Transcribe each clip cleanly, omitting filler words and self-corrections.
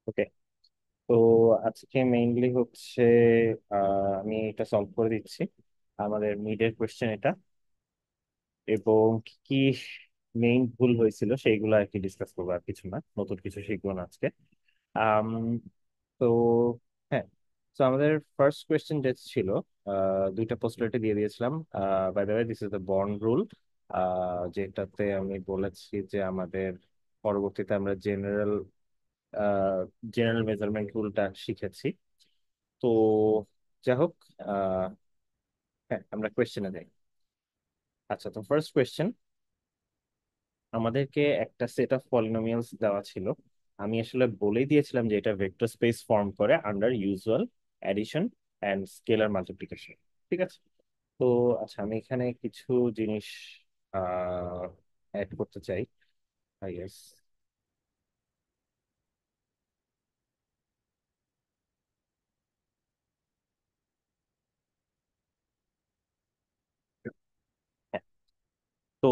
ওকে। তো আজকে মেইনলি হচ্ছে আমি এটা সলভ করে দিচ্ছি। আমাদের মিডের কোয়েশ্চেন এটা, এবং কি কি মেইন ভুল হয়েছিল সেইগুলো আর কি ডিসকাস করবো, আর কিছু না, নতুন কিছু শিখবো না আজকে। আম, তো হ্যাঁ, তো আমাদের ফার্স্ট কোয়েশ্চেন যে ছিল, দুইটা পোস্টলেটে দিয়ে দিয়েছিলাম। By the way, this is the Born rule, যেটাতে আমি বলেছি যে আমাদের পরবর্তীতে আমরা জেনারেল মেজারমেন্ট রুলটা শিখেছি। তো যাই হোক, আহ, হ্যাঁ, আমরা কোয়েশ্চেনে যাই। আচ্ছা, তো ফার্স্ট কোয়েশ্চেন, আমাদেরকে একটা সেট অফ পলিনোমিয়ালস দেওয়া ছিল। আমি আসলে বলেই দিয়েছিলাম যে এটা ভেক্টর স্পেস ফর্ম করে under usual addition and scalar multiplication. ঠিক আছে। তো আচ্ছা, আমি এখানে কিছু জিনিস অ্যাড করতে চাই, আই গেস। তো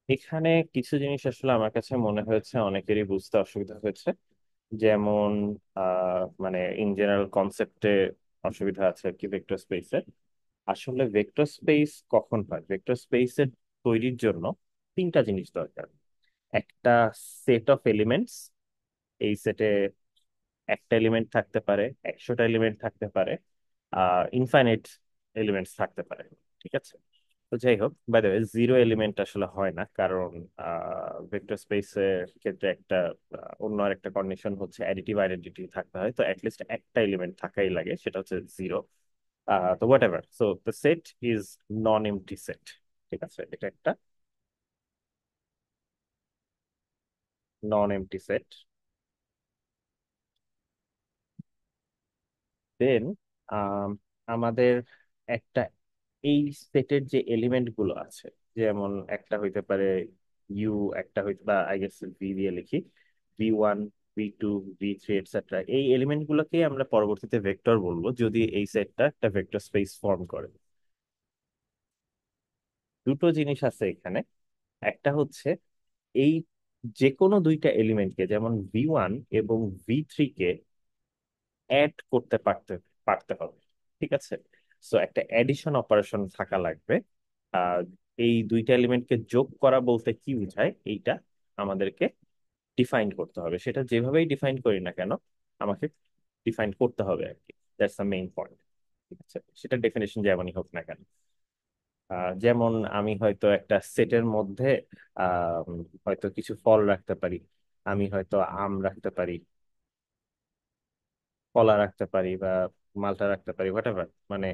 এখানে কিছু জিনিস আসলে আমার কাছে মনে হয়েছে অনেকেরই বুঝতে অসুবিধা হয়েছে। যেমন মানে ইন জেনারেল কনসেপ্টে অসুবিধা আছে আর কি ভেক্টর স্পেসের। আসলে ভেক্টর স্পেস কখন হয়? ভেক্টর স্পেসের তৈরির জন্য তিনটা জিনিস দরকার। একটা সেট অফ এলিমেন্টস, এই সেটে একটা এলিমেন্ট থাকতে পারে, 100টা এলিমেন্ট থাকতে পারে, ইনফাইনাইট এলিমেন্টস থাকতে পারে। ঠিক আছে। তো যাই হোক, by the way, zero element আসলে হয় না, কারণ ভেক্টর স্পেসের ক্ষেত্রে একটা অন্য আর একটা কন্ডিশন হচ্ছে অ্যাডিটিভ আইডেন্টিটি থাকতে হয়। তো অ্যাটলিস্ট একটা এলিমেন্ট থাকাই লাগে, সেটা হচ্ছে জিরো। তো what ever, so the set is non MT set. ঠিক আছে, এটা একটা নন এমটি সেট। দেন আমাদের একটা এই সেটের যে এলিমেন্ট গুলো আছে, যেমন একটা হইতে পারে ইউ, একটা হইতে বা আই গেস ভি দিয়ে লিখি, V1, V2, V3 এটসেট্রা, এই এলিমেন্ট গুলোকে আমরা পরবর্তীতে ভেক্টর বলবো যদি এই সেটটা একটা ভেক্টর স্পেস ফর্ম করে। দুটো জিনিস আছে এখানে। একটা হচ্ছে এই যে কোনো দুইটা এলিমেন্টকে, যেমন V1 এবং V3 কে অ্যাড করতে পারতে পারতে হবে। ঠিক আছে। সো একটা অ্যাডিশন অপারেশন থাকা লাগবে। আর এই দুইটা এলিমেন্টকে যোগ করা বলতে কি বোঝায় এইটা আমাদেরকে ডিফাইন করতে হবে। সেটা যেভাবেই ডিফাইন করি না কেন, আমাকে ডিফাইন করতে হবে আর কি। That's the main point. ঠিক আছে, সেটা ডেফিনেশন যেমনই হোক না কেন। যেমন আমি হয়তো একটা সেটের মধ্যে আহ হয়তো কিছু ফল রাখতে পারি। আমি হয়তো আম রাখতে পারি, কলা রাখতে পারি, বা মালটা রাখতে পারি, হোয়াটএভার, মানে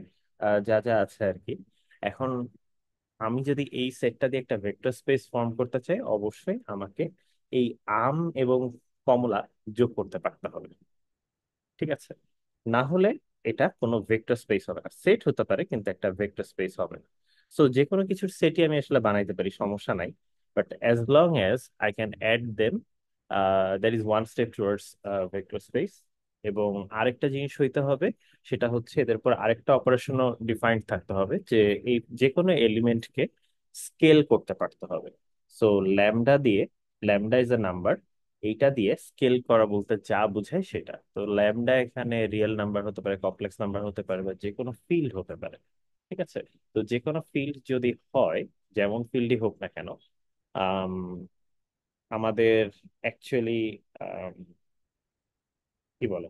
যা যা আছে আর কি। এখন আমি যদি এই সেটটা দিয়ে একটা ভেক্টর স্পেস ফর্ম করতে চাই, অবশ্যই আমাকে এই আম এবং কমলা যোগ করতে পারতে হবে। ঠিক আছে। না হলে এটা কোনো ভেক্টর স্পেস হবে না। সেট হতে পারে কিন্তু একটা ভেক্টর স্পেস হবে না। সো যে কোনো কিছুর সেটই আমি আসলে বানাইতে পারি, সমস্যা নাই। But as long as I can add them, that is one step towards vector space. এবং আরেকটা জিনিস হইতে হবে, সেটা হচ্ছে এদের পর আরেকটা অপারেশনও ডিফাইন্ড থাকতে হবে, যে এই যে কোনো এলিমেন্টকে স্কেল করতে পারতে হবে। সো ল্যামডা দিয়ে, ল্যামডা ইজ এ নাম্বার, এইটা দিয়ে স্কেল করা বলতে যা বোঝায় সেটা। তো ল্যামডা এখানে রিয়েল নাম্বার হতে পারে, কমপ্লেক্স নাম্বার হতে পারে, বা যে কোনো ফিল্ড হতে পারে। ঠিক আছে। তো যে কোনো ফিল্ড যদি হয়, যেমন ফিল্ডই হোক না কেন, আম, আমাদের অ্যাকচুয়ালি কি বলে,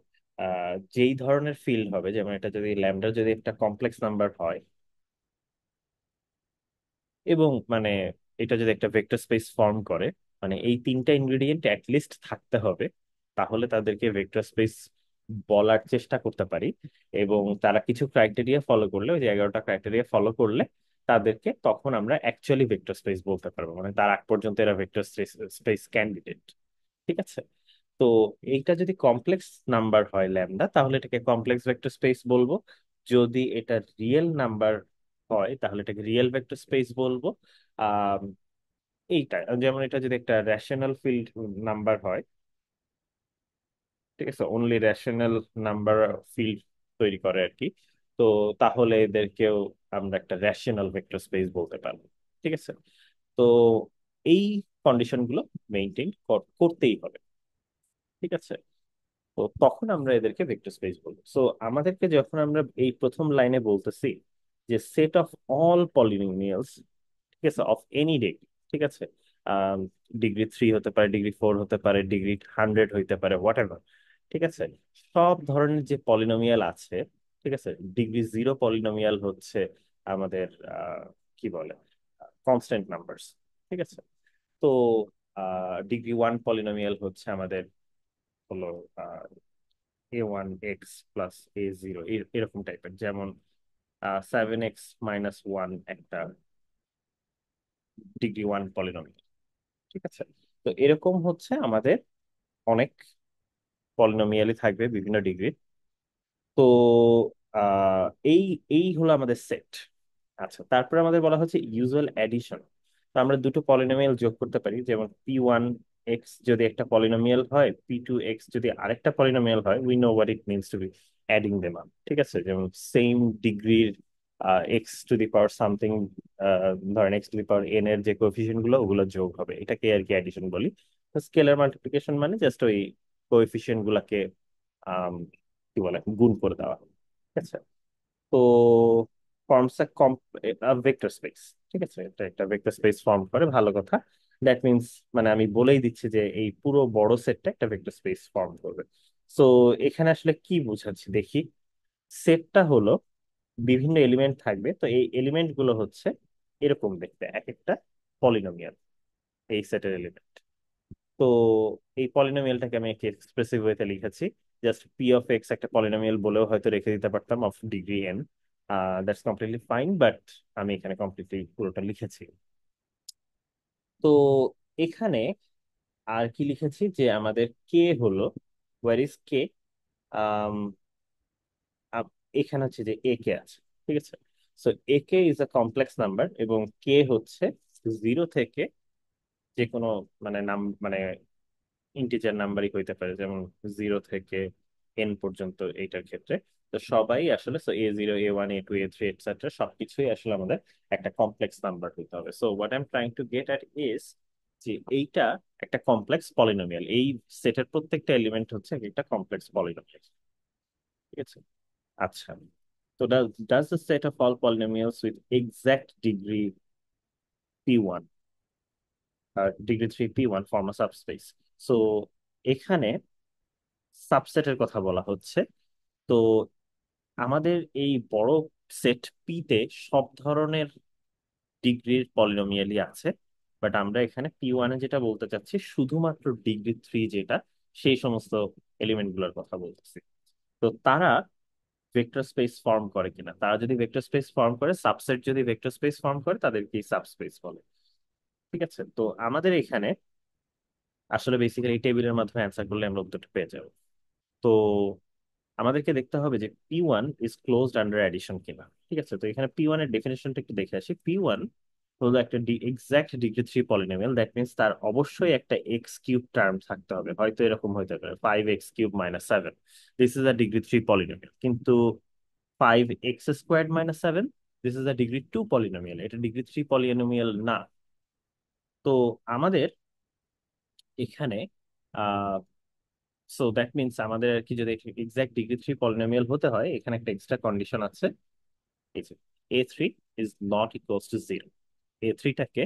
যেই ধরনের ফিল্ড হবে, যেমন এটা যদি ল্যামডা যদি একটা কমপ্লেক্স নাম্বার হয়, এবং মানে এটা যদি একটা ভেক্টর স্পেস ফর্ম করে, মানে এই তিনটা ইনগ্রেডিয়েন্ট অ্যাটলিস্ট থাকতে হবে, তাহলে তাদেরকে ভেক্টর স্পেস বলার চেষ্টা করতে পারি। এবং তারা কিছু ক্রাইটেরিয়া ফলো করলে, ওই যে 11টা ক্রাইটেরিয়া ফলো করলে, তাদেরকে তখন আমরা অ্যাকচুয়ালি ভেক্টর স্পেস বলতে পারবো, মানে তার আগ পর্যন্ত এরা ভেক্টর স্পেস ক্যান্ডিডেট। ঠিক আছে। তো এইটা যদি কমপ্লেক্স নাম্বার হয় ল্যামডা, তাহলে এটাকে কমপ্লেক্স ভেক্টর স্পেস বলবো। যদি এটা রিয়েল নাম্বার হয়, তাহলে এটাকে রিয়েল ভেক্টর স্পেস বলবো। আহ এইটা যেমন, এটা যদি একটা রেশনাল ফিল্ড নাম্বার হয়, ঠিক আছে, অনলি রেশনাল নাম্বার ফিল্ড তৈরি করে আর কি, তো তাহলে এদেরকেও আমরা একটা রেশনাল ভেক্টর স্পেস বলতে পারবো। ঠিক আছে। তো এই কন্ডিশনগুলো মেনটেন করতেই হবে। ঠিক আছে। তো তখন আমরা এদেরকে ভেক্টর স্পেস বলবো। সো আমাদেরকে যখন আমরা এই প্রথম লাইনে বলতেছি যে সেট অফ অল পলিনোমিয়ালস, ঠিক আছে, অফ এনি ডিগ্রি, ঠিক আছে, ডিগ্রি 3 হতে পারে, ডিগ্রি 4 হতে পারে, ডিগ্রি 100 হইতে পারে, হোয়াট এভার, ঠিক আছে, সব ধরনের যে পলিনোমিয়াল আছে, ঠিক আছে, ডিগ্রি 0 পলিনোমিয়াল হচ্ছে আমাদের কি বলে কনস্ট্যান্ট নাম্বারস, ঠিক আছে। তো ডিগ্রি 1 পলিনোমিয়াল হচ্ছে আমাদের হলো a1x+a0, এরকম টাইপের, যেমন 7x-1 একটা ডিগ্রি 1 পলিনোমিয়াল, ঠিক আছে। তো এরকম হচ্ছে আমাদের অনেক পলিনোমিয়ালই থাকবে বিভিন্ন ডিগ্রি। তো এই এই হলো আমাদের সেট। আচ্ছা, তারপরে আমাদের বলা হচ্ছে ইউজুয়াল অ্যাডিশন। তো আমরা দুটো পলিনোমিয়াল যোগ করতে পারি, যেমন p1x যদি একটা পলিনোমিয়াল হয়, p2x যদি আরেকটা পলিনোমিয়াল হয়, we know what it means to be adding them up, ঠিক আছে। যেমন সেম ডিগ্রির x to the power something, ধরেন x to the power n এর যে কোএফিসিয়েন্ট গুলো ওগুলো যোগ হবে, এটাকে আর কি অ্যাডিশন বলি। স্কেলার মাল্টিপ্লিকেশন মানে জাস্ট ওই কোএফিসিয়েন্ট গুলাকে আম, কি বলে গুণ করে দেওয়া, ঠিক আছে। তো ফর্মস ভেক্টর স্পেস, ঠিক আছে, এটা একটা ভেক্টর স্পেস ফর্ম করে, ভালো কথা। দ্যাট মিনস মানে আমি বলেই দিচ্ছি যে এই পুরো বড় সেটটা একটা ভেক্টর স্পেস ফর্ম করবে। সো এখানে আসলে কি বোঝাচ্ছি দেখি। সেটটা হলো বিভিন্ন এলিমেন্ট থাকবে, তো এই এলিমেন্ট গুলো হচ্ছে এরকম দেখতে, এক একটা পলিনোমিয়াল এই সেটের এলিমেন্ট। তো এই পলিনোমিয়ালটাকে আমি একটি এক্সপ্রেসিভ ওয়েতে লিখেছি। জাস্ট p(x) একটা পলিনোমিয়াল বলেও হয়তো রেখে দিতে পারতাম of degree n। That's completely fine, but আমি এখানে কমপ্লিটলি পুরোটা লিখেছি। তো এখানে আর কি লিখেছি যে আমাদের কে হলো, ওয়ার ইজ কে, এখানে হচ্ছে যে এ কে আছে, ঠিক আছে। So A K is a complex number, এবং কে হচ্ছে 0 থেকে যে কোনো মানে মানে ইন্টিজার নাম্বারই হইতে পারে, যেমন 0 থেকে n পর্যন্ত এইটার ক্ষেত্রে। তো সবাই আসলে a0 a1 a2 a3 etcetera সবকিছুই আসলে আমাদের একটা কমপ্লেক্স নাম্বার হইতে হবে। So what I am trying to get at is যে এইটা একটা কমপ্লেক্স পলিনোমিয়াল, এই সেটের প্রত্যেকটা এলিমেন্ট হচ্ছে একটা কমপ্লেক্স পলিনোমিয়াল, ঠিক আছে। আচ্ছা, তো does the set of all polynomials with exact degree p1, degree 3 p1 form a subspace? So এখানে সাবসেটের কথা বলা হচ্ছে। তো আমাদের এই বড় সেট পি তে সব ধরনের ডিগ্রির পলিনোমিয়ালই আছে, বাট আমরা এখানে p1 এ যেটা বলতে চাচ্ছি শুধুমাত্র ডিগ্রি 3 যেটা, সেই সমস্ত এলিমেন্ট গুলোর কথা বলতেছি। তো তারা ভেক্টর স্পেস ফর্ম করে কিনা, তারা যদি ভেক্টর স্পেস ফর্ম করে, সাবসেট যদি ভেক্টর স্পেস ফর্ম করে, তাদেরকে সাবস্পেস বলে, ঠিক আছে। তো আমাদের এখানে আসলে বেসিক্যালি এই টেবিলের মাধ্যমে অ্যান্সার করলে আমরা উত্তরটা পেয়ে যাবো। তো আমাদেরকে দেখতে হবে যে p1 is closed under addition কিনা, ঠিক আছে। তো এখানে p1 এর ডেফিনেশনটা একটু দেখে আসি। p1 হলো একটা exact degree 3 polynomial, that means তার অবশ্যই একটা x³ টার্ম থাকতে হবে, হয়তো এরকম হইতে পারে 5x³ - 7, this is a degree 3 polynomial. কিন্তু 5x² - 7, this is a degree 2 polynomial, এটা ডিগ্রি 3 পলিনোমিয়াল না। তো আমাদের এখানে সো দ্যাট মিনস আমাদের আর কি, যদি এক্সাক্ট ডিগ্রি 3 পলিনোমিয়াল হতে হয়, এখানে একটা এক্সট্রা কন্ডিশন আছে, এই যে a3 is not equals to 0, a3টাকে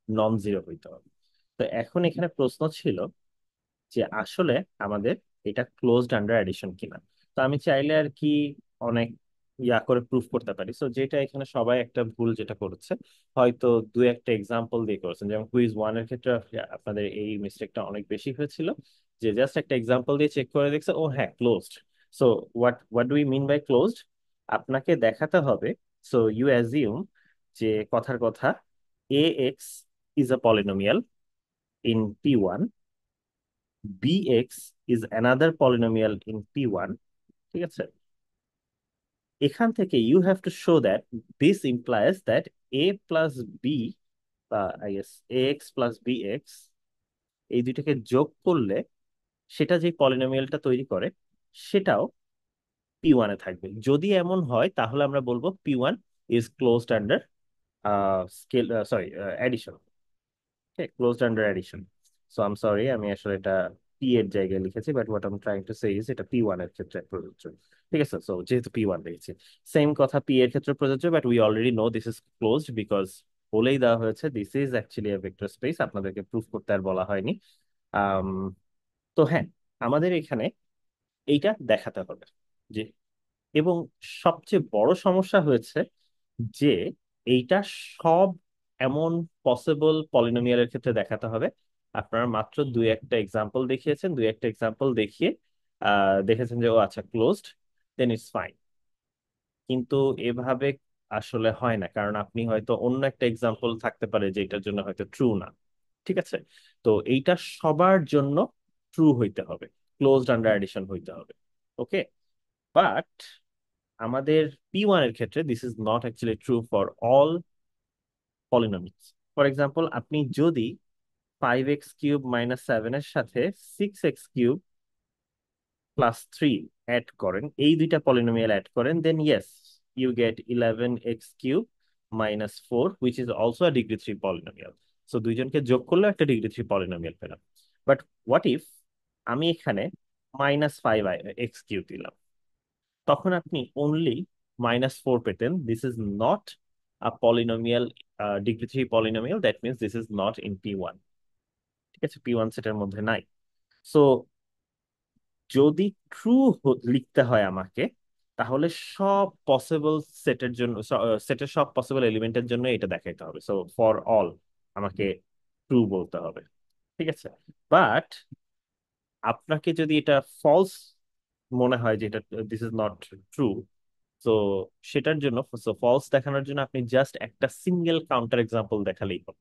নন জিরো হইতে হবে। তো এখন এখানে প্রশ্ন ছিল যে আসলে আমাদের এটা ক্লোজড আন্ডার অ্যাডিশন কিনা। তো আমি চাইলে আর কি অনেক করে প্রুফ করতে পারি। সো যেটা এখানে সবাই একটা ভুল যেটা করেছে, হয়তো দু একটা এক্সাম্পল দিয়ে করেছেন, যেমন কুইজ 1 এর ক্ষেত্রে আপনাদের এই মিস্টেকটা অনেক বেশি হয়েছিল, যে জাস্ট একটা এক্সাম্পল দিয়ে চেক করে দেখছে ও হ্যাঁ closed. So what do we mean by closed? আপনাকে দেখাতে হবে, সো ইউ অ্যাজিউম যে কথার কথা a x is a polynomial in p1, bx is another polynomial in p1, ঠিক আছে। এখান থেকে you have to show that this implies that a plus b, বা I guess ax plus bx, এই দুইটাকে যোগ করলে সেটা যে পলিনোমিয়ালটা তৈরি করে সেটাও p1 এ থাকবে। যদি এমন হয় তাহলে আমরা বলবো p1 is closed under scale, sorry, addition, closed under addition. So I am sorry, আমি আসলে এটা পি এর জায়গায় লিখেছি, but what I am trying to say is এটা P1 এর ক্ষেত্রে প্রযোজ্য। ঠিক আছে, সো যেহেতু P1 লিখেছি, সেম কথা পি এর ক্ষেত্রে প্রযোজ্য, but we already no this is closed because বলেই দেওয়া হয়েছে this is actually A vector space, আপনাদেরকে প্রুফ করতে আর বলা হয়নি। আম, তো হ্যাঁ, আমাদের এখানে এইটা দেখাতে হবে যে, এবং সবচেয়ে বড় সমস্যা হয়েছে যে এইটা সব এমন পসিবল পলিনোমিয়ালের ক্ষেত্রে দেখাতে হবে। আপনারা মাত্র দুই একটা এক্সাম্পল দেখিয়েছেন, দুই একটা এক্সাম্পল দেখিয়ে দেখেছেন যে ও আচ্ছা ক্লোজড, দেন ইটস ফাইন। কিন্তু এভাবে আসলে হয় না, কারণ আপনি হয়তো অন্য একটা এক্সাম্পল থাকতে পারে যে এটার জন্য হয়তো ট্রু না। ঠিক আছে, তো এইটা সবার জন্য ট্রু হইতে হবে, ক্লোজড আন্ডার এডিশন হইতে হবে। ওকে, বাট আমাদের P1 এর ক্ষেত্রে this is not actually true for all polynomials. For example, আপনি যদি 5x³ - 7 এর সাথে 6x³ +3 অ্যাড করেন, এই দুইটা পলিনোমিয়াল অ্যাড করেন, then yes you get 11x³ - 4, which is also a degree 3 polynomial. So দুইজনকে যোগ করলে একটা ডিগ্রি 3 পলিনোমিয়াল পেলাম। বাট হোয়াট ইফ আমি এখানে -5x³ দিলাম, তখন আপনি অনলি -4 পেতেন। This is not a polynomial, degree 3 polynomial, that means this is not in P1। ঠিক আছে, P1 সেটের মধ্যে নাই। সো যদি ট্রু লিখতে হয় আমাকে, তাহলে সব পসিবল সেটের জন্য, সেটের সব পসিবল এলিমেন্টের জন্য এটা দেখাইতে হবে। সো ফর অল আমাকে ট্রু বলতে হবে। ঠিক আছে, বাট আপনাকে যদি এটা ফলস মনে হয় যে এটা দিস ইজ নট ট্রু, তো সেটার জন্য, ফলস দেখানোর জন্য আপনি জাস্ট একটা সিঙ্গেল কাউন্টার এক্সাম্পল দেখালেই হবে।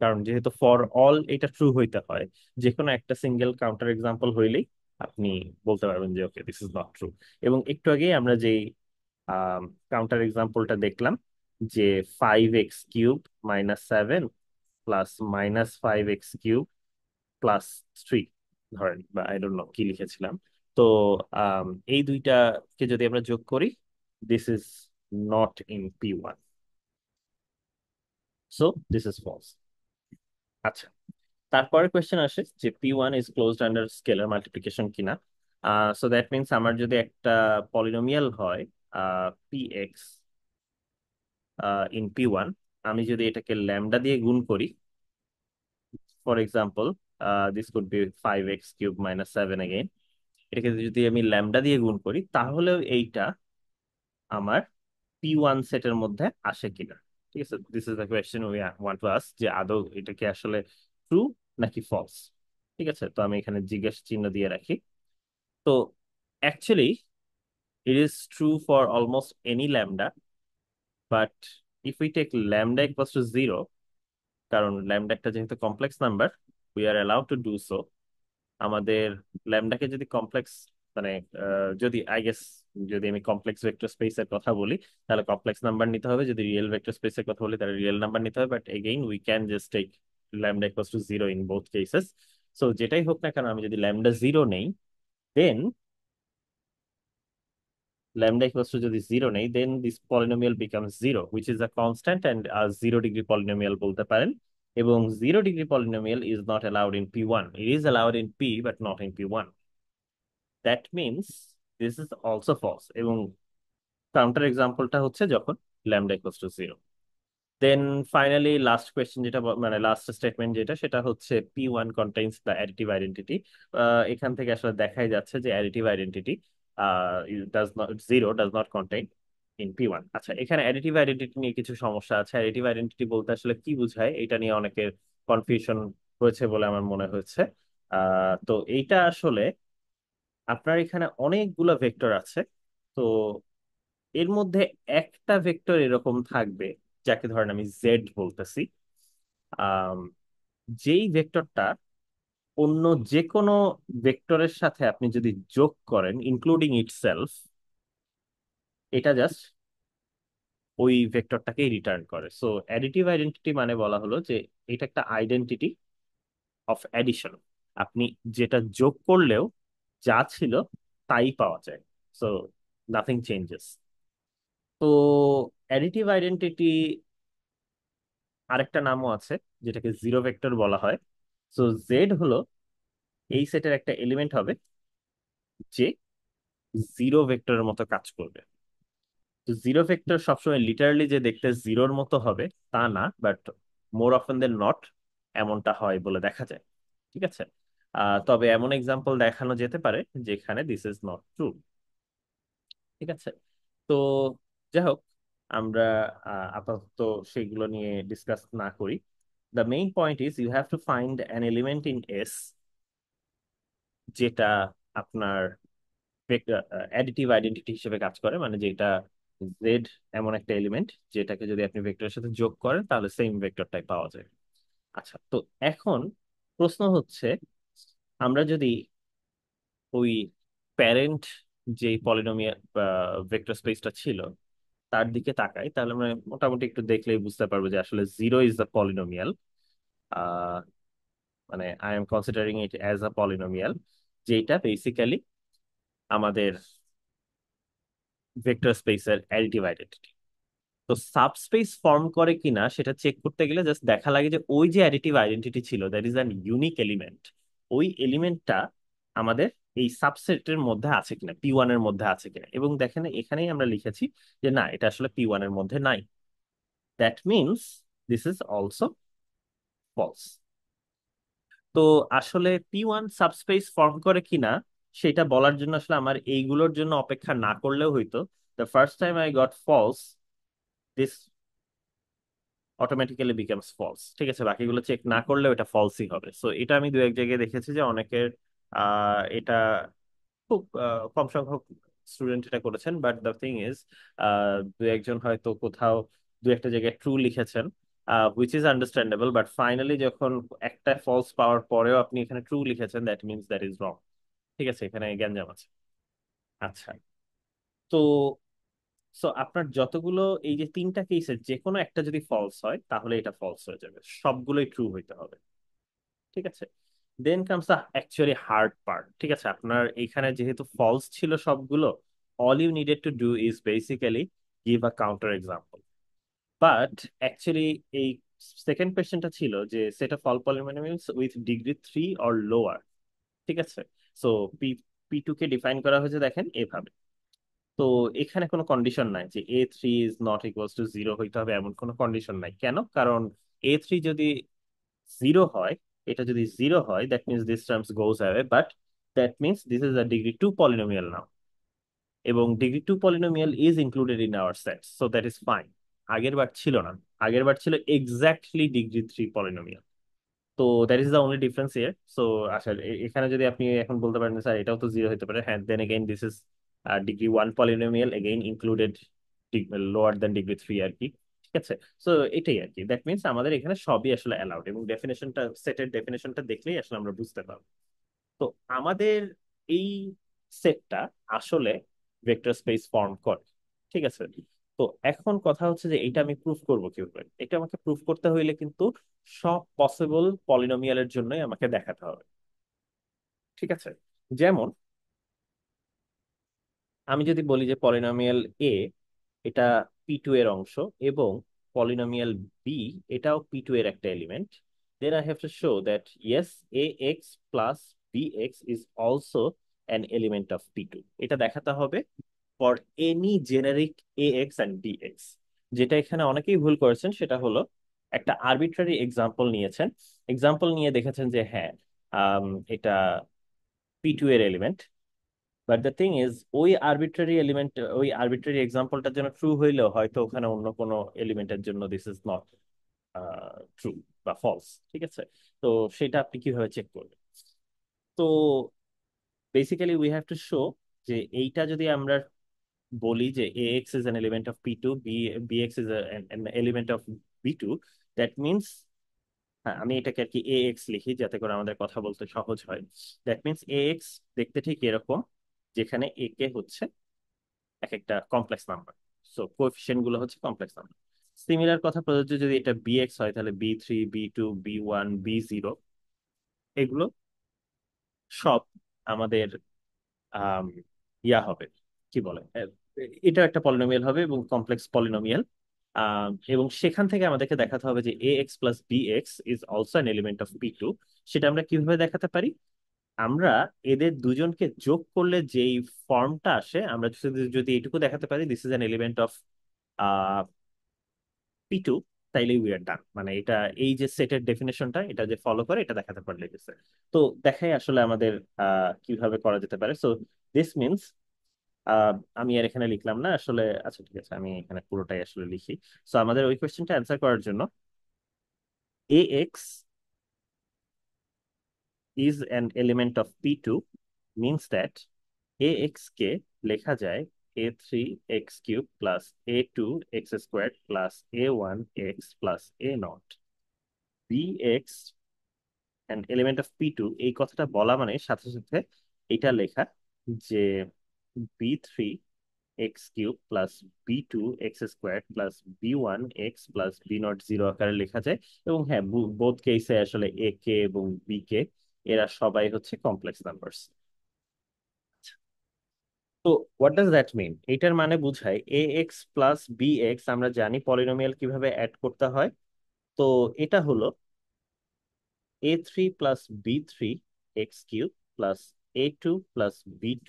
কারণ যেহেতু ফর অল এটা ট্রু হইতে হয়, যে কোনো একটা সিঙ্গেল কাউন্টার এক্সাম্পল হইলেই আপনি বলতে পারবেন যে ওকে দিস ইজ নট ট্রু। এবং একটু আগে আমরা যে কাউন্টার এক্সাম্পলটা দেখলাম, যে 5x³ - 7 -5x³ +3, ধরেন, বা আই ডোন্ট নো কি লিখেছিলাম, তো আম, এই দুইটাকে যদি আমরা যোগ করি, this is not in P1, so this is false. আচ্ছা, তারপরে কোয়েশ্চেন আসে যে P1 is closed under scalar multiplication কিনা। সো দ্যাট মিনস আমার যদি একটা পলিনোমিয়াল হয় Px ইন P1, আমি যদি এটাকে ল্যামডা দিয়ে গুণ করি, for example this could B 5x³ - 7 again, এটাকে যদি আমি ল্যামডা দিয়ে গুণ করি, তাহলেও এইটা আমার P1 সেটের মধ্যে আসে কিনা। ঠিক আছে, this is the question we want to ask, যে আদৌ এটা কি আসলে ট্রু নাকি ফলস। ঠিক আছে, তো আমি এখানে জিজ্ঞেস চিহ্ন দিয়ে রাখি। তো actually it is true for almost any lambda, but if we take lambda equals to 0, কারণ lambda একটা যেহেতু complex number, we are allowed to do so। আমাদের ল্যামডাকে যদি কমপ্লেক্স, মানে যদি আই গেস, যদি আমি কমপ্লেক্স ভেক্টর স্পেসের কথা বলি, তাহলে কমপ্লেক্স নাম্বার নিতে হবে, যদি রিয়েল ভেক্টর স্পেসের কথা বলি তাহলে রিয়েল নাম্বার নিতে হবে, but again we can just take lambda equals to 0 in both cases. So যেটাই হোক না কেন, আমি যদি ল্যামডা 0 নেই, দেন lambda equals to যদি 0 নেই, then this polynomial becomes 0, which is a constant and a 0 degree polynomial বলতে পারেন। এবং 0 degree polynomial is not allowed in P1, it is allowed in P but not in P1, that means this is also false। এবং counter এক্সাম্পলটা হচ্ছে যখন lambda equals to 0। Then finally last question যেটা মানে last statement যেটা, সেটা হচ্ছে P1 contains the additive identity। এখান থেকে আসলে দেখাই যাচ্ছে যে additive identity does not, 0 does not contain in P1। আচ্ছা, এখানে additive identity নিয়ে কিছু সমস্যা আছে। additive identity বলতে আসলে কি বোঝায়, এটা নিয়ে অনেকের কনফিউশন হয়েছে বলে আমার মনে হয়েছে। তো এইটা আসলে আপনার এখানে অনেকগুলো ভেক্টর আছে, তো এর মধ্যে একটা ভেক্টর এরকম থাকবে যাকে ধরেন আমি জেড বলতেছি। আম, যেই ভেক্টরটা অন্য যে কোনো ভেক্টরের সাথে আপনি যদি যোগ করেন ইনক্লুডিং ইটসেলফ, এটা জাস্ট ওই ভেক্টরটাকেই রিটার্ন করে। সো অ্যাডিটিভ আইডেন্টিটি মানে বলা হলো যে এটা একটা আইডেন্টিটি অফ অ্যাডিশন, আপনি যেটা যোগ করলেও যা ছিল তাই পাওয়া যায়। So nothing changes. তো অ্যাডিটিভ আইডেন্টিটি আরেকটা নামও আছে, যেটাকে জিরো ভেক্টর বলা হয়। সো জেড হলো এই সেটের একটা এলিমেন্ট হবে যে জিরো ভেক্টরের মতো কাজ করবে। তো জিরো ভেক্টর সবসময় লিটারালি যে দেখতে জিরোর মতো হবে তা না, but more often than not এমনটা হয় বলে দেখা যায়। ঠিক আছে। তবে এমন এক্সাম্পল দেখানো যেতে পারে যেখানে দিস ইজ নট ট্রু। ঠিক আছে। তো যাই হোক, আমরা আপাতত সেগুলো নিয়ে ডিসকাস না করি। The main point is you have to find an element in S যেটা আপনার অ্যাডিটিভ আইডেন্টিটি হিসেবে কাজ করে, মানে যেটা জেড এমন একটা এলিমেন্ট যেটাকে যদি আপনি ভেক্টরের সাথে যোগ করেন তাহলে সেম ভেক্টরটাই পাওয়া যায়। আচ্ছা, তো এখন প্রশ্ন হচ্ছে, আমরা যদি ওই প্যারেন্ট যে পলিনোমিয়াল ভেক্টর স্পেসটা ছিল তার দিকে তাকাই, তাহলে আমরা মোটামুটি একটু দেখলেই বুঝতে পারবো যে আসলে জিরো ইজ দ্য পলিনোমিয়াল। আহ মানে I am considering it as a polynomial, যেটা বেসিক্যালি আমাদের ভেক্টর স্পেসের অ্যাডিটিভ আইডেন্টিটি। তো সাবস্পেস ফর্ম করে কিনা সেটা চেক করতে গেলে জাস্ট দেখা লাগে যে ওই যে অ্যাডিটিভ আইডেন্টিটি ছিল, that is an unique element, ওই এলিমেন্টটা আমাদের এই সাবসেটের মধ্যে আছে কিনা, পি ওয়ান এর মধ্যে আছে কিনা। এবং দেখেন এখানেই আমরা লিখেছি যে না, এটা আসলে পি ওয়ান এর মধ্যে নাই। That means this is also false. তো আসলে পি ওয়ান সাবস্পেস ফর্ম করে কিনা সেটা বলার জন্য আসলে আমার এইগুলোর জন্য অপেক্ষা না করলেও হইতো। The first time I got false, this automatically becomes false. ঠিক আছে, বাকিগুলো চেক না করলেও এটা ফলসই হবে। সো এটা আমি দু এক জায়গায় দেখেছি যে অনেকের এটা খুব কম সংখ্যক স্টুডেন্ট এটা করেছেন, বাট দ্য থিং ইজ দু একজন হয়তো কোথাও দু একটা জায়গায় ট্রু লিখেছেন, which is understandable, but finally যখন একটা ফলস পাওয়ার পরেও আপনি এখানে ট্রু লিখেছেন, that means that is wrong. ঠিক আছে, এখানে গ্যাঞ্জাম আছে। আচ্ছা, তো আপনার যতগুলো এই যে তিনটা কেসের যে কোনো একটা যদি ফলস হয় তাহলে এটা ফলস হয়ে যাবে, সবগুলোই ট্রু হইতে হবে। ঠিক আছে। Then comes the actually hard part. ঠিক আছে, আপনার এখানে যেহেতু ফলস ছিল সবগুলো, all you needed to do is basically give a counter example. But actually এই সেকেন্ড কোয়েশ্চেনটা ছিল যে set of all polynomials with degree 3 or lower. ঠিক আছে। সো পি পি টু কে ডিফাইন করা হয়েছে দেখেন এভাবে। তো এখানে কোনো কন্ডিশন নাই যে A3 is not equals two zero হইতে হবে, এমন কোনো কন্ডিশন নাই। কেন? কারণ A3 যদি জিরো হয়, এটা যদি জিরো হয়, that means this terms goes away, but that means this is a degree 2 polynomial now, এবং degree 2 polynomial is included in our set, so that is fine. আগের বার ছিল না, আগের বার ছিল এক্স্যাক্টলি ডিগ্রি 3 পলিনোমিয়াল। তো that is the only difference here. So আসলে এখানে যদি আপনি এখন বলতে পারেন স্যার এটাও তো জিরো হতে পারে, হ্যাঁ, then again this is degree 1 polynomial, again included lower than degree 3 আর কি। ঠিক আছে। সো এটাই আর কি, দ্যাট মিনস আমাদের এখানে সবই আসলে অ্যালাউড, এবং ডেফিনেশনটা, সেটের ডেফিনেশনটা দেখলেই আসলে আমরা বুঝতে পারবো। তো আমাদের এই সেটটা আসলে ভেক্টর স্পেস ফর্ম করে। ঠিক আছে। তো এখন কথা হচ্ছে যে এটা আমি প্রুফ করব কিভাবে। এটা আমাকে প্রুফ করতে হইলে কিন্তু সব পসিবল পলিনোমিয়ালের জন্যই আমাকে দেখাতে হবে। ঠিক আছে। যেমন আমি যদি বলি যে পলিনোমিয়াল এ এটা পি2 এর অংশ, এবং পলিনোমিয়াল বি এটাও পি2 এর একটা element, then I have to show that yes a x plus b x is also an element of P two. এটা দেখাতে হবে for any generic a x and b x. যেটা এখানে অনেকেই ভুল করেছেন সেটা হলো একটা আরবিট্রারি এক্সাম্পল নিয়েছেন, এক্সাম্পল নিয়ে দেখেছেন যে হ্যাঁ, আম, এটা পি2 এর element, but the thing is ওই আরবিট্রারি এলিমেন্ট, ওই আরবিট্রারি এক্সাম্পলটার জন্য ট্রু হইলেও হয়তো ওখানে অন্য কোনো এলিমেন্টের জন্য দিস ইজ নট ট্রু বা ফলস। ঠিক আছে। তো সেটা আপনি কিভাবে চেক করবেন? তো basically we have to show যে এইটা যদি আমরা বলি যে a x is an element of P two, b x is an element of b two, that means, হ্যাঁ আমি এটাকে আর কি এ এক্স লিখি যাতে করে আমাদের কথা বলতে সহজ হয়। দ্যাট মিনস এ এক্স দেখতে ঠিক এরকম, যেখানে এ কে হচ্ছে এক একটা কমপ্লেক্স নাম্বার, সো কোএফিসিয়েন্ট গুলো হচ্ছে কমপ্লেক্স নাম্বার। সিমিলার কথা প্রযোজ্য যদি এটা বি এক্স হয়, তাহলে বি3, বি2, বি1, বি0 এগুলো সব আমাদের আম, ইয়া হবে, কি বলে, এটা একটা পলিনোমিয়াল হবে এবং কমপ্লেক্স পলিনোমিয়াল। এবং সেখান থেকে আমাদেরকে দেখাতে হবে যে a x plus b x is also an element of P two. সেটা আমরা কিভাবে দেখাতে পারি? আমরা এদের দুজনকে যোগ করলে যেই ফর্মটা আসে, আমরা যদি যদি এটুকু দেখাতে পারি this is an element of P2, তাইলে উই আর ডান। মানে এটা, এই যে সেটের ডেফিনেশনটা এটা যে ফলো করে এটা দেখাতে পারলে গেছে। তো দেখাই আসলে আমাদের কিভাবে করা যেতে পারে। সো দিস মিনস, আমি আর এখানে লিখলাম না আসলে। আচ্ছা ঠিক আছে, আমি এখানে পুরোটাই আসলে লিখি। সো আমাদের ওই কোয়েশ্চেনটা অ্যান্সার করার জন্য ax is an element of P2 means that ax কে লেখা যায় a3x³ plus a2x² plus a1x plus a not. bx an element of P2, এই কথাটা বলা মানে সাথে সাথে এটা লেখা যে b3x³ plus b2x² plus b1x plus b not zero আকারে লেখা যায়। এবং হ্যাঁ, বোথ কেসে আসলে এ কে এবং বি কে এরা সবাই হচ্ছে কমপ্লেক্স নাম্বারস। তো হোয়াট ডাজ দ্যাট মিন? এটার মানে বুঝায় এ এক্স প্লাস বি এক্স, আমরা জানি পলিনোমিয়াল কিভাবে অ্যাড করতে হয়। তো এটা হলো a3 plus b3 x³ plus a2 plus b2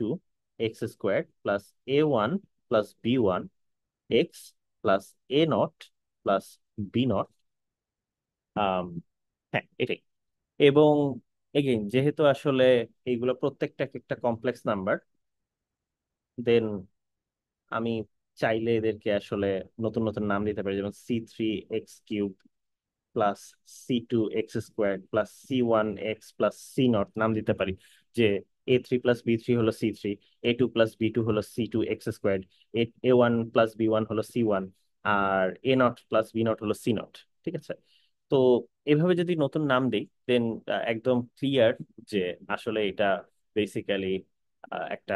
x² plus a1 plus b1 x plus a nought plus b not. হ্যাঁ, এটাই। এবং এগেইন যেহেতু আসলে এইগুলো প্রত্যেকটা একটা কমপ্লেক্স নাম্বার, দেন আমি চাইলে এদেরকে আসলে নতুন নতুন নাম দিতে পারি, যেমন c3x³ plus c2x² plus c1x plus c not নাম দিতে পারি। যে a3 প্লাস b3 হলো c3, a2 প্লাস b2 হলো c2x², a1 প্লাস b1 হলো c1, আর a nought plus b nought হলো c নট। ঠিক আছে? তো এভাবে যদি নতুন নাম দিই, দেন একদম ক্লিয়ার যে আসলে এটা বেসিক্যালি একটা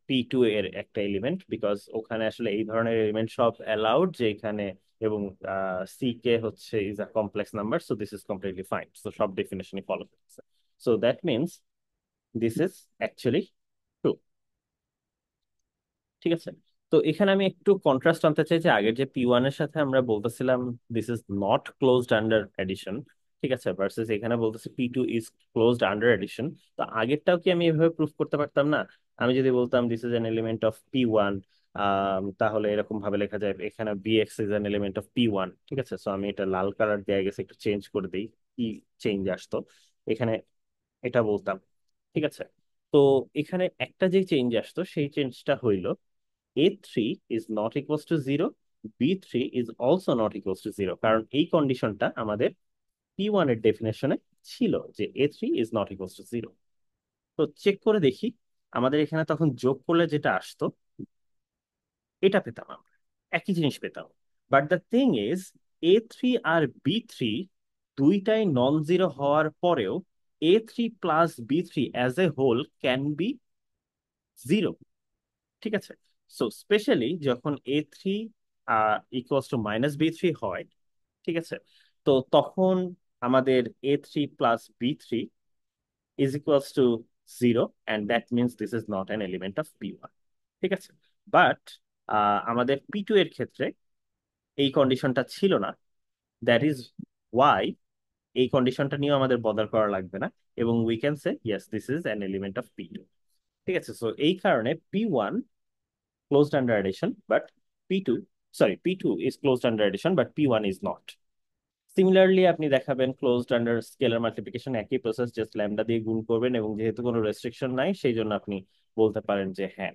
P2 এর একটা এলিমেন্ট, বিকজ ওখানে আসলে এই ধরনের এলিমেন্ট সব অ্যালাউড যে এখানে। এবং সি কে হচ্ছে is a complex number, so this is completely fine. So সব ডেফিনেশনই ফলো করতেছে। So that means this is actually true. ঠিক আছে? তো এখানে আমি একটু কন্ট্রাস্ট আনতে চাই, যে আগের যে P1 এর সাথে আমরা বলতেছিলাম this is not closed under addition, ঠিক আছে, ভার্সেস এখানে বলতেছি P2 is closed under addition. তো আগেরটাও কি আমি এভাবে প্রুফ করতে পারতাম না? আমি যদি বলতাম this is an element of P1, তাহলে এরকম ভাবে লেখা যায় এখানে bx is an element of P1। ঠিক আছে? সো আমি এটা লাল কালার দিয়ে গেছে, একটু চেঞ্জ করে দিই, কি চেঞ্জ আসতো এখানে, এটা বলতাম। ঠিক আছে? তো এখানে একটা যে চেঞ্জ আসতো সেই চেঞ্জটা হইলো a3 is not equals to 0, b3 is also not equals to 0, কারণ এই কন্ডিশনটা আমাদের P1 এর ডেফিনেশনে ছিল যে a3 is not equals to 0। তো চেক করে দেখি, আমাদের এখানে তখন যোগ করলে যেটা আসতো এটা পেতাম আমরা, একই জিনিস পেতাম। But the thing is a3 আর b3 দুইটাই নন জিরো হওয়ার পরেও a3 plus b3 as a whole can be zero. ঠিক আছে? সো স্পেশালি যখন a3 ইকুয়ালস টু -b3 হয়, ঠিক আছে, তো তখন আমাদের a3 plus b3 is equals two zero, and that means this is not an element of P1। ঠিক আছে? বাট আমাদের P2 এর ক্ষেত্রে এই কন্ডিশনটা ছিল না। দ্যাট ইজ ওয়াই এই কন্ডিশনটা নিয়েও আমাদের বদার করা লাগবে না, এবং we can say yes this is an element of P2। ঠিক আছে? সো এই কারণে P1 closed under addition, but P2, sorry, P2 is closed under addition, but P1 is not. Similarly আপনি দেখাবেন ক্লোজড আন্ডার স্কেলার মাল্টিপ্লিকেশন, একই process, just lambda দিয়ে গুণ করবেন, এবং যেহেতু কোনো রেস্ট্রিকশন নাই সেই জন্য আপনি বলতে পারেন যে হ্যাঁ,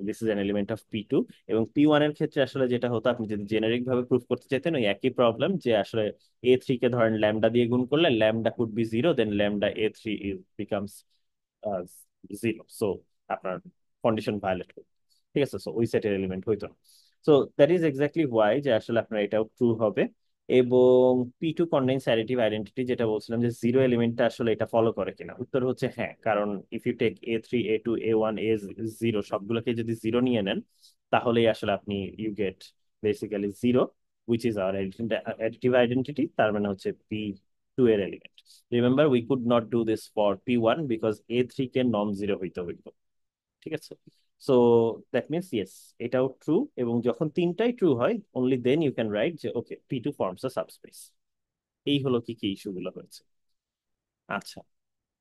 this is an element of P2। এবং P1 এর ক্ষেত্রে আসলে যেটা হতো, আপনি যদি জেনারিক ভাবে প্রুফ করতে চাইতেন ওই একই প্রবলেম, যে আসলে a3 কে ধরেন ল্যামডা দিয়ে গুণ করলে lambda could be zero, then lambda a3 becomes zero. So আপনার কন্ডিশন ভায়োলেট করবে। ঠিক আছে? সো ওই সেটের এলিমেন্ট হইতো না। So that is exactly why যে আসলে আপনার এটাও ট্রু হবে। এবং P2 কন্টেইনস অ্যাডিটিভ আইডেন্টিটি, যেটা বলছিলাম যে জিরো এলিমেন্টটা আসলে এটা ফলো করে কিনা, উত্তর হচ্ছে হ্যাঁ। কারণ if you take a3 a2 a1 a0 সবগুলোকে যদি জিরো নিয়ে নেন, তাহলেই আসলে আপনি you get basically zero, which is our additive identity. তার মানে হচ্ছে P2 এর element. Remember, we could not do this for P1 because a3 কে নন জিরো হইতে হইতো। ঠিক আছে? সো দ্যাট মিনস ইয়েস, এটাও ট্রু। এবং যখন তিনটাই ট্রু হয়, only then you can write যে ওকে P2 ফর্মস আ সাবস্পেস। এই হলো কি কি ইস্যুগুলো হয়েছে। আচ্ছা,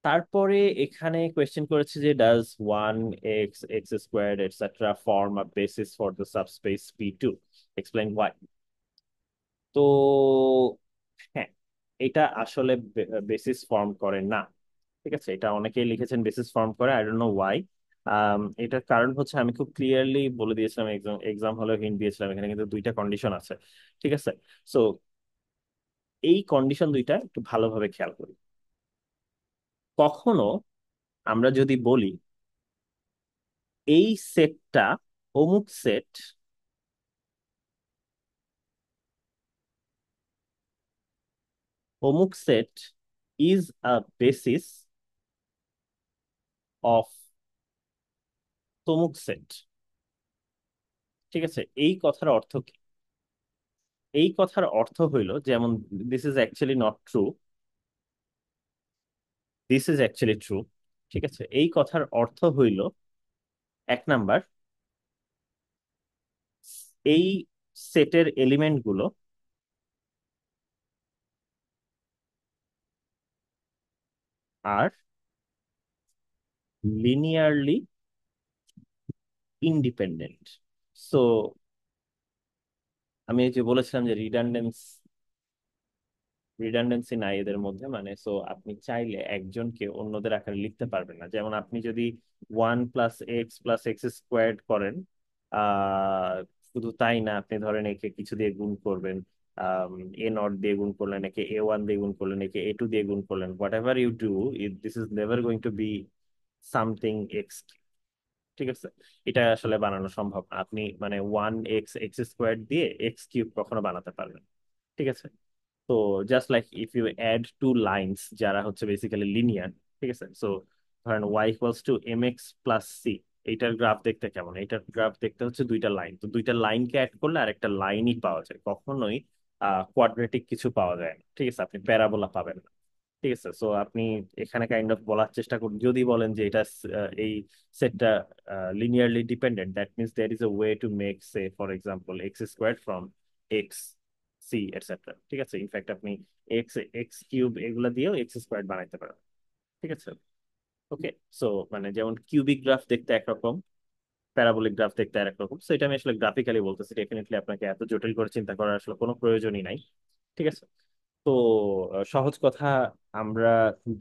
তারপরে এখানে কোয়েশ্চেন করেছে যে does one x x square etcetera form a basis for the subspace P two, explain why. তো হ্যাঁ, এটা আসলে বেসিস ফর্ম করে না। ঠিক আছে, এটা অনেকেই লিখেছেন বেসিস ফর্ম করে, আই ডোন্ট নো ওয়াই। এটার কারণ হচ্ছে আমি খুব ক্লিয়ারলি বলে দিয়েছিলাম, এক্সাম এক্সাম হলে হিন্ট দিয়েছিলাম, এখানে কিন্তু দুইটা কন্ডিশন আছে। ঠিক আছে, সো এই কন্ডিশন দুইটা একটু ভালোভাবে খেয়াল করি। কখনো আমরা যদি বলি এই সেটটা অমুক সেট, অমুক set is a basis of তমুক সেট। ঠিক আছে, এই কথার অর্থ কি? এই কথার অর্থ হইল যেমন this is actually not true, this is actually true. ঠিক আছে, এই কথার অর্থ হইল এক নাম্বার, এই সেটের এলিমেন্ট গুলো আর লিনিয়ারলি ইন্ডিপেন্ডেন্ট। সো আমি এই যে বলেছিলাম যে রিডান্ডেন্সি নাই এদের মধ্যে, মানে সো আপনি চাইলে একজনকে অন্যদের আকারে লিখতে পারবেন না। যেমন আপনি যদি 1 + x + x স্কোয়ার্ড করেন, আহ শুধু তাই না, আপনি ধরেন একে কিছু দিয়ে গুণ করবেন, a0 দিয়ে গুণ করলেন, একে a1 দিয়ে গুণ করলেন, একে a2 দিয়ে গুণ করলেন, whatever you do, this is never going to be something x. ঠিক আছে, এটা আসলে বানানো সম্ভব না। আপনি মানে 1 x x² দিয়ে x³ কখনো বানাতে পারবেন না। ঠিক আছে, তো just like if you add two lines যারা হচ্ছে বেসিক্যালি লিনিয়ার। ঠিক আছে, সো ধরেন y = mx + c, এইটার গ্রাফ দেখতে কেমন? এইটার গ্রাফ দেখতে হচ্ছে দুইটা লাইন, তো দুইটা লাইনকে অ্যাড করলে আর একটা লাইনই পাওয়া যায়, কখনোই কোয়াড্রেটিক কিছু পাওয়া যায় না। ঠিক আছে, আপনি প্যারাবোলা পাবেন না। ঠিক আছে, সো আপনি এখানে কাইন্ড অফ বলার চেষ্টা করুন, যদি বলেন যে এটা এই সেটটা linearly dependent, that means there is a way to make say for example x² from x C etcetera. ঠিক আছে, ইনফ্যাক্ট আপনি x³ এগুলা দিয়েও x² বানাইতে পারেন। ঠিক আছে, ওকে। সো মানে যেমন কিউবিক গ্রাফ দেখতে একরকম, প্যারাবোলিক গ্রাফ দেখতে আরেক রকম। সো এটা আমি আসলে গ্রাফিক্যালি বলতেছি, ডেফিনেটলি আপনাকে এত জটিল করে চিন্তা করার আসলে কোনো প্রয়োজনই নাই। ঠিক আছে, তো সহজ কথা, আমরা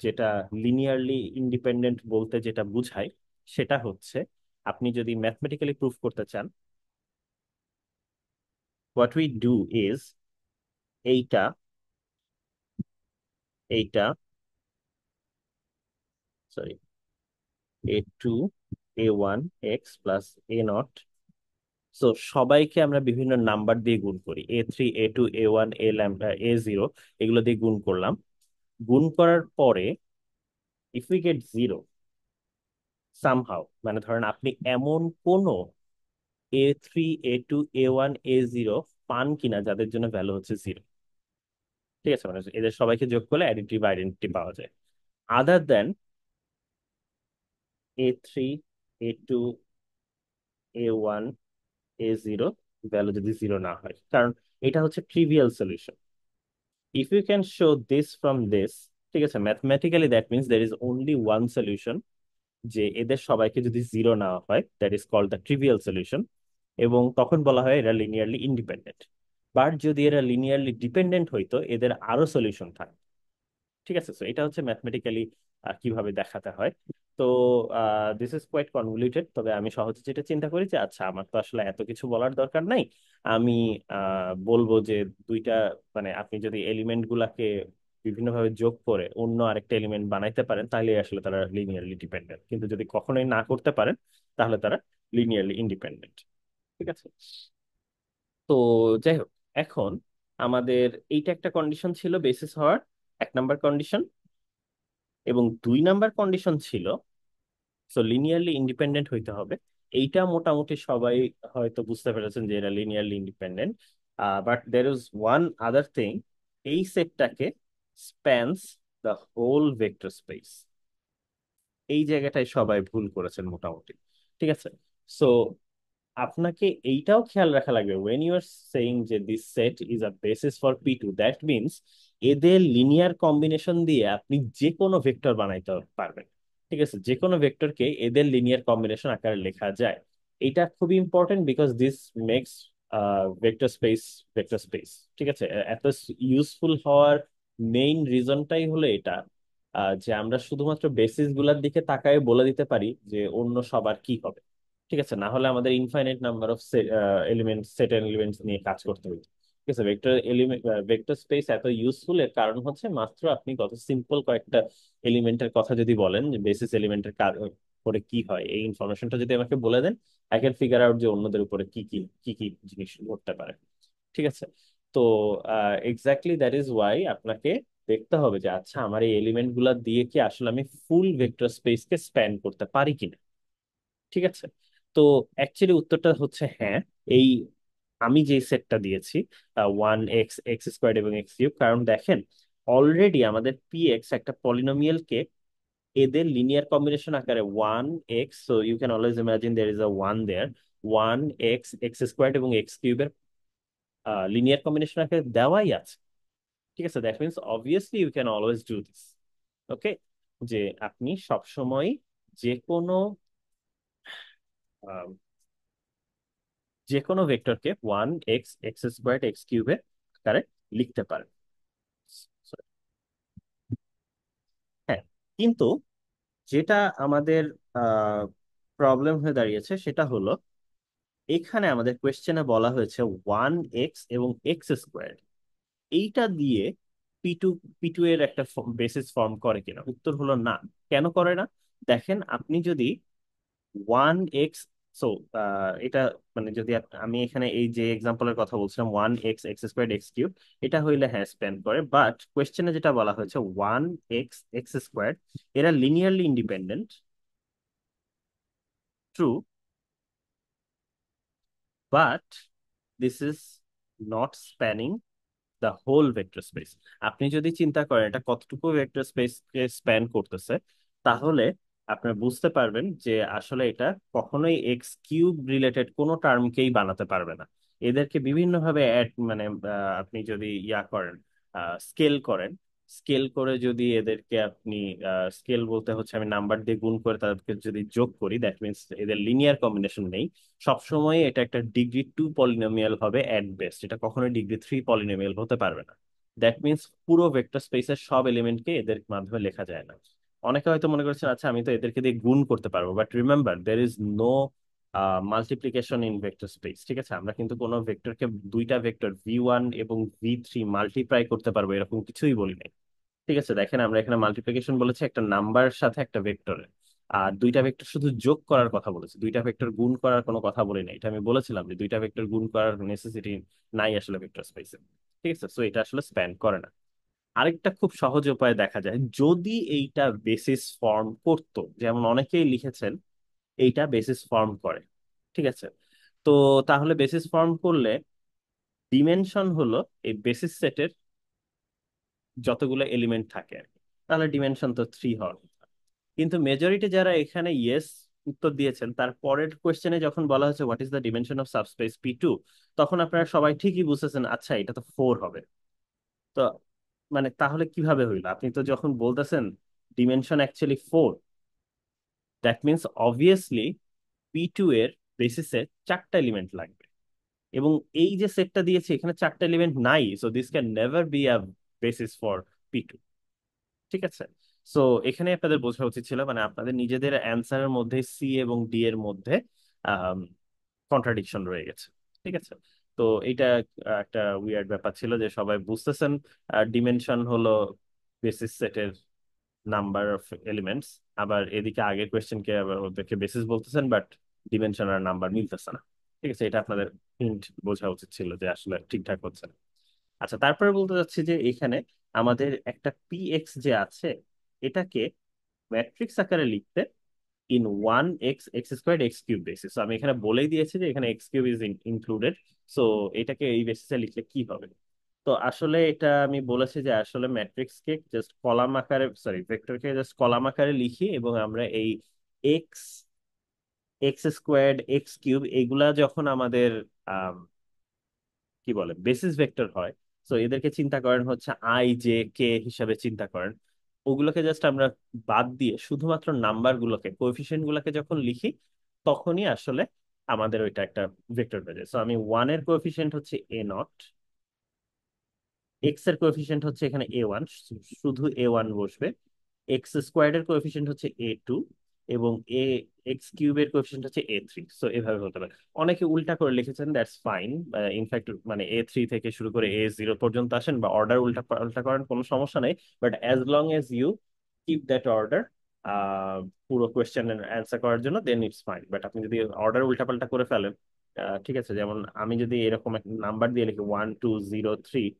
যেটা লিনিয়ারলি ইন্ডিপেন্ডেন্ট বলতে যেটা বুঝাই, সেটা হচ্ছে আপনি যদি ম্যাথমেটিক্যালি প্রুফ করতে চান, হোয়াট উই ডু ইজ এইটা এইটা sorry a2 a1 x + a0, so সবাইকে আমরা বিভিন্ন নাম্বার দিয়ে গুণ করি, a3 a2 a1 a ল্যাম্বা a0, এগুলো দিয়ে গুণ করলাম। গুণ করার পরে if we get zero somehow, মানে ধরেন আপনি এমন কোন a3 a2 a1 a0 পান কিনা যাদের জন্য ভ্যালু হচ্ছে জিরো। ঠিক আছে, মানে এদের সবাইকে যোগ করলে অ্যাডিটিভ আইডেন্টিটি পাওয়া যায়, আদার দেন a3 a2 a1 a0 value যদি জিরো না হয়, কারণ এটা হচ্ছে trivial solution. If you can show this from this, ঠিক আছে, mathematically that means there is only one solution, যে এদের সবাইকে যদি জিরো নেওয়া হয়, that is called the trivial solution, এবং তখন বলা হয় এরা লিনিয়ারলি ইন্ডিপেন্ডেন্ট। বাট যদি এরা লিনিয়ারলি ডিপেন্ডেন্ট হইতো, এদের আরো সলিউশন থাকে। ঠিক আছে, তো এটা হচ্ছে ম্যাথমেটিক্যালি কিভাবে দেখাতে হয়। তো দিস ইজ কোয়াইট কনভলিউটেড, তবে আমি সহজে যেটা চিন্তা করি যে আচ্ছা, আমার তো আসলে এত কিছু বলার দরকার নাই। আমি বলবো যে দুইটা, মানে আপনি যদি এলিমেন্ট গুলাকে বিভিন্নভাবে যোগ করে অন্য আরেকটা এলিমেন্ট বানাইতে পারেন, তাহলে আসলে তারা লিনিয়ারলি ডিপেন্ডেন্ট, কিন্তু যদি কখনোই না করতে পারেন, তাহলে তারা লিনিয়ারলি ইন্ডিপেন্ডেন্ট। ঠিক আছে, তো যাই হোক, এখন আমাদের এইটা একটা কন্ডিশন ছিল বেসিস হওয়ার, 1 নাম্বার কন্ডিশন। এবং 2 নাম্বার কন্ডিশন ছিল, সো লিনিয়ারলি ইন্ডিপেন্ডেন্ট হইতে হবে। এইটা মোটামুটি সবাই হয়তো বুঝতে পেরেছেন যে এরা linearly independent. But there is one other thing, এই সেটটাকে স্প্যানস দ্য হোল ভেক্টর স্পেস। এই জায়গাটায় সবাই ভুল করেছেন মোটামুটি। ঠিক আছে, সো আপনাকে এইটাও খেয়াল রাখা লাগবে, when you are saying যে this set is a basis for P2, that means এদের লিনিয়ার কম্বিনেশন দিয়ে আপনি যে কোনো ভেক্টর বানাইতে পারবেন। ঠিক আছে, যে কোনো ভেক্টরকে এদের লিনিয়ার কম্বিনেশন আকারে লেখা যায়। এটা খুবই important because this makes vector space vector space. ঠিক আছে, এত ইউজফুল হওয়ার মেইন রিজনটাই হলো এটা, যে আমরা শুধুমাত্র বেসিস গুলার দিকে তাকায় বলে দিতে পারি যে অন্য সবার কি হবে। ঠিক আছে, না হলে আমাদের infinite number of elements, set elements নিয়ে কাজ করতে হবে। ঠিক আছে, ভেক্টর এলিমেন্ট ভেক্টর স্পেস এত ইউজফুল এর কারণ হচ্ছে মাত্র আপনি কত সিম্পল কয়েকটা এলিমেন্টের কথা যদি বলেন, যে বেসিস এলিমেন্টের করে কি হয়, এই ইনফরমেশনটা যদি আমাকে বলে দেন, আই ক্যান ফিগার আউট যে অন্যদের উপরে কি কি জিনিস ঘটতে পারে। ঠিক আছে, তো এক্স্যাক্টলি দ্যাট ইজ ওয়াই আপনাকে দেখতে হবে যে আচ্ছা আমার এই এলিমেন্ট গুলা দিয়ে কি আসলে আমি ফুল ভেক্টর স্পেসকে স্প্যান করতে পারি কিনা। ঠিক আছে, তো অ্যাকচুয়ালি উত্তরটা হচ্ছে হ্যাঁ। এই আমি যে সেটটা দিয়েছি, 1x x² এবং x³ কারণ দেখেন অলরেডি আমাদের px একটা পলিনোমিয়ালকে এদের লিনিয়ার কম্বিনেশন আকারে 1x, so you can always imagine there is a 1 there, 1x x² এবং x³ এর লিনিয়ার কম্বিনেশন আকারে দেওয়াই আছে। ঠিক আছে, that means obviously you can always do this. Okay, যে আপনি সবসময় যে কোনো যে কোনো ভেক্টরকে 1x x² x³ আকারে লিখতে পারেন। হ্যাঁ, কিন্তু যেটা আমাদের প্রবলেম হয়ে দাঁড়িয়েছে সেটা হলো এখানে আমাদের কোয়েশ্চেনে বলা হয়েছে 1x এবং x², এইটা দিয়ে পি টু পি টু এর একটা বেসিস ফর্ম করে কিনা। উত্তর হলো না। কেন করে না? দেখেন আপনি যদি 1x, সো এটা মানে যদি আমি এখানে এই যে এক্সাম্পলের কথা বলছিলাম 1x x² x³ এটা হইলে হ্যাঁ স্প্যান করে, বাট কোয়েশ্চেনে যেটা বলা হয়েছে 1x x², এরা linearly independent, true, but this is not spanning the whole vector space. আপনি যদি চিন্তা করেন এটা কতটুকু ভেক্টর স্পেসকে স্প্যান করতেছে, তাহলে আপনি বুঝতে পারবেন যে আসলে এটা কখনোই x³ রিলেটেড কোনো টার্মকেই বানাতে পারবে না। এদেরকে বিভিন্নভাবে অ্যাড মানে আপনি যদি ইয়া করেন, স্কেল করেন, স্কেল করে যদি এদেরকে আপনি স্কেল বলতে হচ্ছে আমি নাম্বার দিয়ে গুণ করে তাদেরকে যদি যোগ করি, দ্যাট মিনস এদের লিনিয়ার কম্বিনেশন নেই। সবসময় এটা একটা ডিগ্রি 2 পলিনোমিয়াল হবে অ্যাট বেস্ট, এটা কখনোই ডিগ্রি 3 পলিনোমিয়াল হতে পারবে না। দ্যাট মিনস পুরো ভেক্টর স্পেসের সব এলিমেন্টকে এদের মাধ্যমে লেখা যায় না। অনেকে হয়তো মনে করছেন আচ্ছা আমি তো এদেরকে দিয়ে গুণ করতে পারবো, but remember there is no multiplication in vector space. ঠিক আছে, আমরা কিন্তু কোনো ভেক্টরকে দুইটা ভেক্টর v1 এবং v3 মাল্টিপ্লাই করতে পারবো এরকম কিছুই বলি নাই। ঠিক আছে, দেখেন আমরা এখানে মাল্টিপ্লিকেশন বলেছি একটা নাম্বার সাথে একটা ভেক্টরের, আর দুইটা ভেক্টর শুধু যোগ করার কথা বলেছি, দুইটা ভেক্টর গুণ করার কোনো কথা বলি না। এটা আমি বলেছিলাম যে দুইটা ভেক্টর গুণ করার নেসেসিটি নাই আসলে ভেক্টর স্পেসে। ঠিক আছে, সো এটা আসলে স্প্যান করে না। আরেকটা খুব সহজ উপায় দেখা যায়, যদি এইটা বেসিস ফর্ম করতো, যেমন অনেকেই লিখেছেন এইটা বেসিস ফর্ম করে। ঠিক আছে, তো তাহলে বেসিস ফর্ম করলে ডিমেনশন হলো এই বেসিস সেটের যতগুলো এলিমেন্ট থাকে আর কি, তাহলে ডিমেনশন তো 3 হওয়ার কথা। কিন্তু মেজরিটি যারা এখানে ইয়েস উত্তর দিয়েছেন, তার পরের কোয়েশ্চেনে যখন বলা হচ্ছে what is the dimension of subspace P two, তখন আপনারা সবাই ঠিকই বুঝতেছেন আচ্ছা এটা তো 4 হবে। তো মানে তাহলে কিভাবে হইলো? আপনি তো যখন বলতেছেন dimension actually 4, that means obviously P two এর বেসিসে 4টা এলিমেন্ট লাগবে, এবং এই যে সেটটা দিয়েছে এখানে 4টা এলিমেন্ট নাই, so this can never be a basis for P two. ঠিক আছে, সো এখানে আপনাদের বোঝা উচিত ছিল মানে আপনাদের নিজেদের অ্যান্সারের মধ্যে সি এবং ডি এর মধ্যে কন্ট্রাডিকশন রয়ে গেছে। ঠিক আছে, তো এটা একটা উইয়ার্ড ব্যাপার ছিল যে সবাই বুঝতেছেন ডিমেনশন হলো বেসিস সেটের নাম্বার অফ এলিমেন্টস, আবার এদিকে আগের কোয়েশ্চেনকে আবার ওদেরকে বেসিস বলতেছেন, বাট ডিমেনশন আর নাম্বার মিলতেছে না। ঠিক আছে, এটা আপনাদের হিন্ট বোঝা উচিত ছিল যে আসলে ঠিকঠাক হচ্ছে না। আচ্ছা, তারপরে বলতে চাচ্ছি যে এখানে আমাদের একটা px যে আছে, এটাকে ম্যাট্রিক্স আকারে লিখতে in 1x x² x³ basis. আমি এখানে বলেই দিয়েছি যে এখানে x³ ইজ ইনক্লুডেড, সো এটাকে এই বেসিসে লিখলে কি হবে। তো আসলে এটা আমি বলেছি যে আসলে ম্যাট্রিক্সকে জাস্ট কলাম আকারে, সরি ভেক্টরকে জাস্ট কলাম আকারে লিখি, এবং আমরা এই এক্স, x² x³ এগুলা যখন আমাদের কি বলে বেসিস ভেক্টর হয়, তো এদেরকে চিন্তা করেন হচ্ছে আই জে কে হিসাবে চিন্তা করেন। ওগুলোকে জাস্ট আমরা বাদ দিয়ে শুধুমাত্র নাম্বার গুলোকে, কোএফিসিয়েন্ট গুলোকে যখন লিখি, তখনই আসলে আমাদের ওইটা একটা ভেক্টর হয়ে যায়। সো আমি ওয়ান এর কোএফিসিয়েন্ট হচ্ছে A0, এক্স এর কোএফিসিয়েন্ট হচ্ছে এখানে A1, শুধু A1 বসবে। এক্স স্কোয়ার্ড এর কোএফিসিয়েন্ট হচ্ছে A2, এবং এক্স কিউবের কোএফিসিয়েন্ট হচ্ছে A3। সো এভাবে হতে পারে। অনেকে উল্টা করে লিখেছেন, দ্যাটস ফাইন। ইনফ্যাক্ট মানে A3 থেকে শুরু করে A0 পর্যন্ত আসেন, বা অর্ডার উল্টা উল্টা করেন, কোনো সমস্যা নেই। But as long as you keep that order পুরো কোয়েশ্চেনের অ্যান্সার করার জন্য, দেন ইটস ফাইন। বাট আপনি যদি অর্ডার উল্টাপাল্টা করে ফেলেন, ঠিক আছে, যেমন আমি যদি এরকম একটা নাম্বার দিয়ে লিখি 1 2 0 3,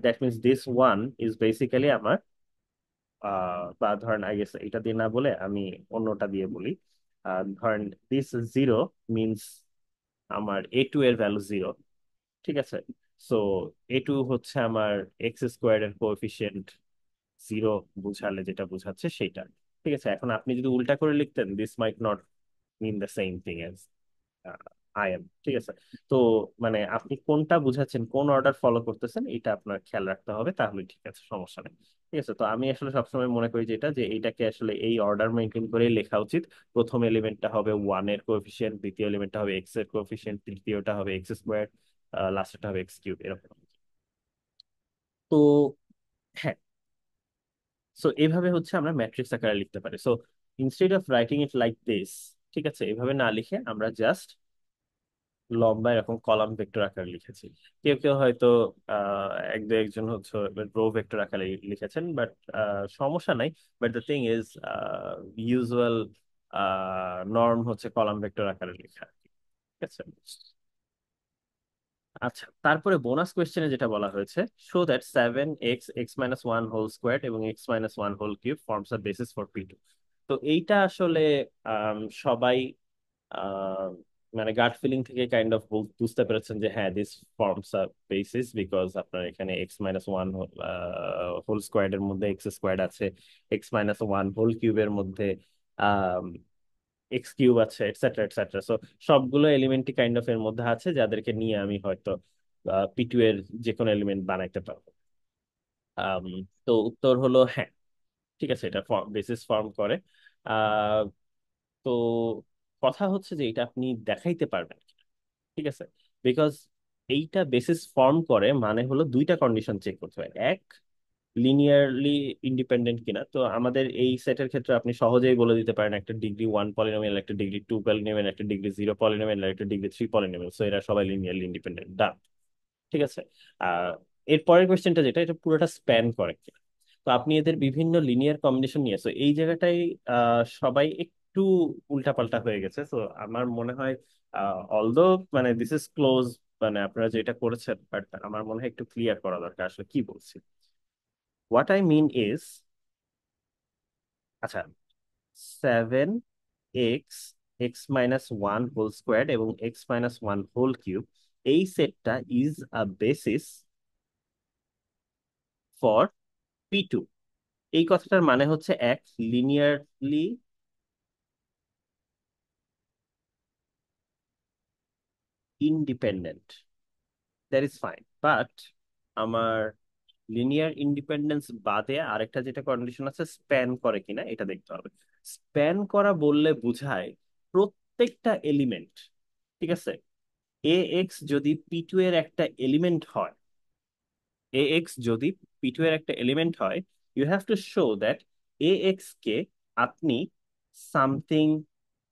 that means this one is basically আমার, বা ধরেন আই গেস এটা দিয়ে না বলে আমি অন্যটা দিয়ে বলি। ধরেন দিস জিরো মিনস আমার A2 এর ভ্যালু জিরো। ঠিক আছে। সো A2 হচ্ছে আমার এক্স স্কোয়ার এর কোএফিসিয়েন্ট জিরো বুঝালে যেটা বুঝাচ্ছে সেটা। ঠিক আছে, এখন আপনি যদি উল্টা করে লিখতেন, this might not mean the same thing as I am. ঠিক আছে। তো মানে আপনি কোনটা বুঝাচ্ছেন, কোন অর্ডার ফলো করতেছেন, এটা আপনার খেয়াল রাখতে হবে, তাহলে ঠিক আছে, সমস্যা নেই। ঠিক আছে। তো আমি আসলে সবসময় মনে করি যেটা, যে এইটাকে আসলে এই অর্ডার মেনটেন করে লেখা উচিত। প্রথম এলিমেন্টটা হবে ওয়ান এর কোএফিসিয়েন্ট, দ্বিতীয় এলিমেন্টটা হবে এক্স এর কোএফিসিয়েন্ট, তৃতীয়টা হবে এক্স স্কোয়ার, লাস্টটা হবে এক্স কিউব, এরকম। তো হ্যাঁ, সো এইভাবে হচ্ছে আমরা ম্যাট্রিক্স আকারে লিখতে পারি। So instead of writing it like this, ঠিক আছে, এভাবে না লিখে আমরা জাস্ট লম্বা এরকম কলাম ভেক্টর আকারে লিখেছি। কেউ কেউ হয়তো এক দু একজন হচ্ছে রো ভেক্টর আকারে লিখেছেন, বাট সমস্যা নাই। But the thing is, usual norm হচ্ছে কলাম ভেক্টর আকারে লেখা। ঠিক আছে। আচ্ছা, তারপরে বোনাস কোয়েশ্চেনে যেটা বলা হয়েছে, show that 7x(x 1) whole square এবং x 1 whole cube forms a basis for P2। তো এইটা আসলে সবাই আহ, মানে গাট ফিলিং থেকে কাইন্ড অফ বুঝতে পেরেছেন যে হ্যাঁ, this forms a basis, because আপনার এখানে x 1 হোল স্কোয়ারের মধ্যে এক্স স্কোয়ার আছে, x 1 হোল কিউবের মধ্যে এক্স কিউব আছে, এটসেট্রা এটসেট্রা। সো সবগুলো এলিমেন্টই কাইন্ড অফ এর মধ্যে আছে, যাদেরকে নিয়ে আমি হয়তো P2 এর যে কোনো এলিমেন্ট বানাইতে পারবো। আম, তো উত্তর হলো হ্যাঁ, ঠিক আছে, এটা বেসিস ফর্ম করে। আহ, তো কথা হচ্ছে যে এটা আপনি দেখাইতে পারবেন কিনা। ঠিক আছে। বিকজ এইটা বেসিস ফর্ম করে মানে হলো দুইটা কন্ডিশন চেক করতে হয়। এক, লিনিয়ারলি ইন্ডিপেন্ডেন্ট কিনা। তো আমাদের এই সেটের ক্ষেত্রে আপনি সহজেই বলে দিতে পারেন একটা ডিগ্রি 1 পলিনোমিয়াল, একটা ডিগ্রি 2 পলিনোমিয়াল, একটা ডিগ্রি 0 পলিনোমিয়াল, আর একটা ডিগ্রি 3 পলিনোমিয়াল। সো এরা সবাই লিনিয়ারলি ইন্ডিপেন্ডেন্ট, ডান। ঠিক আছে। আহ এর পরের কোয়েশ্চেনটা যেটা, এটা পুরোটা স্প্যান করে কিনা। তো আপনি এদের বিভিন্ন লিনিয়ার কম্বিনেশন নিয়ে, so এই জায়গাটাই সবাই একটু উল্টাপাল্টা হয়ে গেছে। তো আমার মনে হয় অলদো মানে দিস ইজ ক্লোজ, মানে আপনারা যেটা করেছেন, বাট আমার মনে হয় একটু ক্লিয়ার করা দরকার আসলে কি বলছি। হোয়াট আই মিন ইজ, আচ্ছা, 7x(x 1) হোল স্কোয়ার এবং x 1 হোল কিউব, এই সেটটা is a basis for P2। এই কথাটার মানে হচ্ছে এক, linearly independent, that is fine. But আমার লিনিয়ার ইন্ডিপেন্ডেন্স বাদে আরেকটা যেটা কন্ডিশন আছে, স্প্যান করে কিনা এটা দেখতে হবে। স্প্যান করা বললে বুঝায় প্রত্যেকটা এলিমেন্ট, ঠিক আছে, এ এক্স যদি P2 এর একটা এলিমেন্ট হয়, এ এক্স যদি P2 এর একটা এলিমেন্ট হয়, you have to show that a x কে আপনি something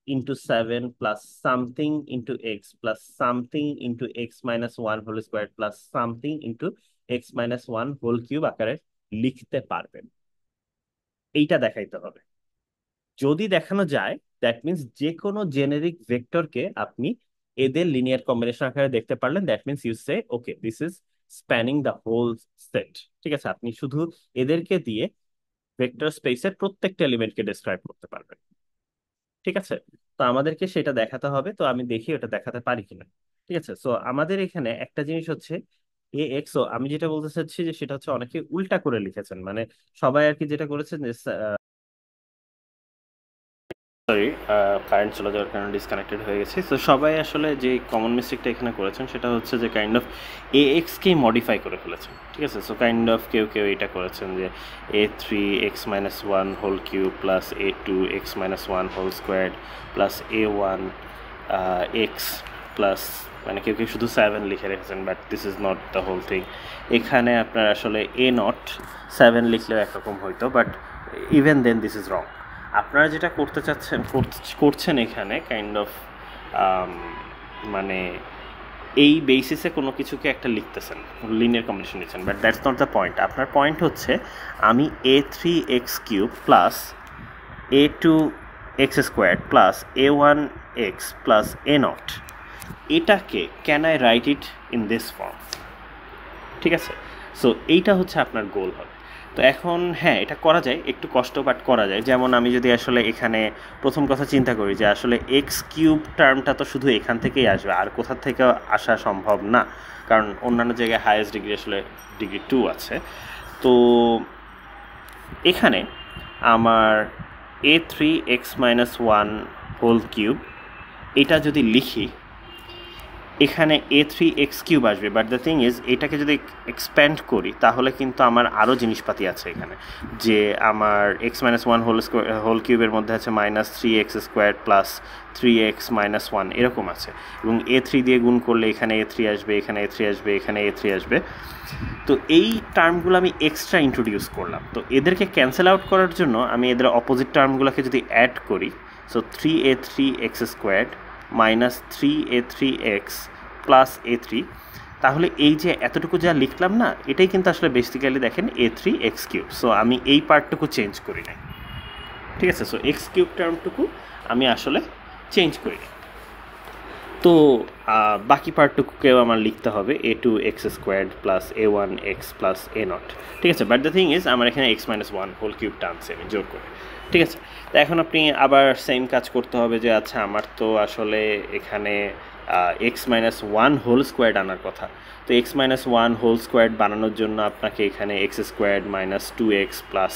into 7 plus something into x plus something into x 1 whole square plus something into x 1 whole cube আকারে লিখতে পারবেন। এইটা দেখাইতে হবে। যদি দেখানো যায়, দ্যাট মিনস যে কোনো জেনেরিক ভেক্টরকে আপনি এদের লিনিয়ার কম্বিনেশন আকারে দেখতে পারলেন, that means you say okay, this is spanning the whole set. ঠিক আছে, আপনি শুধু এদেরকে দিয়ে ভেক্টর স্পেসের প্রত্যেকটা এলিমেন্টকে ডিসক্রাইব করতে পারবেন। ঠিক আছে। তো আমাদেরকে সেটা দেখাতে হবে, তো আমি দেখি ওটা দেখাতে পারি কিনা। ঠিক আছে। সো আমাদের এখানে একটা জিনিস হচ্ছে এক্স, ও আমি যেটা বলতে চাচ্ছি যে সেটা হচ্ছে অনেকে উল্টা করে লিখেছেন, মানে সবাই আর কি যেটা করেছেন যে সরি, কারেন্ট চলে যাওয়ার কারণে ডিসকানেক্টেড হয়ে গেছে। তো সবাই আসলে যে কমন মিস্টেকটা এখানে করেছেন সেটা হচ্ছে যে কাইন্ড অফ এ এক্সকেই মডিফাই করে ফেলেছেন, ঠিক আছে। সো কাইন্ড অফ কেউ কেউ এটা করেছেন যে a3x-1 whole cube plus a2x-1 whole squared plus a1 x plus, মানে কেউ কেউ শুধু 7 লিখে রেখেছেন, but this is not the whole thing. এখানে আপনার আসলে a0 7 লিখলেও একরকম হইতো, but even then this is wrong. আপনারা যেটা করতে চাচ্ছেন করছেন এখানে কাইন্ড অফ মানে এই বেসিসে কোনো কিছুকে একটা লিখতেছেন, লিনিয়ার কম্বিনেশন নিচ্ছেন, but that's not the point. আপনার পয়েন্ট হচ্ছে আমি a3x³ plus a2x² plus a1x plus a0 এটাকে can I right it in this form, ঠিক আছে। সো এইটা হচ্ছে আপনার গোল হবে। তো এখন হ্যাঁ, এটা করা যায়, একটু কষ্ট বাট করা যায়। যেমন আমি যদি আসলে এখানে প্রথম কথা চিন্তা করি যে আসলে x³ টার্মটা তো শুধু এখান থেকেই আসবে, আর কোথা থেকে আসা সম্ভব না, কারণ অন্যান্য জায়গায় হায়েস্ট ডিগ্রি আসলে ডিগ্রি 2 আছে। তো এখানে আমার a3x-1 হোল কিউব এটা যদি লিখি, এখানে a3x³ আসবে, বাট দ্য থিং ইজ এটাকে যদি এক্সপ্যান্ড করি তাহলে কিন্তু আমার আরও জিনিসপাতি আছে এখানে, যে আমার x-1 হোল কিউবের মধ্যে আছে -3x² প্লাস 3x-1 এরকম আছে, এবং a3 দিয়ে গুণ করলে এখানে a3 আসবে, এখানে a3 আসবে, এখানে a3 আসবে। তো এই টার্মগুলো আমি এক্সট্রা ইন্ট্রোডিউস করলাম। তো এদেরকে ক্যান্সেল আউট করার জন্য আমি এদের অপোজিট টার্মগুলোকে যদি অ্যাড করি, so 3a3x² minus 3a3x plus a3, তাহলে এই যে এতটুকু যা লিখলাম না, এটাই কিন্তু আসলে বেসিক্যালি দেখেন a3x³। সো আমি এই পার্টটুকু চেঞ্জ করি না, ঠিক আছে। সো x³ টার্মটুকু আমি আসলে চেঞ্জ করি না। তো বাকি পার্টটুকুকেও আমার লিখতে হবে a2x² plus a1x plus a0, ঠিক আছে। বাট দ্য থিং ইজ আমার এখানে x-1 হোল কিউব টার্মস আমি জোর করে, ঠিক আছে। তো এখন আপনি আবার সেম কাজ করতে হবে যে আচ্ছা আমার তো আসলে এখানে x-1 হোল স্কোয়ার্ড আনার কথা। তো x-1 হোল স্কোয়ার্ড বানানোর জন্য আপনাকে এখানে x² মাইনাস 2x প্লাস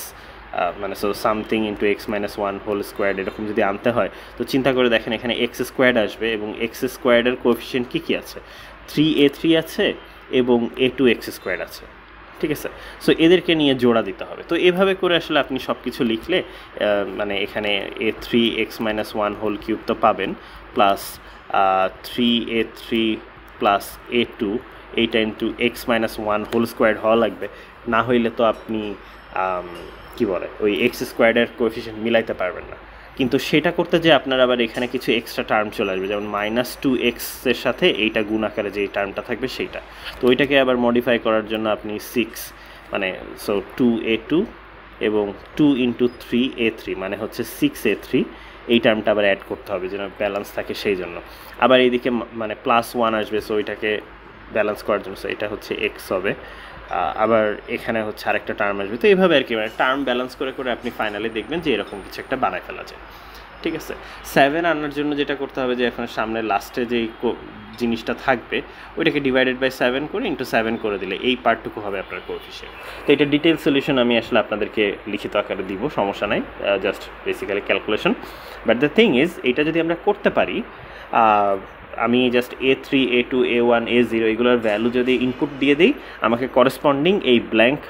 মানে so something into x-1 whole squared এরকম যদি আনতে হয়, তো চিন্তা করে দেখেন এখানে x² আসবে, এবং x² কোএফিসিয়েন্ট কী কী আছে, 3a3 আছে এবং a2x² আছে, ঠিক আছে। সো এদেরকে নিয়ে জোড়া দিতে হবে। তো এভাবে করে আসলে আপনি সব কিছু লিখলে মানে এখানে a3x-1 হোল কিউব তো পাবেন, প্লাস 3a3 প্লাস a2 এইটা ইন্টু x-1 হোল স্কোয়ার্ড হওয়া লাগবে, না হইলে তো আপনি কি বলে ওই x² কোএফিসিয়েন্ট মিলাইতে পারবেন না। কিন্তু সেটা করতে যে আপনার আবার এখানে কিছু এক্সট্রা টার্ম চলে আসবে, যেমন -2x এর সাথে এইটা গুণ আকারে যে টার্মটা থাকবে সেইটা। তো ওইটাকে আবার মডিফাই করার জন্য আপনি 6 মানে সো 2a2 এবং 2 ইন্টু 3a3 মানে হচ্ছে 6a3, এই টার্মটা আবার অ্যাড করতে হবে যেন ব্যালেন্স থাকে, সেই জন্য আবার এইদিকে মানে +1 আসবে, সো ওইটাকে ব্যালেন্স করার জন্য এটা হচ্ছে x হবে, আবার এখানে হচ্ছে আরেকটা টার্ম আসবে। তো এইভাবে আর কি মানে টার্ম ব্যালেন্স করে করে আপনি ফাইনালি দেখবেন যে এরকম কিছু একটা বানায় ফেলা যায়, ঠিক আছে। 7 আনার জন্য যেটা করতে হবে যে এখন সামনে লাস্টে যেই জিনিসটা থাকবে ওইটাকে ডিভাইডেড বাই 7 করে ইন্টু 7 করে দিলে এই পার্টটুকু হবে আপনার কোএফিসিয়েন্ট। তো এটা ডিটেল সলিউশন আমি আসলে আপনাদেরকে লিখিত আকারে দিব, সমস্যা নাই, just basically calculation. But the thing is এটা যদি আমরা করতে পারি, আমি just a3 a2 a1 a0 এগুলোর ভ্যালু যদি ইনপুট দিয়ে দিই, আমাকে করেসপন্ডিং এই ব্ল্যাঙ্ক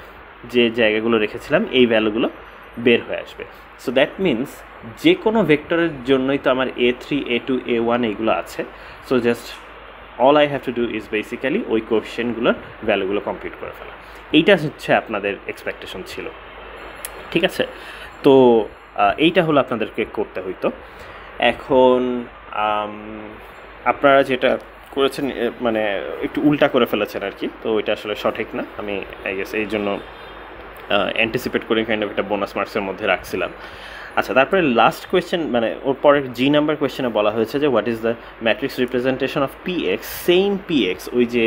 যে জায়গাগুলো রেখেছিলাম এই ভ্যালুগুলো বের হয়ে আসবে। সো দ্যাট মিনস যে কোনো ভেক্টরের জন্যই তো আমার a3 a2 a1 এইগুলো আছে। So just all I have two do is basically ওই কোএফিসিয়েন্টগুলোর ভ্যালুগুলো কমপ্লিট করে ফেলা। এইটা হচ্ছে আপনাদের এক্সপেকটেশন ছিল, ঠিক আছে। তো এইটা হলো আপনাদেরকে করতে হইতো। এখন আপনারা যেটা করেছেন মানে একটু উল্টা করে ফেলেছেন আর কি, তো ওইটা আসলে সঠিক না। আমি আই গেস এই জন্য অ্যান্টিসিপেট করে কাইন্ড অফ একটা বোনাস মার্কসের মধ্যে রাখছিলাম। আচ্ছা, তারপরে লাস্ট কোয়েশ্চেন মানে ওর পরে জি নাম্বার কোয়েশ্চেনে বলা হয়েছে যে what is the matrix representation of px, same px ওই যে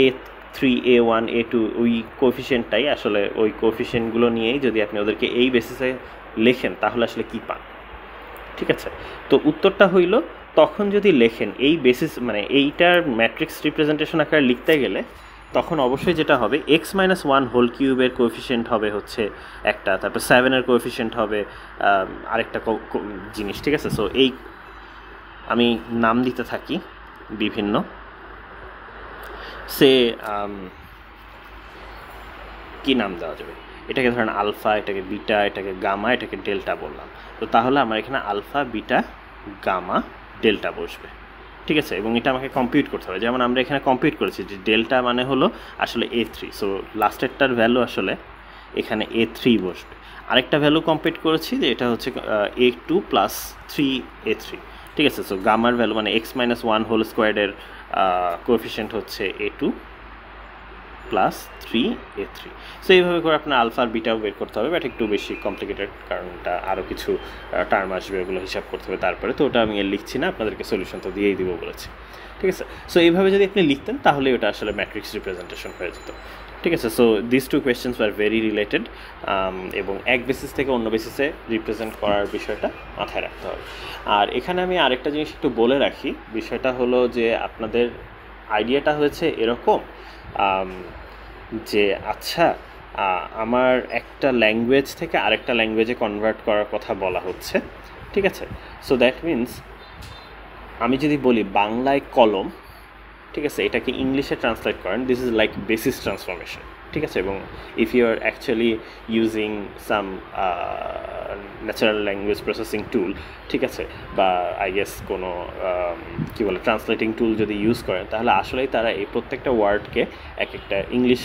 a3 a1 a2 ওই কোএফিসিয়েন্টটাই আসলে ওই কোএফিসিয়েন্টগুলো নিয়েই যদি আপনি ওদেরকে এই বেসিসে লেখেন তাহলে আসলে কী পান, ঠিক আছে। তো উত্তরটা হইল তখন যদি লেখেন এই বেসিস মানে এইটার ম্যাট্রিক্স রিপ্রেজেন্টেশন আকারে লিখতে গেলে তখন অবশ্যই যেটা হবে x-1 হোল কিউবের কোএফিসিয়েন্ট হবে হচ্ছে একটা, তারপর 7-এর কোএফিসিয়েন্ট হবে আরেকটা জিনিস, ঠিক আছে। সো এই আমি নাম দিতে থাকি বিভিন্ন, সে কি নাম দেওয়া যাবে, এটাকে ধরেন আলফা, এটাকে বিটা, এটাকে গামা, এটাকে ডেল্টা বললাম। তো তাহলে আমার এখানে আলফা, বিটা, গামা, ডেল্টা বসবে, ঠিক আছে। এবং এটা আমাকে কম্পিউট করতে হবে, যেমন আমরা এখানে কম্পিউট করেছি যে ডেল্টা মানে হলো আসলে A3, সো লাস্টেরটার ভ্যালু আসলে এখানে A3 বসবে। আরেকটা ভ্যালু কম্পিউট করেছি যে এটা হচ্ছে A2 প্লাস 3A3, ঠিক আছে। সো গামার ভ্যালু মানে x-1 হোল স্কোয়ারের কোএফিসিয়েন্ট হচ্ছে A2 প্লাস 3A3। সো এইভাবে করে আপনার আলফা আর বিটাও বের করতে হবে, বাট একটু বেশি কমপ্লিকেটেড, কারণ এটা আরও কিছু টার্ম আসবে, ওগুলো হিসাব করতে হবে তারপরে। তো ওটা আমি লিখছি না, আপনাদেরকে সলিউশন তো দিয়েই দিব বলেছি, ঠিক আছে। সো এইভাবে যদি আপনি লিখতেন তাহলে ওটা আসলে ম্যাট্রিক্স রিপ্রেজেন্টেশন হয়ে যেত, ঠিক আছে। So this two questions are very related, এবং এক বেসিস থেকে অন্য বেসিসে রিপ্রেজেন্ট করার বিষয়টা মাথায় রাখতে হবে। আর এখানে আমি আরেকটা জিনিস একটু বলে রাখি, বিষয়টা হলো যে আপনাদের আইডিয়াটা হয়েছে এরকম যে আচ্ছা আমার একটা ল্যাঙ্গুয়েজ থেকে আরেকটা ল্যাঙ্গুয়েজে কনভার্ট করার কথা বলা হচ্ছে, ঠিক আছে। সো দ্যাট মিনস আমি যদি বলি বাংলায় কলম, ঠিক আছে, এটাকে ইংলিশে ট্রান্সলেট করেন, this is like basis transformation, ঠিক আছে। এবং if you are actually using some natural language processing tool, ঠিক আছে, বা আই গেস কোনো কী বলে ট্রান্সলেটিং টুল যদি ইউজ করেন, তাহলে আসলেই তারা এই প্রত্যেকটা ওয়ার্ডকে এক একটা ইংলিশ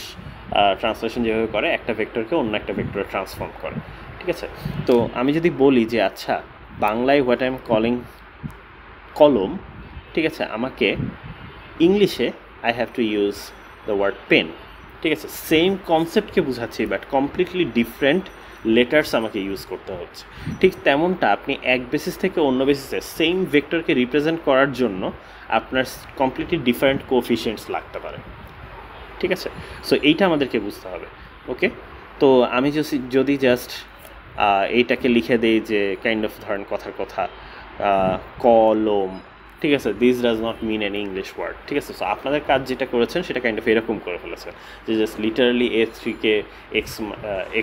ট্রান্সলেশন যেভাবে করে, একটা ভেক্টরকে অন্য একটা ভেক্টরে ট্রান্সফর্ম করে, ঠিক আছে। তো আমি যদি বলি যে আচ্ছা বাংলায় হোয়াট আই এম কলিং কলম, ঠিক আছে, আমাকে ইংলিশে I have to use the word pen, ঠিক আছে। সেম কনসেপ্টকে বোঝাচ্ছি, বাট কমপ্লিটলি ডিফারেন্ট লেটার্স আমাকে ইউজ করতে হচ্ছে। ঠিক তেমনটা আপনি এক বেসিস থেকে অন্য বেসিসে সেম ভেক্টরকে রিপ্রেজেন্ট করার জন্য আপনার কমপ্লিটলি ডিফারেন্ট কোএফিসিয়েন্টস লাগতে পারে, ঠিক আছে। সো এইটা আমাদেরকে বুঝতে হবে, ওকে। তো আমি যদি জাস্ট এইটাকে লিখে দেই যে কাইন্ড অফ ধরেন কথার কথা কলম, ঠিক আছে, this does not mean any English word, ঠিক আছে। সো আপনাদের কাজ যেটা করেছেন সেটা কাইন্ড অফ এরকম করে ফেলেছেন যে জাস্ট লিটারালি A3-কে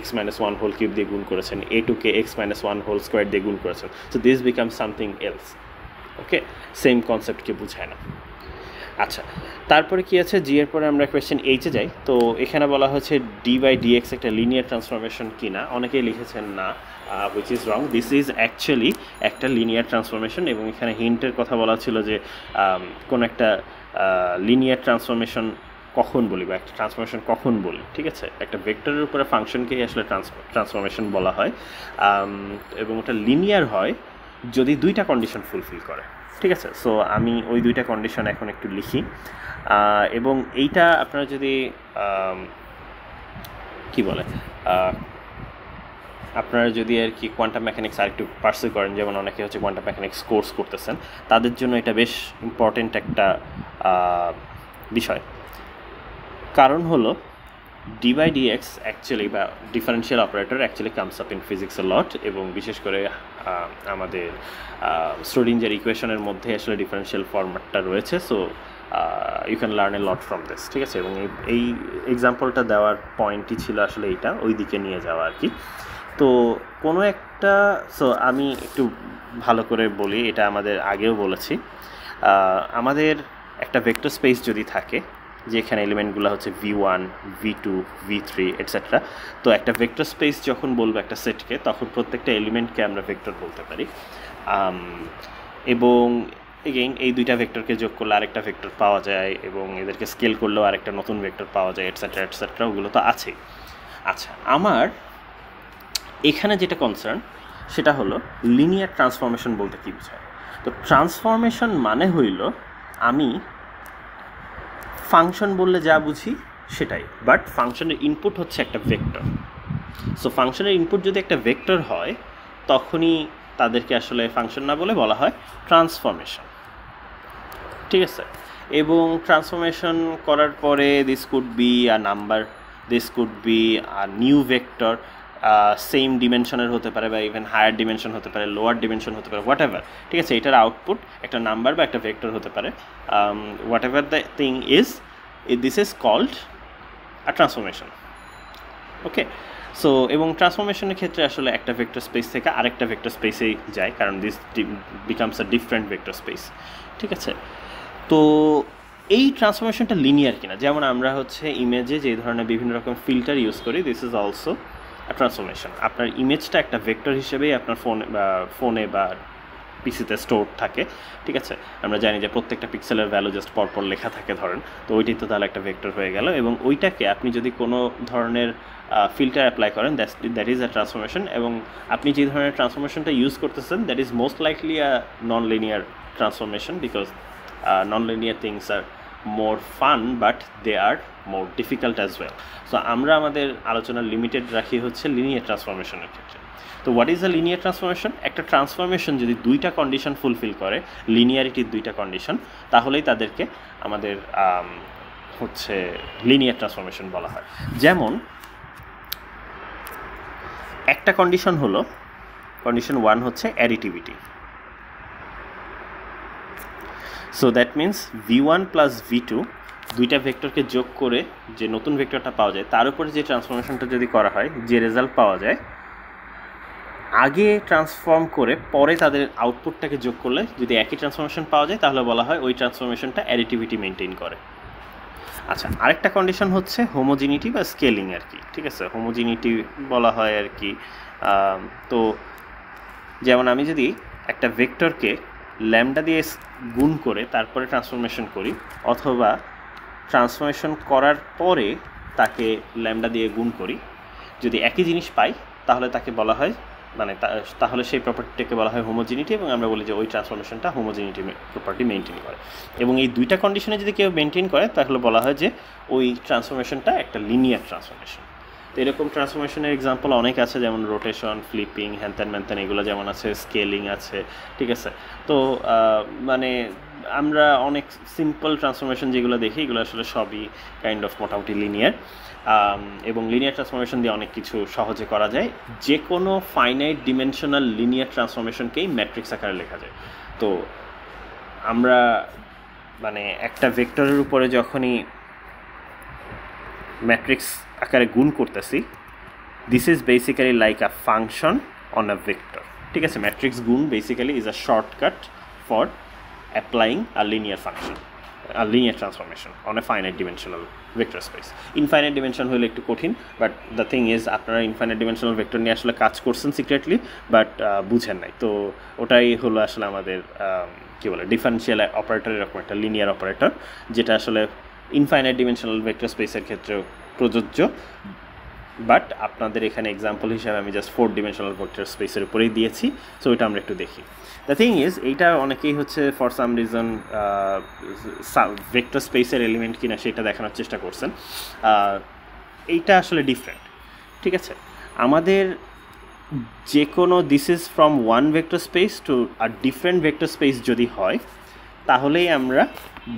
x-1 হোল কিউব দিয়ে গুণ করেছেন, A2-কে x-1 হোল স্কোয়ার দিয়ে গুণ করেছেন। So this become something else, okay, same কনসেপ্টকে বুঝায় না। আচ্ছা, তারপরে কি আছে, জি এর পরে আমরা কোয়েশ্চেন এইচে যাই। তো এখানে বলা হচ্ছে d/dx একটা লিনিয়ার ট্রান্সফরমেশন কিনা, অনেকেই লিখেছেন না, which is wrong. This is actually একটা লিনিয়ার ট্রান্সফরমেশন, এবং এখানে হিন্টের কথা বলা ছিল যে কোন একটা লিনিয়ার ট্রান্সফরমেশন কখন বলি বা একটা ট্রান্সফরমেশন কখন বলি, ঠিক আছে। একটা ভেক্টরের উপরে ফাংশনকেই আসলে ট্রান্সফরমেশন বলা হয়, এবং ওটা লিনিয়ার হয় যদি দুইটা কন্ডিশন ফুলফিল করে, ঠিক আছে। সো আমি ওই দুইটা কন্ডিশন এখন একটু লিখি, এবং এইটা আপনারা যদি কি বলে আপনারা যদি আর কি কোয়ান্টাম মেকানিক্স আর একটু পার্সু করেন, যেমন অনেকে হচ্ছে কোয়ান্টাম মেকানিক্স কোর্স করতেছেন, তাদের জন্য এটা বেশ ইম্পর্টেন্ট একটা বিষয়। কারণ হলো d/dx অ্যাকচুয়ালি বা differential operator actually comes up in physics a lot, এবং বিশেষ করে আমাদের শ্রোডিঞ্জার ইকুয়েশনের মধ্যে আসলে ডিফারেন্সিয়াল ফরম্যাটটা রয়েছে। So you can learn a lot from this, ঠিক আছে। এবং এই এক্সাম্পলটা দেওয়ার পয়েন্টই ছিল আসলে এইটা, ওই দিকে নিয়ে যাওয়া আর কি। তো কোনো একটা, সো আমি একটু ভালো করে বলি, এটা আমাদের আগেও বলেছি, আমাদের একটা ভেক্টর স্পেস যদি থাকে যেখানে এলিমেন্টগুলো হচ্ছে v1, v2, v3 এটসেট্রা, তো একটা ভেক্টর স্পেস যখন বলবো একটা সেটকে, তখন প্রত্যেকটা এলিমেন্টকে আমরা ভেক্টর বলতে পারি, এবং এগেইন এই দুইটা ভেক্টরকে যোগ করলে আরেকটা ভেক্টর পাওয়া যায়, এবং এদেরকে স্কেল করলেও আরেকটা নতুন ভেক্টর পাওয়া যায়, এটসেট্রা এটসেট্রা, ওগুলো তো আছেই। আচ্ছা, আমার এখানে যেটা কনসার্ন সেটা হলো লিনিয়ার ট্রান্সফরমেশন বলতে কী বোঝায়। তো ট্রান্সফরমেশন মানে হইল আমি ফাংশন বললে যা বুঝি সেটাই, বাট ফাংশনের ইনপুট হচ্ছে একটা ভেক্টর। সো ফাংশনের ইনপুট যদি একটা ভেক্টর হয়, তখনই তাদেরকে আসলে ফাংশন না বলে বলা হয় ট্রান্সফরমেশন, ঠিক আছে। এবং ট্রান্সফরমেশন করার পরে this could be a number, this could be a new vector, same ডিমেনশনের হতে পারে, বা ইভেন হায়ার ডিমেনশন হতে পারে, লোয়ার ডিমেনশন হতে পারে, হোয়াট এভার, ঠিক আছে। এটার আউটপুট একটা নাম্বার বা একটা ভেক্টর হতে পারে, whatever the thing is, this is called transformation. Okay, so এবং ট্রান্সফরমেশনের ক্ষেত্রে আসলে একটা ভেক্টর স্পেস থেকে আরেকটা ভেক্টর স্পেসেই যায়, কারণ this becomes a different vector space. ঠিক আছে, তো এই ট্রান্সফরমেশনটা লিনিয়ার কিনা, যেমন আমরা হচ্ছে ইমেজে যে ধরনের বিভিন্ন রকম ফিল্টার ইউজ করি, দিস ইজ অলসো ট্রান্সফরমেশন। আপনার ইমেজটা একটা ভেক্টর হিসেবেই আপনার ফোনে বা পিসিতে স্টোর থাকে। ঠিক আছে, আমরা জানি যে প্রত্যেকটা পিক্সেলের ভ্যালু জাস্ট পরপর লেখা থাকে ধরেন, তো ওইটাই তো তাহলে একটা ভেক্টর হয়ে গেল, এবং ওইটাকে আপনি যদি কোনো ধরনের ফিল্টার অ্যাপ্লাই করেন, দ্যাট ইজ আ ট্রান্সফরমেশন। এবং আপনি যে ধরনের ট্রান্সফরমেশনটা ইউজ করতেছেন, that is most likely a non linear transformation, because non-linear things are more fun but they are more difficult as well. So আমরা আমাদের আলোচনা লিমিটেড রাখি হচ্ছে লিনিয়ার ট্রান্সফরমেশনের ক্ষেত্রে। তো what is a linear transformation? একটা ট্রান্সফরমেশন যদি দুইটা কন্ডিশন ফুলফিল করে, লিনিয়ারিটির দুইটা কন্ডিশন, তাহলেই তাদেরকে আমাদের হচ্ছে লিনিয়ার ট্রান্সফরমেশন বলা হয়। যেমন একটা কন্ডিশন হলো, কন্ডিশন 1 হচ্ছে additivity. So that means v1 plus v2 দুইটা ভেক্টরকে যোগ করে যে নতুন ভেক্টরটা পাওয়া যায়, তার উপরে যে ট্রান্সফরমেশনটা যদি করা হয়, যে রেজাল্ট পাওয়া যায়, আগে ট্রান্সফর্ম করে পরে তাদের আউটপুটটাকে যোগ করলে যদি একই ট্রান্সফরমেশন পাওয়া যায়, তাহলে বলা হয় ওই ট্রান্সফরমেশনটা অ্যাডিটিভিটি মেনটেন করে। আচ্ছা, আরেকটা কন্ডিশন হচ্ছে হোমোজিনিটি বা স্কেলিং আর কি। ঠিক আছে, হোমোজিনিটি বলা হয় আর কি। তো যেমন আমি যদি একটা ভেক্টরকে ল্যামডা দিয়ে গুণ করে তারপরে ট্রান্সফরমেশন করি, অথবা ট্রান্সফরমেশন করার পরে তাকে ল্যামডা দিয়ে গুণ করি, যদি একই জিনিস পাই তাহলে তাকে বলা হয়, মানে তাহলে সেই প্রপার্টিটাকে বলা হয় হোমোজিনিটি, এবং আমরা বলি যে ওই ট্রান্সফরমেশনটা হোমোজিনিটি প্রপার্টি মেনটেন করে। এবং এই দুইটা কন্ডিশনে যদি কেউ মেনটেন করে, তাহলে বলা হয় যে ওই ট্রান্সফরমেশনটা একটা লিনিয়ার ট্রান্সফরমেশন। তো এরকম ট্রান্সফরমেশনের এক্সাম্পল অনেক আছে, যেমন রোটেশন, ফ্লিপিং, হ্যানত্যান ম্যানত্যান, এগুলো যেমন আছে, স্কেলিং আছে। ঠিক আছে, তো মানে আমরা অনেক সিম্পল ট্রান্সফরমেশন যেগুলো দেখি, এগুলো আসলে সবই কাইন্ড অফ মোটামুটি লিনিয়ার। এবং লিনিয়ার ট্রান্সফরমেশন দিয়ে অনেক কিছু সহজে করা যায়। যে কোনো ফাইনাইট ডিমেনশনাল লিনিয়ার ট্রান্সফরমেশনকেই ম্যাট্রিক্স আকারে লেখা যায়। তো আমরা মানে একটা ভেক্টরের উপরে যখনই ম্যাট্রিক্স আকারে গুণ করতেছি, this is basically like a function on a vector. ঠিক আছে, ম্যাট্রিক্স গুণ basically is a shortcut for applying a linear function, a linear transformation on a finite dimensional vector space. Infinite dimension হলে একটু কঠিন, but the thing is আপনারা infinite dimensional vector নিয়ে আসলে কাজ করছেন সিক্রেটলি, বাট বুঝেন নাই। তো ওটাই হলো আসলে আমাদের কী বলে ডিফারেন্সিয়াল অপারেটর, এরকম একটা লিনিয়ার অপারেটর, যেটা আসলে ইনফাইনাইট ডিমেনশনাল ভেক্টর স্পেসের ক্ষেত্রেও প্রযোজ্য। বাট আপনাদের এখানে এক্সাম্পল হিসাবে আমি জাস্ট 4 ডিমেনশনাল ভেক্টর স্পেসের উপরেই দিয়েছি। সো এটা আমরা একটু দেখি। দ্য থিং ইজ, এইটা অনেকেই হচ্ছে ফর সাম রিজন ভেক্টর স্পেসের এলিমেন্ট কিনা সেটা দেখানোর চেষ্টা করছেন। এইটা আসলে ডিফারেন্ট। ঠিক আছে, আমাদের যে কোনো this is from one vector space to আর ডিফারেন্ট ভেক্টর স্পেস যদি হয়, তাহলেই আমরা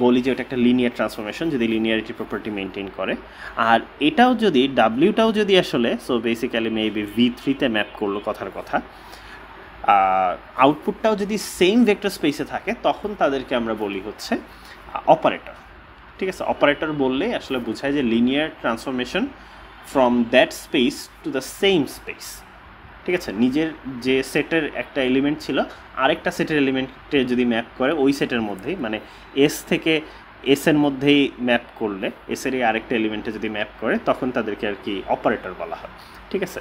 বলি যে ওটা একটা লিনিয়ার ট্রান্সফরমেশন, যদি লিনিয়ারিটি প্রপার্টি মেনটেন করে। আর এটাও যদি ডাব্লিউটাও যদি আসলে, সো বেসিক্যালি মেবি v3-তে ম্যাপ করলো কথার কথা, আউটপুটটাও যদি সেম ভেক্টর স্পেসে থাকে, তখন তাদেরকে আমরা বলি হচ্ছে অপারেটর। ঠিক আছে, অপারেটর বললে আসলে বোঝায় যে linear transformation from that space to the same space. ঠিক আছে, নিজের যে সেটের একটা এলিমেন্ট ছিল আরেকটা সেটের এলিমেন্টে যদি ম্যাপ করে ওই সেটের মধ্যেই, মানে এস থেকে এসের মধ্যেই ম্যাপ করলে এসের এই আরেকটা এলিমেন্টে যদি ম্যাপ করে, তখন তাদেরকে আর কি অপারেটর বলা হয়। ঠিক আছে,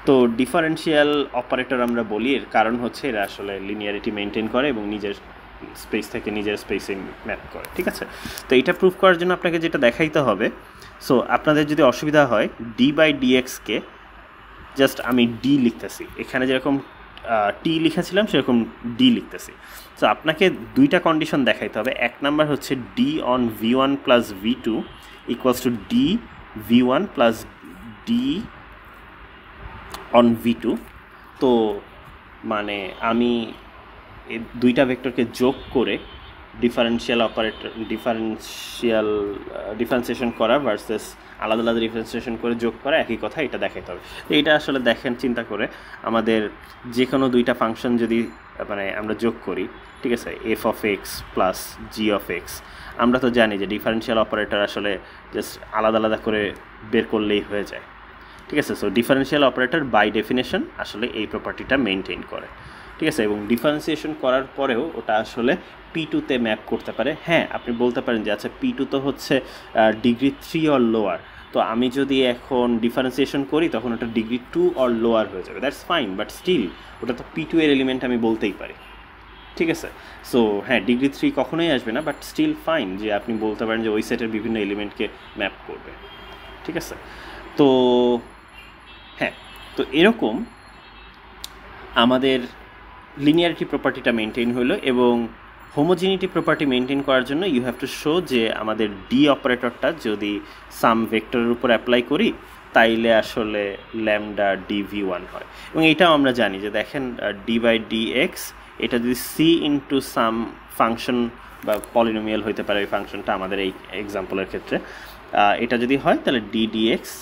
তো ডিফারেন্সিয়াল অপারেটর আমরা বলি, এর কারণ হচ্ছে এরা আসলে লিনিয়ারিটি মেনটেন করে এবং নিজের স্পেস থেকে নিজের স্পেসে ম্যাপ করে। ঠিক আছে, তো এইটা প্রুভ করার জন্য আপনাকে যেটা দেখাইতে হবে, সো আপনাদের যদি অসুবিধা হয়, d/dx-কে জাস্ট আমি ডি লিখতেছি, এখানে যেরকম টি লিখেছিলাম সেরকম ডি লিখতেছি। সো আপনাকে দুইটা কন্ডিশন দেখাইতে হবে। এক নাম্বার হচ্ছে D on v1 plus v2 equals to D v1 plus D on v2। তো মানে আমি দুইটা ভেক্টরকে যোগ করে ডিফারেন্সিয়েশন করা ভার্সেস আলাদা আলাদা ডিফারেন্সিয়েশন করে যোগ করা একই কথা, এটা দেখাইতে হবে। তো এটা আসলে দেখেন চিন্তা করে আমাদের যে কোনো দুইটা ফাংশন যদি মানে আমরা যোগ করি, ঠিক আছে, F of x plus G of x, আমরা তো জানি যে ডিফারেন্সিয়াল অপারেটর আসলে জাস্ট আলাদা আলাদা করে বের করলেই হয়ে যায়, ঠিক আছে। So differential operator by definition আসলে এই প্রপার্টিটা মেনটেন করে, ঠিক আছে। এবং ডিফারেন্সিয়েশন করার পরেও ওটা আসলে P2-তে ম্যাপ করতে পারে। হ্যাঁ, আপনি বলতে পারেন যে আচ্ছা P2 তো হচ্ছে ডিগ্রি 3 অর লোয়ার, তো আমি যদি এখন ডিফারেন্সিয়েশন করি তখন ওটা ডিগ্রি 2 অর লোয়ার হয়ে যাবে, দ্যাটস ফাইন, বাট স্টিল ওটা তো P2 এর এলিমেন্ট আমি বলতেই পারি, ঠিক আছে। সো হ্যাঁ, ডিগ্রি 3 কখনোই আসবে না, বাট স্টিল ফাইন যে আপনি বলতে পারেন যে ওই সেটের বিভিন্ন এলিমেন্টকে ম্যাপ করবে, ঠিক আছে। তো হ্যাঁ, তো এরকম আমাদের লিনিয়ারিটি প্রপার্টিটা মেনটেন হলো, এবং হোমোজিনিটি প্রপার্টি মেনটেন করার জন্য ইউ হ্যাভ টু শো যে আমাদের ডি অপারেটরটা যদি সাম ভেক্টরের উপর অ্যাপ্লাই করি তাইলে আসলে ল্যামডা ডিভি1 হয়। এবং এইটাও আমরা জানি যে দেখেন ডি বাই ডি এক্স, এটা যদি সি ইন্টু সাম ফাংশন বা পলিনোমিয়াল হইতে পারে ওই ফাংশনটা আমাদের এই এক্সাম্পলের ক্ষেত্রে, এটা যদি হয় তাহলে D D x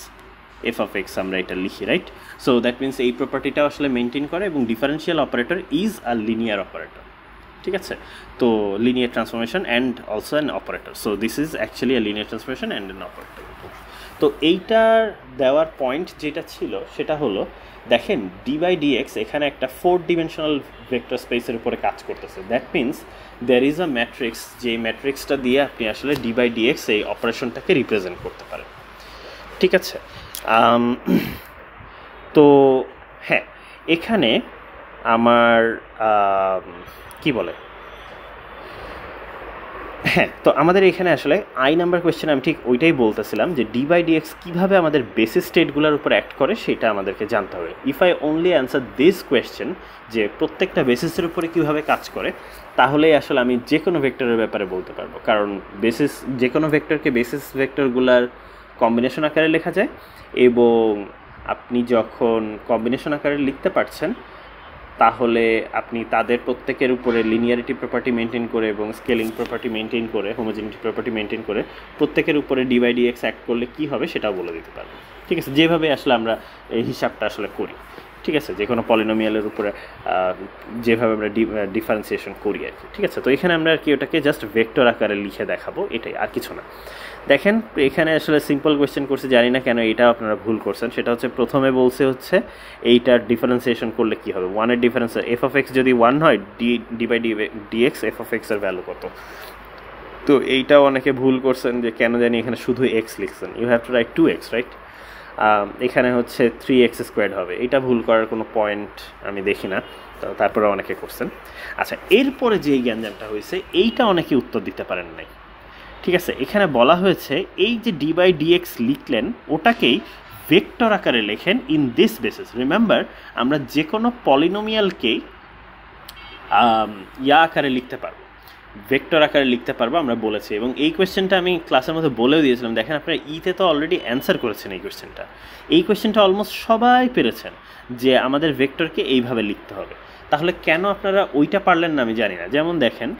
f of x আমরা এটা লিখি, রাইট। সো দ্যাট মিনস এই প্রপার্টিটা আসলে মেনটেন করে, এবং differential operator is a linear operator, ঠিক আছে। তো linear transformation and also an operator, so this is actually a linear transformation and an operator. তো এইটার দেওয়ার পয়েন্ট যেটা ছিল সেটা হলো দেখেন ডি বাই ডি এক্স এখানে একটা 4 ডিমেনশনাল ভেক্টর স্পেসের উপরে কাজ করতেছে। That means there is a matrix, যে ম্যাট্রিক্সটা দিয়ে আপনি আসলে ডি বাই ডি এক্স এই অপারেশনটাকে রিপ্রেজেন্ট করতে পারেন, ঠিক আছে। তো হ্যাঁ, এখানে আমার কি বলে, হ্যাঁ, তো আমাদের এখানে আসলে আই নাম্বার কোয়েশ্চেন আমি ঠিক ওইটাই বলতেছিলাম যে ডি বাই ডি এক্স কীভাবে আমাদের বেসিস স্টেটগুলোর উপর অ্যাক্ট করে সেটা আমাদেরকে জানতে হবে। If I only answer this question যে প্রত্যেকটা বেসিসের উপরে কীভাবে কাজ করে, তাহলেই আসলে আমি যে কোনো ভেক্টরের ব্যাপারে বলতে পারবো, কারণ বেসিস যে কোনো ভেক্টরকে বেসিস ভেক্টরগুলার কম্বিনেশন আকারে লেখা যায়, এবং আপনি যখন কম্বিনেশন আকারে লিখতে পারছেন তাহলে আপনি তাদের প্রত্যেকের উপরে লিনিয়ারিটি প্রপার্টি মেনটেন করে এবং স্কেলিং প্রপার্টি মেনটেন করে, হোমোজেনিটি প্রপার্টি মেনটেন করে প্রত্যেকের উপরে d by d x act করলে কী হবে সেটাও বলে দিতে পারবো, ঠিক আছে। যেভাবে আসলে আমরা এই হিসাবটা আসলে করি, ঠিক আছে, যে কোনো পলিনোমিয়ালের উপরে যেভাবে আমরা ডিফারেন্সিয়েশন করি আর কি, ঠিক আছে। তো এখানে আমরা আর কি ওটাকে জাস্ট ভেক্টর আকারে লিখে দেখাবো, এটাই, আর কিছু না। দেখেন এখানে আসলে সিম্পল কোয়েশ্চেন করছে, জানি না কেন এইটা আপনারা ভুল করছেন। সেটা হচ্ছে প্রথমে বলছে হচ্ছে এইটার ডিফারেন্সিয়েশন করলে কি হবে, 1-এর ডিফারেন্স এফ অফ এক্স যদি 1 হয় d by d x f of এক্সের ভ্যালু কত। তো এইটাও অনেকে ভুল করছেন যে কেন জানি এখানে শুধু এক্স লিখছেন, you have to write 2x, right. এখানে হচ্ছে 3x² হবে, এটা ভুল করার কোনো পয়েন্ট আমি দেখি না, তারপরে অনেকে করছেন। আচ্ছা, এরপরে যে জ্ঞানজামটা হয়েছে এইটা অনেকে উত্তর দিতে পারেন নাই, ঠিক আছে। এখানে বলা হয়েছে এই যে ডি বাই ডি এক্স লিখলেন ওটাকেই ভেক্টর আকারে লেখেন ইন দিস বেসিস। রিমেম্বার, আমরা যে কোনো পলিনোমিয়ালকেই আকারে লিখতে পারবো, ভেক্টর আকারে লিখতে পারবো আমরা বলেছি, এবং এই কোয়েশ্চেনটা আমি ক্লাসের মধ্যে বলেও দিয়েছিলাম। দেখেন আপনারা ইতে তো অলরেডি অ্যান্সার করেছেন এই কোয়েশ্চেনটা অলমোস্ট সবাই পেরেছেন যে আমাদের ভেক্টরকে এইভাবে লিখতে হবে। তাহলে কেন আপনারা ওইটা পারলেন না আমি জানি না। যেমন দেখেন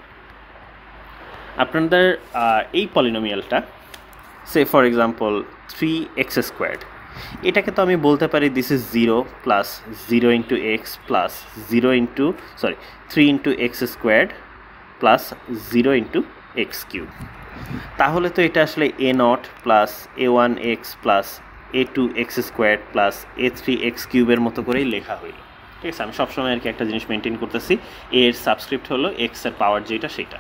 আপনাদের এই পলিনোমিয়ালটা, সে ফর এক্সাম্পল 3x², এটাকে তো আমি বলতে পারি this is 0 plus 0 into x plus 3 into x² plus 0 into x³ তাহলে তো এটা আসলে a0 plus a1x plus a2x² plus a3x³ এর মতো করেই লেখা হইল, ঠিক আছে। আমি সবসময় আর কি একটা জিনিস মেনটেন করতেছি, এর সাবস্ক্রিপ্ট হলো এক্স এর পাওয়ার যেটা সেটা,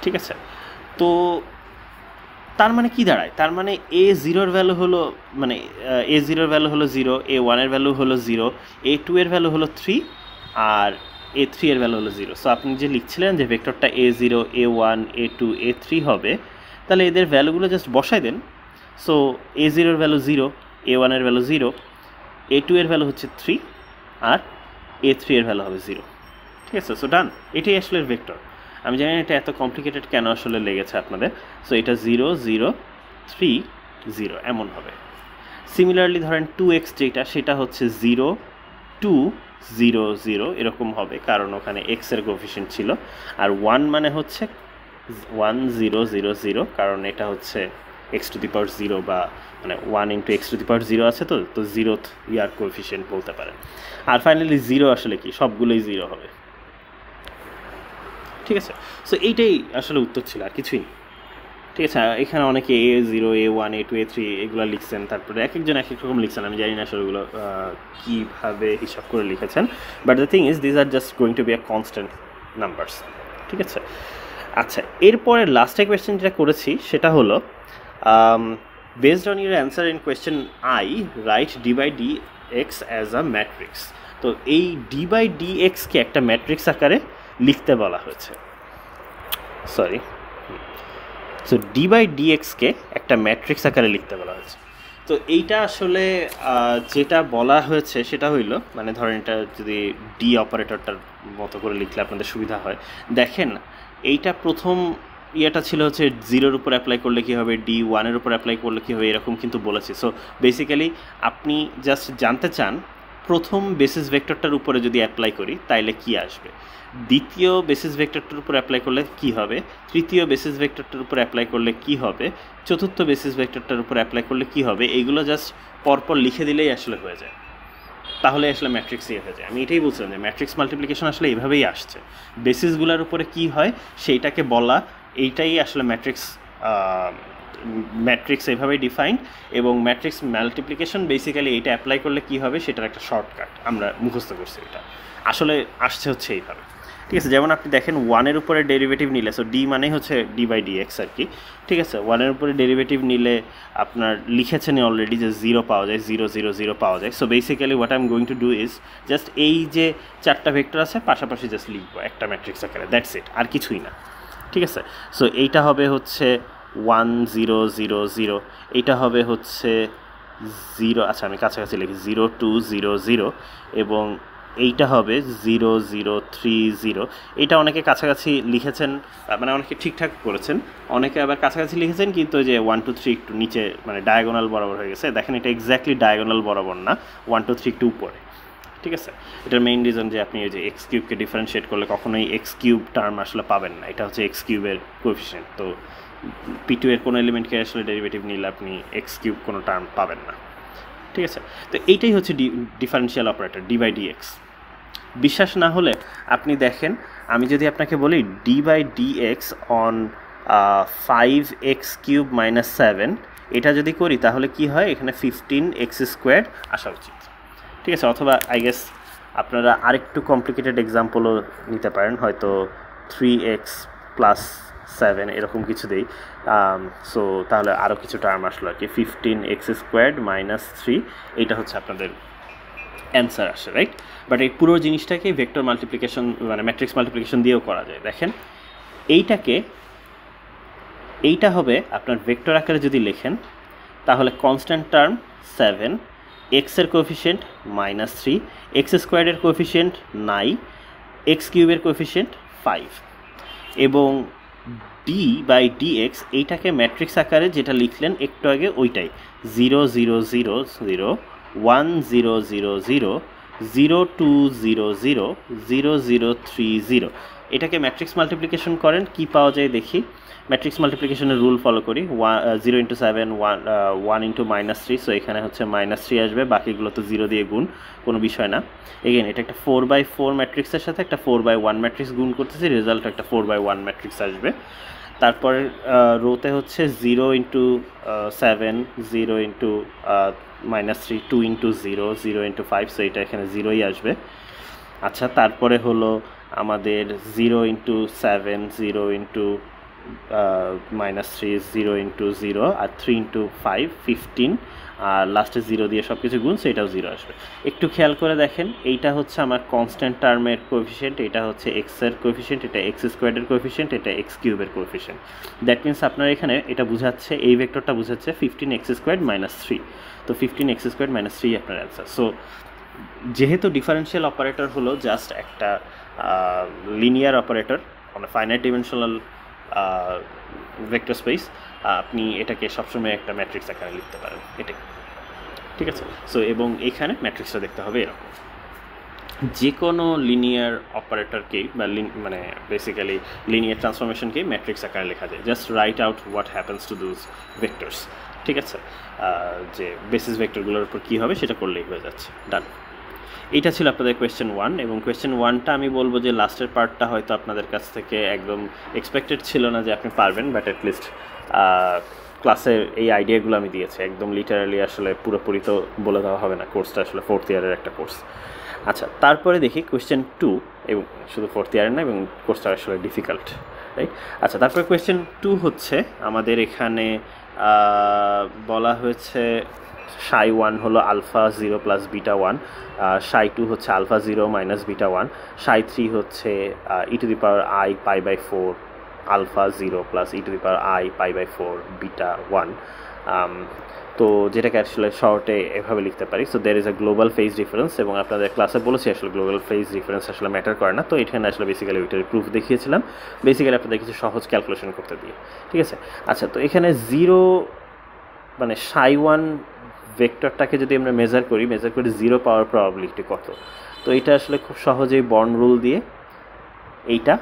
ঠিক আছে। তো তার মানে কি দাঁড়ায়, তার মানে a0-এর ভ্যালু হলো, মানে a0-এর ভ্যালু হলো 0, a1-এর ভ্যালু হলো 0, a2-এর ভ্যালু হলো 3, আর a3-এর ভ্যালু হলো 0। সো আপনি যে লিখছিলেন যে ভেক্টরটা a0 a1 a2 a3 হবে, তাহলে এদের ভ্যালুগুলো জাস্ট বসাই দেন। সো a0-এর ভ্যালু 0, a1-এর ভ্যালু 0, a2-এর ভ্যালু হচ্ছে 3, আর a3-এর ভ্যালু হবে 0, ঠিক আছে। সো ডান, এটাই আসলে ভেক্টর। আমি জানি এটা এত কমপ্লিকেটেড কেন আসলে লেগেছে আপনাদের। সো এটা 0 0 3 0 এমন হবে। সিমিলারলি ধরেন 2x যেটা, সেটা হচ্ছে 0 2 0 0 এরকম হবে, কারণ ওখানে এক্স এর কোএফিসিয়েন্ট ছিল। আর 1 মানে হচ্ছে 1 0 0 0, কারণ এটা হচ্ছে এক্স টু দি পাওয়ার 0, বা মানে 1 ইন্টু এক্স টু দি পাওয়ার 0 আছে, তো 0th ইয়ার কোএফিসিয়েন্ট বলতে পারেন। আর ফাইনালি 0 আসলে কি, সবগুলোই 0 হবে। ঠিক আছে, সো এইটাই আসলে উত্তর ছিল, আর কিছুই না। ঠিক আছে, এখানে অনেকে A0 A1 A2 A3 এগুলো লিখছেন, তারপরে এক একজন এক এক রকম লিখছেন, আমি জানি না আসলে ওগুলো কীভাবে হিসাব করে লিখেছেন, but the thing is this are just going to be a constant numbers. ঠিক আছে, আচ্ছা, এরপরে লাস্টে কোয়েশ্চেন যেটা করেছি সেটা হলো based on your answer in question I write d by d x as a matrix. তো এই ডি বাই ডি এক্সকে একটা ম্যাট্রিক্স আকারে লিখতে বলা হয়েছে, sorry, so d by d এক্সকে একটা ম্যাট্রিক্স আকারে লিখতে বলা হয়েছে। তো এইটা আসলে যেটা বলা হয়েছে সেটা হইল, মানে ধরেন এটা যদি ডি অপারেটরটার মতো করে লিখলে আপনাদের সুবিধা হয়, দেখেন এইটা প্রথম ইয়েটা ছিল হচ্ছে 0-র উপর অ্যাপ্লাই করলে কী হবে, ডি 1-এর উপর অ্যাপ্লাই করলে কী হবে, এরকম কিন্তু বলেছি। সো বেসিক্যালি আপনি জাস্ট জানতে চান প্রথম বেসিস ভেক্টরটার উপরে যদি অ্যাপ্লাই করি তাইলে কি আসবে, দ্বিতীয় বেসিস ভেক্টরটার উপর অ্যাপ্লাই করলে কি হবে, তৃতীয় বেসিস ভেক্টরটার উপর অ্যাপ্লাই করলে কি হবে, চতুর্থ বেসিস ভেক্টরটার উপর অ্যাপ্লাই করলে কি হবে, এইগুলো জাস্ট পরপর লিখে দিলেই আসলে হয়ে যায়, তাহলে আসলে ম্যাট্রিক্স ইয়ে হয়ে যায়। আমি এটাই বলছিলাম যে ম্যাট্রিক্স মাল্টিপ্লিকেশন আসলে এইভাবেই আসছে, বেসিসগুলোর উপরে কি হয় সেইটাকে বলা, এইটাই আসলে ম্যাট্রিক্স এইভাবেই ডিফাইন্ড, এবং ম্যাট্রিক্স মাল্টিপ্লিকেশন বেসিক্যালি এইটা অ্যাপ্লাই করলে কি হবে সেটার একটা শর্টকাট আমরা মুখস্থ করছি, এটা আসলে আসছে হচ্ছে এইভাবে। ঠিক আছে, যেমন আপনি দেখেন 1-এর উপরে ডেরিভেটিভ নিলে, সো ডি মানেই হচ্ছে ডি বাই ডি এক্স আর কি। ঠিক আছে, 1-এর উপরে ডেরিভেটিভ নিলে আপনার লিখেছেন অলরেডি যে 0 পাওয়া যায়, 0 0 0 পাওয়া যায়। So basically what I am going to do is just এই যে 4টা ভেক্টর আছে পাশাপাশি জাস্ট লিখবো একটা ম্যাট্রিক্স আকারে, দ্যাটস ইট, আর কিছুই না। ঠিক আছে, সো এইটা হবে হচ্ছে 1 0 0 0, এইটা হবে হচ্ছে 0, আচ্ছা আমি কাছাকাছি লিখি 0 2 0 0, এবং এইটা হবে 0 0 3 0। এটা অনেকে কাছাকাছি লিখেছেন, মানে অনেকে ঠিকঠাক করেছেন, অনেকে আবার কাছাকাছি লিখেছেন কিন্তু যে 1 2 3 একটু নিচে, মানে ডায়াগোনাল বরাবর হয়ে গেছে। দেখেন এটা এক্স্যাক্টলি ডায়াগোনাল বরাবর না, 1 2 3 একটু উপরে। ঠিক আছে, এটার মেইন রিজন যে আপনি ওই যে এক্স কিউবকে ডিফারেন্সিয়েট করলে কখনোই এক্স কিউব টার্ম আসলে পাবেন না, এটা হচ্ছে এক্স কিউবের কোএফিসিয়েন্ট। তো P2 এর কোনো এলিমেন্টকে আসলে ডেরিভেটিভ নিলে আপনি এক্স কিউব কোনো টার্ম পাবেন না। ঠিক আছে, তো এইটাই হচ্ছে differential operator d by d x. বিশ্বাস না হলে আপনি দেখেন, আমি যদি আপনাকে বলি d by d x on 5x³ - 7, এটা যদি করি তাহলে কি হয়, এখানে 15x² আসা উচিত। ঠিক আছে, অথবা আই গেস আপনারা আরেকটু কমপ্লিকেটেড এক্সাম্পলও নিতে পারেন, হয়তো 3x + 7 এরকম কিছু দেই। সো তাহলে আরও কিছু টার্ম আসলো আর কি, 15x² - 3, এইটা হচ্ছে আপনাদের অ্যান্সার আসে, রাইট? বাট এই পুরো জিনিসটাকে ভেক্টর মাল্টিপ্লিকেশন, মানে ম্যাট্রিক্স মাল্টিপ্লিকেশন দিয়েও করা যায়। দেখেন এইটা হবে আপনার ভেক্টর আকারে যদি লেখেন তাহলে কনস্ট্যান্ট টার্ম 7, এক্সের কোএফিসিয়েন্ট -3, x² এর কোএফিসিয়েন্ট 9, x³ এর কোএফিসিয়েন্ট 5, এবং ডি বাই ডি এক্স এইটাকে ম্যাট্রিক্স আকারে যেটা লিখলেন একটু আগে ওইটাই, 0 0 0 0, 1 0 0 0, 0 2 0 0, 0 0 3 0। এটাকে ম্যাট্রিক্স মাল্টিপ্লিকেশন করেন, কি পাওয়া যায় দেখি। ম্যাট্রিক্স মাল্টিপ্লিকেশনের রুল ফলো করি, 0 × 7 1 × -3, সো এখানে হচ্ছে -3 আসবে, বাকিগুলো তো 0 দিয়ে গুণ, কোনো বিষয় না। এগেন এটা একটা 4/4 ম্যাট্রিক্সের সাথে একটা 4/1 ম্যাট্রিক্স গুণ করতেছি, রেজাল্ট একটা 4/1 ম্যাট্রিক্স আসবে। তারপরে রোতে হচ্ছে 0 × 7, 0 × -3, 2 × 0, 0 × 5, সো এটা এখানে 0ই আসবে। আচ্ছা, তারপরে হলো আমাদের 0 × 7, 0 × -3, 0 × 0, আর 3 × 5 15, আর লাস্টে 0 দিয়ে সব কিছু গুণ, সেটাও 0 আসবে। একটু খেয়াল করে দেখেন, এইটা হচ্ছে আমার কনস্ট্যান্ট টার্মের কোএফিসিয়েন্ট, এটা হচ্ছে এক্সের কোএফিসিয়েন্ট, এটা x² এর কোএফিসিয়েন্ট, এটা x³ এর কোএফিসিয়েন্ট। দ্যাট মিনস আপনার এখানে এটা বোঝাচ্ছে, এই ভেক্টরটা বোঝাচ্ছে 15x² - 3, তো 15x² - 3 আপনার অ্যান্সার। সো যেহেতু ডিফারেন্সিয়াল অপারেটর হলো জাস্ট একটা লিনিয়ার অপারেটর মানে ফাইনাইট ডিমেনশনাল ভেক্টর স্পেস, আপনি এটাকে সবসময় একটা ম্যাট্রিক্স আকারে লিখতে পারেন, এটাই। ঠিক আছে, সো এবং এইখানে ম্যাট্রিক্সটা দেখতে হবে এরকম। যে কোনো লিনিয়ার অপারেটরকেই বা মানে বেসিক্যালি লিনিয়ার ট্রান্সফরমেশনকেই ম্যাট্রিক্স আকারে লেখা যায়। Just right out what happens to those vectors, ঠিক আছে? যে বেসিস ভেক্টরগুলোর উপর কী হবে সেটা করলেই হয়ে যাচ্ছে, ডান। এইটা ছিল আপনাদের কোয়েশ্চেন 1, এবং কোয়েশ্চেন 1টা আমি বলবো যে লাস্টের পার্টটা হয়তো আপনাদের কাছ থেকে একদম এক্সপেক্টেড ছিল না যে আপনি পারবেন, বাট অ্যাটলিস্ট ক্লাসের এই আইডিয়াগুলো আমি দিয়েছি, একদম লিটারালি আসলে পুরোপুরি তো বলে দেওয়া হবে না, কোর্সটা আসলে 4th ইয়ারের একটা কোর্স। আচ্ছা, তারপরে দেখি কোয়েশ্চেন 2, এবং শুধু 4th ইয়ারের না, এবং কোর্সটা আসলে ডিফিকাল্ট, রাইট? আচ্ছা, তারপরে কোয়েশ্চেন 2 হচ্ছে আমাদের এখানে বলা হয়েছে psi1 হলো আলফা 0 প্লাস বিটা 1, psi2 হচ্ছে আলফা 0 মাইনাস বিটা 1, psi3 হচ্ছে e to the power i pi by 4 alpha 0 plus e to the power i pi by 4 beta 1। তো যেটাকে আসলে শর্টে এভাবে লিখতে পারি। So there is a global phase difference, এবং আপনাদের ক্লাসে বলেছি আসলে গ্লোবাল ফেজ ডিফারেন্স আসলে ম্যাটার করে না। তো এখানে আসলে বেসিক্যালি ওইটার প্রুফ দেখিয়েছিলাম, বেসিক্যালি আপনাদের কিছু সহজ ক্যালকুলেশন করতে দিয়ে, ঠিক আছে? আচ্ছা, তো এখানে 0 মানে psi1 ভেক্টরটাকে যদি আমরা মেজার করি 0 পাওয়ার প্রবাবিলিটি কত? তো এটা আসলে খুব সহজেই বর্ন রুল দিয়ে এইটা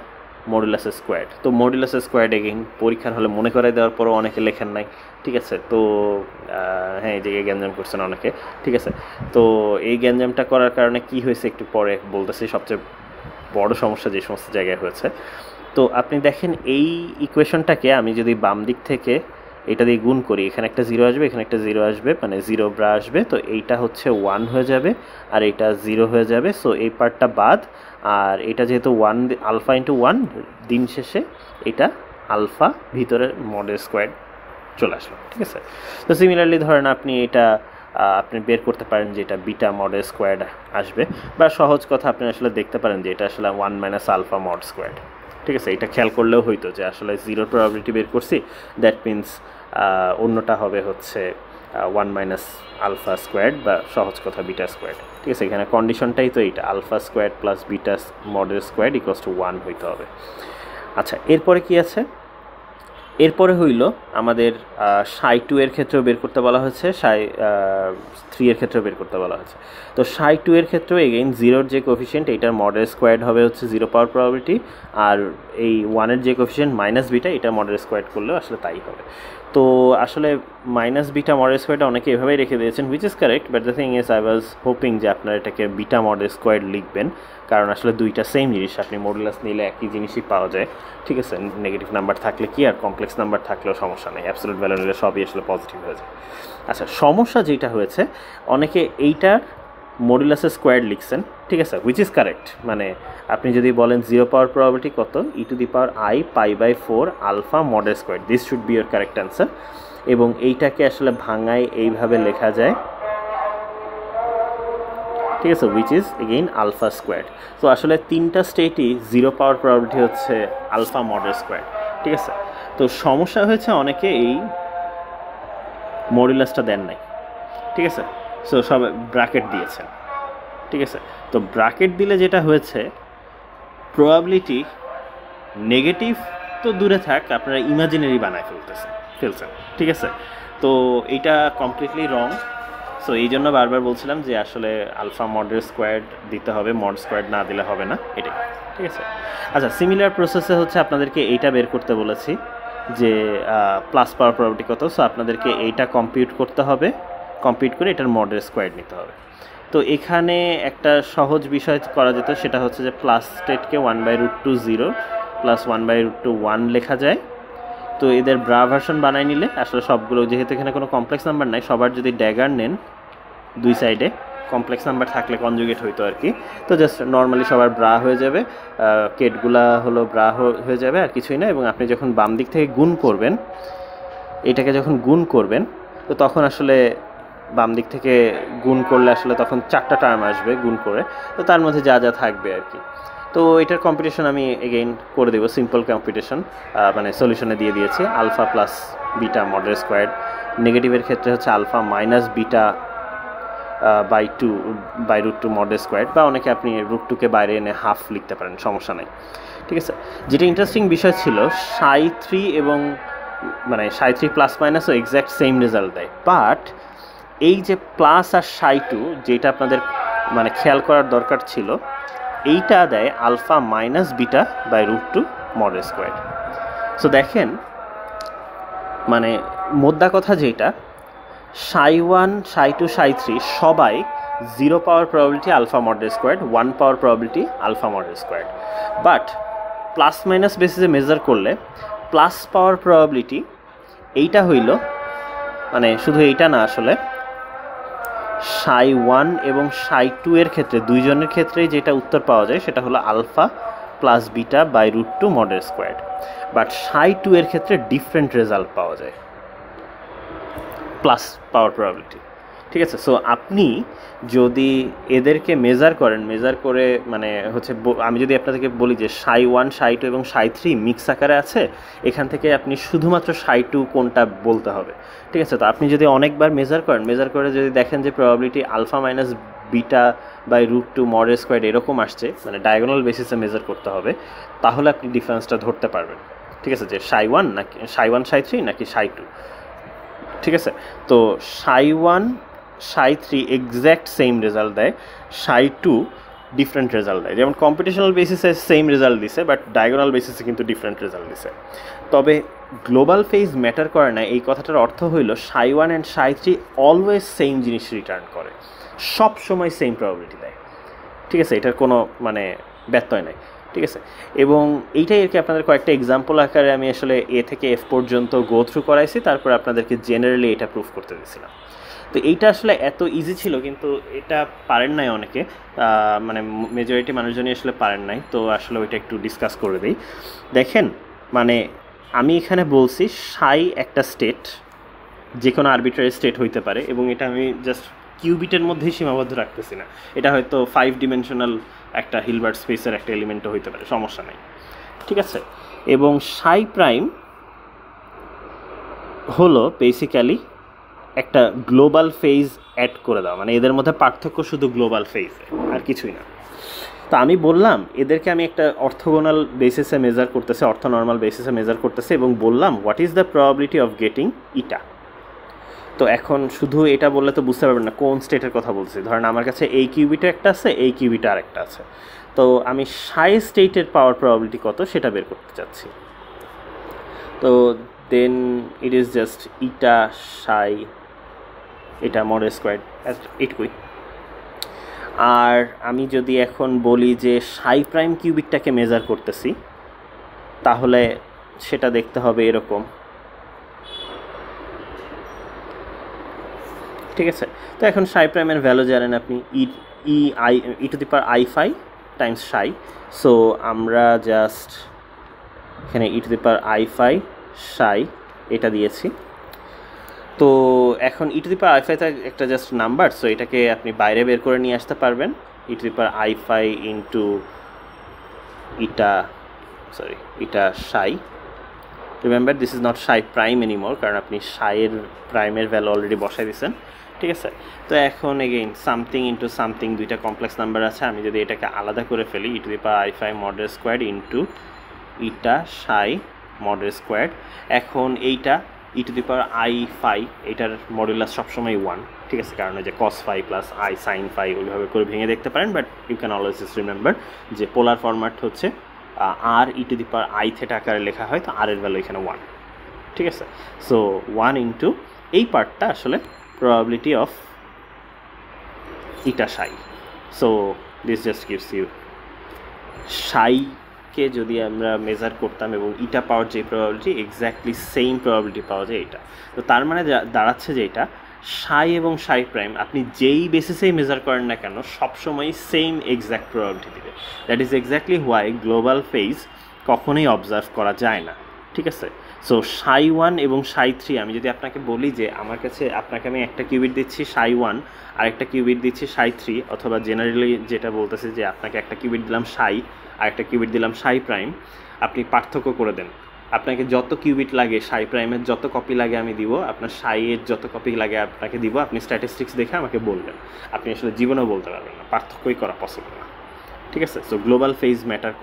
মডুলাস স্কোয়ার্ড। তো মডুলাস স্কোয়ার্ড এগেইন পরীক্ষার হলে মনে করাই দেওয়ার পরও অনেকে লেখেন নাই, ঠিক আছে? তো হ্যাঁ, এই জায়গায় গ্যাঞ্জাম করছেন অনেকে, ঠিক আছে? তো এই গ্যাঞ্জামটা করার কারণে কি হয়েছে একটু পরে বলতেছি। সবচেয়ে বড় সমস্যা যে সমস্ত জায়গায় হয়েছে, তো আপনি দেখেন এই ইকুয়েশনটাকে আমি যদি বাম দিক থেকে এটা দিয়ে গুণ করি, এখানে একটা 0 আসবে, এখানে একটা 0 আসবে, মানে 0 ব্রা আসবে, তো এইটা হচ্ছে 1 হয়ে যাবে আর এইটা 0 হয়ে যাবে। সো এই পার্টটা বাদ, আর এটা যেহেতু 1 আলফা ইন্টু 1, দিন শেষে এটা আলফা ভিতরে মডেল স্কোয়ার চলে আসলো, ঠিক আছে? তো সিমিলারলি ধরেন আপনি এটা আপনি বের করতে পারেন যে এটা বিটা মডেল স্কোয়ার আসবে, বা সহজ কথা আপনি আসলে দেখতে পারেন যে এটা আসলে 1 মাইনাস আলফা মড স্কোয়ার, ঠিক আছে? এটা খেয়াল করলেও হইতো যে আসলে 0 প্রবাবিলিটি বের করছি, দ্যাট মিনস অন্যটা হবে হচ্ছে 1 মাইনাস আলফা স্কোয়ার, বা সহজ কথা বিটা স্কোয়ার, ঠিক আছে? এখানে কন্ডিশনটাই তো এইটা, alpha square plus beta mod square equals to 1 হইতে হবে। আচ্ছা, এরপরে কি আছে? এরপরে হইল আমাদের psi2 এর ক্ষেত্রেও বের করতে বলা হয়েছে, psi3 এর ক্ষেত্রেও বের করতে বলা হয়েছে। তো psi2 এর ক্ষেত্রেও এগেইন 0-র যে কোফিশিয়েন্ট এটার মডেল স্কোয়ার্ড হবে হচ্ছে 0 পাওয়ার প্রবাবিলিটি, আর এই 1-এর যে কোফিশিয়েন্ট মাইনাস বিটা এটা মডেল স্কোয়ার্ড করলেও আসলে তাই হবে। তো আসলে মাইনাস বিটা মডেল স্কোয়ারটা অনেকে এভাবেই রেখে দিয়েছেন, which is correct, but the thing is I was hoping যে আপনারা এটাকে বিটা মডেল স্কোয়ার লিখবেন, কারণ আসলে দুইটা সেম জিনিস, আপনি মডুলাস নিলে একই জিনিসই পাওয়া যায়, ঠিক আছে? নেগেটিভ নাম্বার থাকলে কি আর কমপ্লেক্স নাম্বার থাকলেও সমস্যা নেই, অ্যাবসলিউট ভ্যালু নিলে সবই আসলে পজিটিভ হয়ে যায়। আচ্ছা, সমস্যা যেটা হয়েছে অনেকে এইটার মডুলাসের স্কোয়ার লিখছেন, ঠিক আছে? হুইচ ইজ কারেক্ট, মানে আপনি যদি বলেন 0 পাওয়ার প্রবাবিলিটি কত, e to the power i pi by 4 alpha mod square, this should be your correct answer. এবং এইটাকে আসলে ভাঙায় এইভাবে লেখা যায়, ঠিক আছে? Which is again alpha square. তো আসলে তিনটা স্টেটই 0 পাওয়ার প্রবাবিলিটি হচ্ছে আলফা মডেল স্কোয়ার, ঠিক আছে? তো সমস্যা হয়েছে অনেকে এই মডুলাসটা দেন নাই, ঠিক আছে? সো সব ব্র্যাকেট দিয়েছেন, ঠিক আছে? তো ব্র্যাকেট দিলে যেটা হয়েছে, প্রবাবিলিটি নেগেটিভ তো দূরে থাক, আপনারা ইমাজিনারি বানায় ফেলছেন, ঠিক আছে? তো এইটা কমপ্লিটলি রং। সো এই জন্য বারবার বলছিলাম যে আসলে আলফা মডেল স্কোয়ার্ড দিতে হবে, মড স্কোয়ার্ড না দিলে হবে না, এটাই, ঠিক আছে? আচ্ছা, সিমিলার প্রসেসে হচ্ছে আপনাদেরকে এইটা বের করতে বলেছি যে প্লাস পাওয়ার প্রবাবিলিটি কত। সো আপনাদেরকে এইটা কম্পিউট করতে হবে, কম্পিউট করে এটার মডেল স্কোয়ার্ড নিতে হবে। তো এখানে একটা সহজ বিষয় করা যেত, সেটা হচ্ছে যে প্লাস স্টেটকে 1/√2 0 প্লাস 1/√2 1 লেখা যায়। তো এদের ব্রা ভার্সন বানাই নিলে আসলে সবগুলো, যেহেতু এখানে কোনো কমপ্লেক্স নাম্বার নাই, সবার যদি ড্যাগার নেন দুই সাইডে, কমপ্লেক্স নাম্বার থাকলে কনজুগেট হইতো আর কি, তো জাস্ট নর্মালি সবার ব্রা হয়ে যাবে, কেটগুলা হলো ব্রা হয়ে যাবে, আর কিছুই না। এবং আপনি যখন বাম দিক থেকে গুণ করবেন, এটাকে যখন গুণ করবেন, তো তখন আসলে বাম দিক থেকে গুণ করলে আসলে তখন 4টা টার্ম আসবে গুণ করে, তো তার মধ্যে যা যা থাকবে আর কি। তো এটার কম্পিটিশন আমি এগেইন করে দেবো, সিম্পল কম্পিটিশন, মানে সলিউশনে দিয়ে দিয়েছি alpha plus beta model squared. নেগেটিভের ক্ষেত্রে হচ্ছে আলফা মাইনাস বিটা বাই√2 মডেল স্কোয়ার্ড, বা অনেকে আপনি √2কে বাইরে এনে হাফ লিখতে পারেন, সমস্যা নেই, ঠিক আছে? যেটা ইন্টারেস্টিং বিষয় ছিল, psi3 এবং মানে psi3 প্লাস মাইনাসও এক্স্যাক্ট সেম রেজাল্ট দেয়, বাট এই যে প্লাস আর psi2 যেটা আপনাদের মানে খেয়াল করার দরকার ছিল, এইটা দেয় alpha minus beta by root two mod square. So দেখেন মানে মোদ্দা কথা যেটা, সাই ওয়ান সাই টু সাই থ্রি সবাই 0 power probability alpha mod square, 1 power probability alpha mod square. But plus minus বেসিসে মেজার করলে প্লাস পাওয়ার প্রবাবিলিটি এইটা হইল, মানে শুধু এইটা না, আসলে সাই ওয়ান এবং সাই টু এর ক্ষেত্রে দুইজনের ক্ষেত্রেই যেটা উত্তর পাওয়া যায় সেটা হলো alpha plus beta by root two mod square. But psi two এর ক্ষেত্রে ডিফারেন্ট রেজাল্ট পাওয়া যায় প্লাস পাওয়ার প্রবাবিলিটি। ঠিক আছে, সো আপনি যদি এদেরকে মেজার করেন, মেজার করে মানে হচ্ছে আমি যদি আপনাদেরকে বলি যে সাই ওয়ান সাই টু এবং সাই থ্রি মিক্স আকারে আছে, এখান থেকে আপনি শুধুমাত্র সাই টু কোনটা বলতে হবে। ঠিক আছে, তো আপনি যদি অনেকবার মেজার করেন, মেজার করে যদি দেখেন যে probability alpha minus beta by root two mod square এরকম আসছে, মানে ডায়াগোনাল বেসিসে মেজার করতে হবে, তাহলে আপনি ডিফারেন্সটা ধরতে পারবেন। ঠিক আছে, যে সাই ওয়ান নাকি সাই ওয়ান সাই থ্রি নাকি সাই টু। ঠিক আছে, তো সাই ওয়ান সাই থ্রি এক্স্যাক্ট সেম রেজাল্ট দেয়, সাই টু ডিফারেন্ট রেজাল্ট দেয়। যেমন কম্পিটিশনাল বেসিসে সেম রেজাল্ট দিছে, বাট ডায়াগোনাল বেসিসে কিন্তু ডিফারেন্ট রেজাল্ট দিছে। তবে গ্লোবাল ফেজ ম্যাটার করে না, এই কথাটার অর্থ হইল সাই one and Sai three always same জিনিস রিটার্ন করে, সব সময় সেম প্রবাবিলিটি দেয়। ঠিক আছে, এটার কোনো মানে ব্যত্যয় নাই। ঠিক আছে, এবং এইটাই আর কি আপনাদের কয়েকটা এক্সাম্পল আকারে আমি আসলে এ থেকে এফ পর্যন্ত গো থ্রু করাইছি, তারপর আপনাদেরকে জেনারেলি এটা প্রুফ করতে দিয়েছিলাম। তো এইটা আসলে এত ইজি ছিল, কিন্তু এটা পারেন নাই অনেকে, মানে মেজরিটি মানুষজনই আসলে পারেন নাই। তো আসলে ওইটা একটু ডিসকাস করে দিই। দেখেন মানে আমি এখানে বলছি সাই একটা স্টেট, যে কোনো আরবিট্রারি স্টেট হইতে পারে, এবং এটা আমি জাস্ট কিউবিটের মধ্যেই সীমাবদ্ধ রাখতেছি না, এটা হয়তো 5 ডিমেনশনাল একটা হিলবার্ট স্পেসের একটা এলিমেন্টও হইতে পারে, সমস্যা নেই। ঠিক আছে, এবং সাই প্রাইম হলো বেসিক্যালি একটা গ্লোবাল ফেজ অ্যাড করে দাও, মানে এদের মধ্যে পার্থক্য শুধু গ্লোবাল ফেজ, আর কিছুই না। তো আমি বললাম এদেরকে আমি একটা অর্থোগোনাল বেসিসে মেজার করতেছি, অর্থনর্মাল বেসিসে মেজার করতেছি, এবং বললাম what is the probability of getting eta. তো এখন শুধু এটা বললে তো বুঝতে পারবেন না কোন স্টেটের কথা বলছি। ধরেন আমার কাছে এই কিউবিটা একটা আছে, এই কিউবিটা আরেকটা আছে, তো আমি সাই স্টেটের পাওয়ার প্রবাবিলিটি কত সেটা বের করতে চাচ্ছি। তো দেন ইট ইজ জাস্ট ইটা সাই, এটা মড স্কোয়ার এইটুকুই। আর আমি যদি এখন বলি যে সাই প্রাইম কিউবিকটাকে মেজার করতেছি, তাহলে সেটা দেখতে হবে এরকম। ঠিক আছে, তো এখন সাই প্রাইমের ভ্যালু জানেন আপনি, e to the power i phi times psi. So আমরা জাস্ট এখানে e to the power i phi psi এটা দিয়েছি। তো এখন e to the power i phi একটা জাস্ট নাম্বার, সো এটাকে আপনি বাইরে বের করে নিয়ে আসতে পারবেন। E to the power i phi into eta, sorry eta psi. Remember this is not psi prime anymore, কারণ আপনি সাইয়ের প্রাইমের ভ্যালু অলরেডি বসাই দিয়েছেন। ঠিক আছে, তো এখন এগেইন সামথিং ইন্টু সামথিং, দুইটা কমপ্লেক্স নাম্বার আছে, আমি যদি এটাকে আলাদা করে ফেলি, e to the power i phi mod square into eta psi mod square. এখন এইটা e to the power i phi, এইটার মডুলাস সবসময় 1। ঠিক আছে, কারণ যে cos phi plus i sine phi ওইভাবে করে ভেঙে দেখতে পারেন, but you can always just remember যে পোলার ফরম্যাট হচ্ছে আর ই to the power I theta আকারে লেখা হয়, তো আর এর ভ্যালু এখানে 1। ঠিক আছে, সো 1 ইন্টু এই পার্টটা আসলে probability of eta psi. So this just gives you সাইকে যদি আমরা মেজার করতাম এবং ইটা পাওয়ার যে প্রবাবিলিটি এক্স্যাক্টলি সেম প্রবাবিলিটি পাওয়া যায় এটা। তো তার মানে দাঁড়াচ্ছে যে এটা সাই এবং সাই প্রাইম আপনি যেই বেসিসেই মেজার করেন না কেন সবসময় সেম এক্স্যাক্ট প্রবাবিলিটি দেবে। That is exactly why global phase কখনোই অবজার্ভ করা যায় না। ঠিক আছে, সো সাই ওয়ান এবং সাই থ্রি, আমি যদি আপনাকে বলি যে আমার কাছে আপনাকে আমি একটা কিউবিট দিচ্ছি সাই ওয়ান আর একটা কিউবিট দিচ্ছি সাই থ্রি, অথবা জেনারেলি যেটা বলতেছে যে আপনাকে একটা কিউবিট দিলাম সাই আর একটা কিউবিট দিলাম সাই প্রাইম, আপনি পার্থক্য করে দেন। আপনাকে যত কিউবিট লাগে সাই প্রাইমের যত কপি লাগে আমি দিব, আপনার সাইয়ের যত কপি লাগে আপনাকে দিব, আপনি স্ট্যাটিস্টিক্স দেখে আমাকে বলবেন। আপনি আসলে জীবনেও বলতে পারবেন না, পার্থক্যই করা পসিবল না। ঠিক আছে, সো গ্লোবাল ফেজ ম্যাটার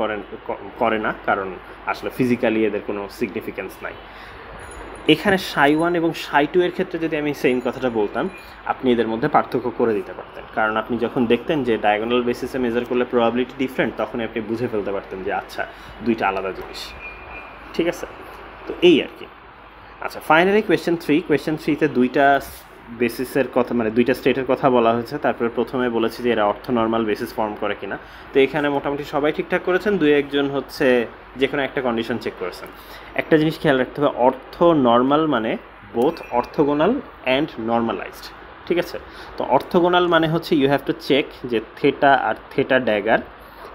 করে না, কারণ আসলে ফিজিক্যালি এদের কোনো সিগনিফিকেন্স নাই। এখানে সাই 1 এবং সাই 2 এর ক্ষেত্রে যদি আমি সেম কথাটা বলতাম, আপনি এদের মধ্যে পার্থক্য করে দিতে পারতেন, কারণ আপনি যখন দেখতেন যে ডায়াগোনাল বেসিসে মেজার করলে প্রবাবিলিটি ডিফারেন্ট, তখন আপনি বুঝে ফেলতে পারতেন যে আচ্ছা দুইটা আলাদা জিনিস। ঠিক আছে, তো এই আর কি। আচ্ছা, ফাইনালি কোয়েশ্চেন 3তে দুইটা বেসিসের কথা, মানে দুইটা স্টেটের কথা বলা হয়েছে। তারপরে প্রথমে বলেছি যে এরা অর্থ নর্মাল বেসিস ফর্ম করে কিনা। তো এখানে মোটামুটি সবাই ঠিকঠাক করেছেন, দুই একজন হচ্ছে যে কোনো একটা কন্ডিশন চেক করেছেন। একটা জিনিস খেয়াল রাখতে হবে, অর্থ নর্মাল মানে বোথ অর্থোগোনাল অ্যান্ড নর্মালাইজড। ঠিক আছে, তো অর্থোগোনাল মানে হচ্ছে ইউ হ্যাভ টু চেক যে থেটা আর থেটা ড্যাগার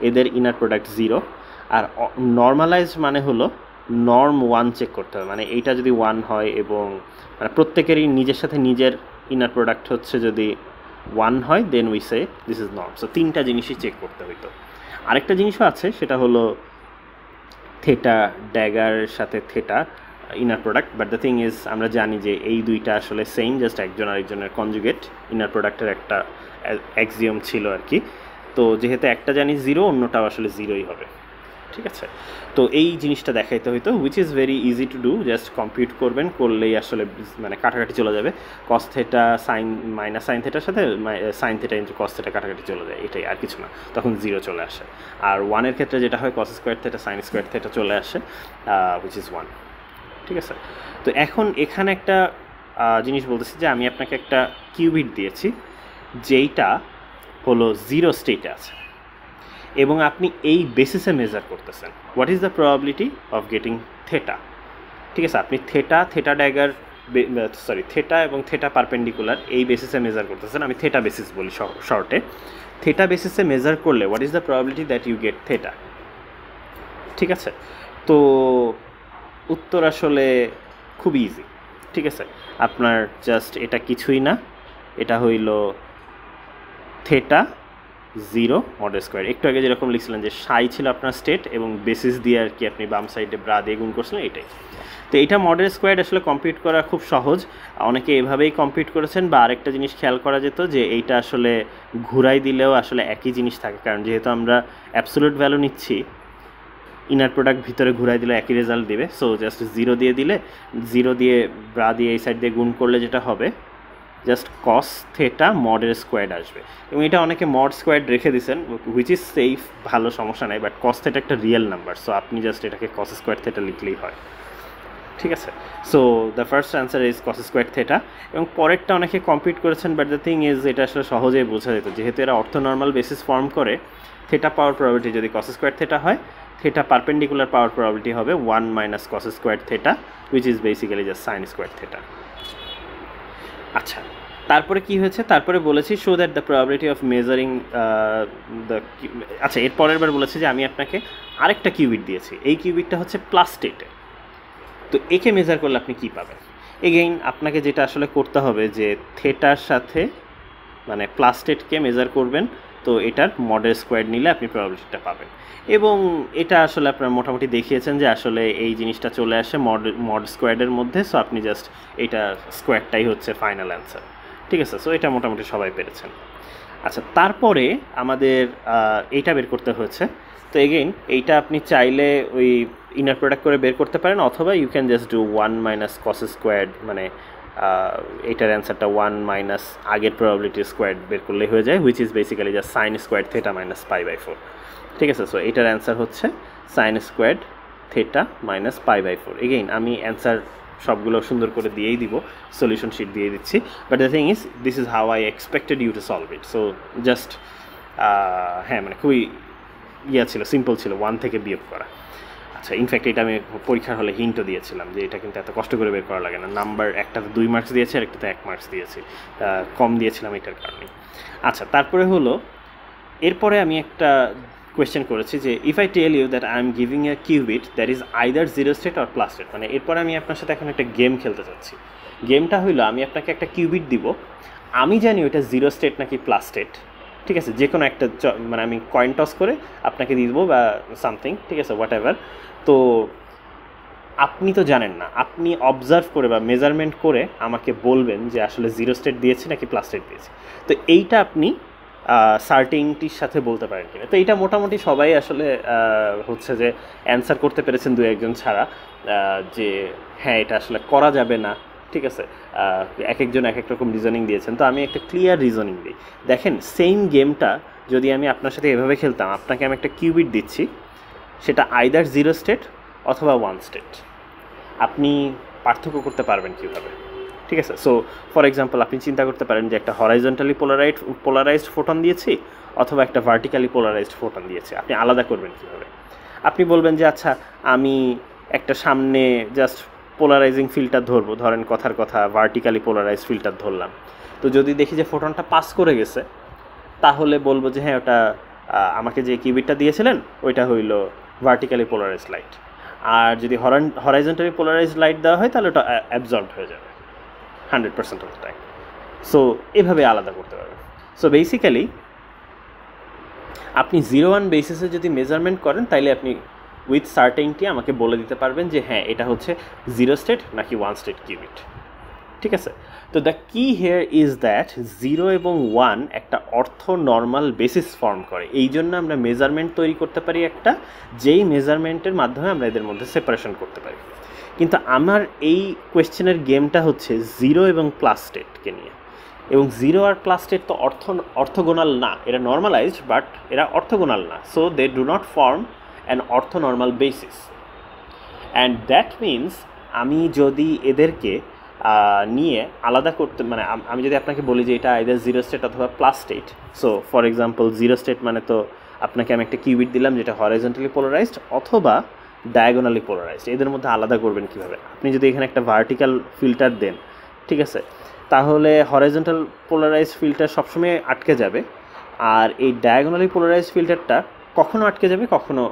এদের ইনার প্রোডাক্ট 0, আর নর্মালাইজড মানে হলো নর্ম 1 চেক করতে হবে, মানে এইটা যদি 1 হয় এবং মানে প্রত্যেকেরই নিজের সাথে নিজের ইনার প্রোডাক্ট হচ্ছে যদি 1 হয়, then we say this is norm. So তিনটা জিনিসই চেক করতে হইতো। আরেকটা জিনিসও আছে, সেটা হলো থেটা ড্যাগার সাথে theta inner product, but the thing is আমরা জানি যে এই দুইটা আসলে সেম, জাস্ট একজন আরেকজনের কনজুগেট। ইনার প্রোডাক্টের একটা অ্যাক্সিওম ছিল আর কি। তো যেহেতু একটা জানি 0, অন্যটাও আসলে 0ই হবে। ঠিক আছে, তো এই জিনিসটা দেখাইতে হইতো, which is very easy to do. Just compute করবেন, করলেই আসলে মানে কাটাকাটি চলে যাবে। Cos theta sine minus sine থেটার সাথে sine theta into cos theta কাটাকাটি চলে যায়, এটাই, আর কিছু না, তখন 0 চলে আসে। আর 1-এর ক্ষেত্রে যেটা হয়, cos square theta sign square theta চলে আসে, হুইচ ইজ 1। ঠিক আছে, তো এখন এখানে একটা জিনিস বলতেছি যে আমি আপনাকে একটা কিউবিট দিয়েছি যেইটা হলো 0 স্টেটে আছে, এবং আপনি এই বেসিসে মেজার করতেছেন what is the probability of getting theta. ঠিক আছে, আপনি থেটা ড্যাগার থেটা এবং থেটা পারপেন্ডিকুলার এই বেসিসে মেজার করতেছেন। আমি থেটা বেসিস বলি শর্টে। থেটা বেসিসে মেজার করলে what is the probability that you get theta. ঠিক আছে, তো উত্তর আসলে খুব ইজি। ঠিক আছে, আপনার জাস্ট এটা কিছুই না, এটা হইল থেটা 0 মডেল স্কোয়ার। একটু আগে যেরকম লিখছিলেন যে সাই ছিল আপনার স্টেট এবং বেসিস দিয়ে আর কি আপনি বাম সাইডে ব্রা দিয়ে গুণ করছিলেন, এটাই। তো এটা মডেল স্কোয়ার আসলে কম্পিউট করা খুব সহজ, অনেকে এভাবেই কম্পিউট করেছেন। বা আরেকটা জিনিস খেয়াল করা যেত যে এইটা আসলে ঘুরাই দিলেও আসলে একই জিনিস থাকে, কারণ যেহেতু আমরা অ্যাবসোলিউট ভ্যালু নিচ্ছি, ইনার প্রোডাক্ট ভিতরে ঘুরাই দিলে একই রেজাল্ট দিবে। সো জাস্ট 0 দিয়ে দিলে, 0 দিয়ে ব্রা দিয়ে এই সাইড দিয়ে গুণ করলে যেটা হবে, জাস্ট কস থেটা মডের স্কোয়াড আসবে। এবং এটা অনেকে মড স্কোয়াড রেখে দিয়েছেন, হুইচ ইজ সেফ, ভালো, সমস্যা নাই, বাট কস থেটা একটা রিয়েল নাম্বার, সো আপনি জাস্ট এটাকে কস স্কোয়াড থেটা লিখলেই হয়। ঠিক আছে, so the first answer is cos squared theta. এবং পরেরটা অনেকে কমপ্লিট করেছেন, বাট দ্য থিং ইজ এটা আসলে সহজেই বোঝা যেত, যেহেতু এরা অর্থ নর্মাল বেসিস ফর্ম করে। থেটা পাওয়ার প্রবাবিলিটি যদি কস স্কোয়াড থেটা হয়, থেটা পারপেন্ডিকুলার পাওয়ার প্রবাবিলিটি হবে 1 minus cos squared theta, which is basically just sine squared theta. আচ্ছা, তারপরে কি হয়েছে, তারপরে বলেছি show that the probability of measuring the, আচ্ছা এর পরের বার বলেছি যে আমি আপনাকে আরেকটা কিউবিট দিয়েছি, এই কিউবিটটা হচ্ছে প্লাস স্টেটে। তো একে মেজার করলে আপনি কি পাবেন? এগেইন আপনাকে যেটা আসলে করতে হবে যে থেটার সাথে মানে প্লাস স্টেটকে মেজার করবেন, তো এটার মডেল স্কোয়ার নিলে আপনি প্রবাবিলিটিটা পাবেন। এবং এটা আসলে আপনারা মোটামুটি দেখিয়েছেন যে আসলে এই জিনিসটা চলে আসে মড স্কোয়ারের মধ্যে। সো আপনি জাস্ট এটা স্কোয়ারটাই হচ্ছে ফাইনাল অ্যান্সার। ঠিক আছে, সো এটা মোটামুটি সবাই পেরেছেন। আচ্ছা, তারপরে আমাদের এইটা বের করতে হয়েছে। তো এগেইন এইটা আপনি চাইলে ওই ইনার প্রোডাক্ট করে বের করতে পারেন, অথবা you can just do 1 minus cos square, মানে এইটার অ্যান্সারটা 1 মাইনাস আগের প্রবাবিলিটির স্কোয়ার বের করলেই হয়ে যায়, which is basically just sine square theta minus π/4। ঠিক আছে, সো এইটার অ্যান্সার হচ্ছে sine square theta minus π/4। Again আমি অ্যান্সার সবগুলো সুন্দর করে দিয়েই দিব, সলিউশন শিট দিয়ে দিচ্ছি, but the thing is this is how I expected you to solve it. So just হ্যাঁ, মানে খুবই ছিল, সিম্পল ছিল 1 থেকে বিয়োগ করা। আচ্ছা, ইনফ্যাক্ট এটা আমি পরীক্ষার হলে হিন্টও দিয়েছিলাম যে এটা কিন্তু এত কষ্ট করে বের করা লাগে না। নাম্বার একটাতে 2 মার্কস দিয়েছে আর একটাতে 1 মার্কস দিয়েছি, কম দিয়েছিলাম এটার কারণে। আচ্ছা, তারপরে হলো এরপরে আমি একটা কোয়েশ্চেন করেছি যে if I tell you that I am giving a qubit that is either 0 state or plus state, মানে এরপরে আমি আপনার সাথে এখন একটা গেম খেলতে চাচ্ছি। গেমটা হইলো আমি আপনাকে একটা কিউবিট দিব, আমি জানি ওইটা 0 স্টেট নাকি প্লাস স্টেট। ঠিক আছে, যে কোনো একটা মানে আমি কয়েন টস করে আপনাকে দিয়ে দেবো বা সামথিং, ঠিক আছে, হোয়াট এভার। তো আপনি তো জানেন না, আপনি অবজার্ভ করে বা মেজারমেন্ট করে আমাকে বলবেন যে আসলে 0 স্টেট দিয়েছি নাকি প্লাস স্টেট দিয়েছি। তো এইটা আপনি সার্টেনিটির সাথে বলতে পারেন কিনা। তো এটা মোটামুটি সবাই আসলে হচ্ছে যে অ্যান্সার করতে পেরেছেন দু একজন ছাড়া, যে হ্যাঁ এটা আসলে করা যাবে না। ঠিক আছে, এক একজন এক এক রকম রিজনিং দিয়েছেন, তো আমি একটা ক্লিয়ার রিজনিং দিই। দেখেন, সেম গেমটা যদি আমি আপনার সাথে এভাবে খেলতাম, আপনাকে আমি একটা কিউবিট দিচ্ছি, সেটা আইদার জিরো স্টেট অথবা ওয়ান স্টেট, আপনি পার্থক্য করতে পারবেন কীভাবে? ঠিক আছে, সো ফর এক্সাম্পল আপনি চিন্তা করতে পারেন যে একটা হরাইজন্টালি পোলারাইজড ফোটন দিয়েছি অথবা একটা ভার্টিক্যালি পোলারাইজড ফোটন দিয়েছি, আপনি আলাদা করবেন কীভাবে? আপনি বলবেন যে আচ্ছা আমি একটা সামনে জাস্ট পোলারাইজিং ফিল্টার ধরবো, ধরেন কথার কথা ভার্টিক্যালি পোলারাইজ ফিল্টার ধরলাম, তো যদি দেখি যে ফোটনটা পাস করে গেছে, তাহলে বলবো যে হ্যাঁ ওটা আমাকে যে কিউবিটটা দিয়েছিলেন ওইটা হইল ভার্টিক্যালি পোলারাইজ লাইট। আর যদি হরাইজন্টালি পোলারাইজ লাইট দেওয়া হয় তাহলে ওটা অ্যাবজর্বড হয়ে যাবে 100% অফ দ্য টাইম। সো এভাবে আলাদা করতে পারবেন। সো বেসিক্যালি আপনি 0-1 বেসিসে যদি মেজারমেন্ট করেন তাইলে আপনি উইথ সার্টেইনটি আমাকে বলে দিতে পারবেন যে হ্যাঁ এটা হচ্ছে জিরো স্টেট নাকি ওয়ান স্টেট কিউবিট। ঠিক আছে, তো দ্য কি হেয়ার ইজ দ্যাট 0 এবং 1 একটা অর্থ নর্মাল বেসিস ফর্ম করে, এই জন্য আমরা মেজারমেন্ট তৈরি করতে পারি একটা, যেই মেজারমেন্টের মাধ্যমে আমরা এদের মধ্যে সেপারেশন করতে পারি। কিন্তু আমার এই কোয়েশ্চেনের গেমটা হচ্ছে 0 এবং প্লাস স্টেটকে নিয়ে, এবং 0 আর প্লাস স্টেট তো অর্থগোনাল না, এরা নর্মালাইজড বাট এরা অর্থগোনাল না, so they do not form an orthonormal basis. And that means আমি যদি এদেরকে নিয়ে আলাদা করতে, মানে আমি যদি আপনাকে বলি যে এটা আইদার জিরো স্টেট অথবা plus state, so for example zero state মানে তো আপনাকে আমি একটা কিউবিট দিলাম যেটা হরাইজন্টালি পোলারাইজড অথবা ডায়াগোনালি পোলারাইজড, এদের মধ্যে আলাদা করবেন কীভাবে? আপনি যদি এখানে একটা ভার্টিক্যাল ফিল্টার দেন, ঠিক আছে, তাহলে হরাইজন্টাল পোলারাইজড ফিল্টার সবসময় আটকে যাবে, আর এই ডায়াগোনালি পোলারাইজড ফিল্টারটা কখনো আটকে যাবে, কখনো